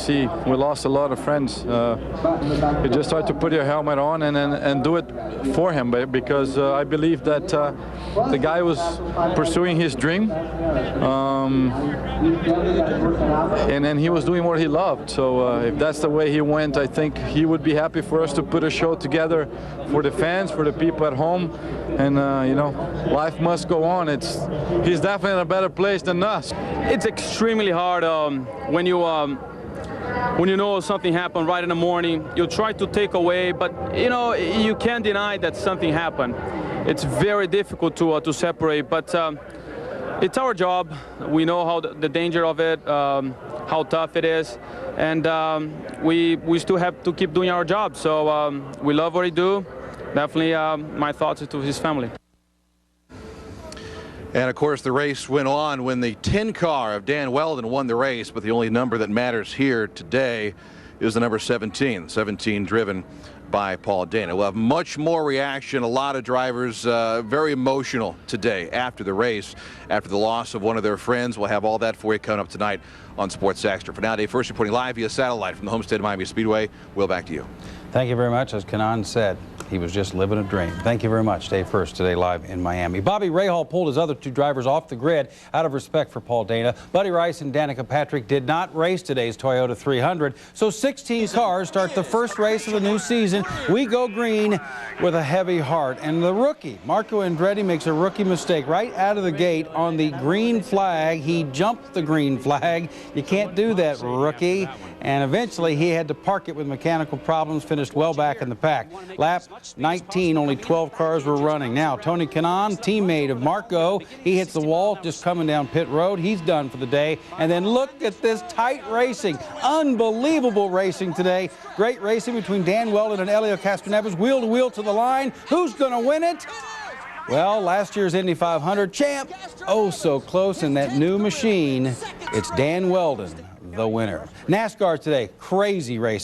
lost a lot of friends. You just try to put your helmet on and do it for him, because I believe that the guy was pursuing his dream and he was doing what he loved. So if that's the way he went, I think he would be happy for us to put a show together for the fans, for the people at home, and you know, life must go on. He's definitely in a better place than us. It's extremely hard when you know something happened right in the morning. You try to take away, but you know you can't deny that something happened. It's very difficult to separate, but it's our job. We know how the danger of it, how tough it is, and we still have to keep doing our job. So we love what we do. Definitely my thoughts are to his family. And of course the race went on when the 10 car of Dan Weldon won the race, but the only number that matters here today is the number 17 driven by Paul Dana. We'll have much more reaction. A lot of drivers very emotional today after the race, after the loss of one of their friends. We'll have all that for you coming up tonight on Sports Extra. For now, Dave First reporting live via satellite from the Homestead Miami Speedway. Will, back to you. Thank you very much. As Kanaan said, he was just living a dream. Thank you very much. Dave First today live in Miami. Bobby Rahal pulled his other two drivers off the grid out of respect for Paul Dana. Buddy Rice and Danica Patrick did not race today's Toyota 300. So 16 cars start the first race of the new season. We go green with a heavy heart. And the rookie, Marco Andretti, makes a rookie mistake right out of the gate on the green flag. He jumped the green flag. You can't do that, rookie. And eventually he had to park it with mechanical problems, finished well back in the pack. Lap 19, only 12 cars were running. Now, Tony Kanaan, teammate of Marco, he hits the wall just coming down pit road. He's done for the day. And then look at this tight racing. Unbelievable racing today. Great racing between Dan Weldon and Helio Castroneves, wheel to wheel to the line. Who's going to win it? Well, last year's Indy 500 champ, oh so close in that new machine. It's Dan Weldon, the winner. NASCAR today, crazy race.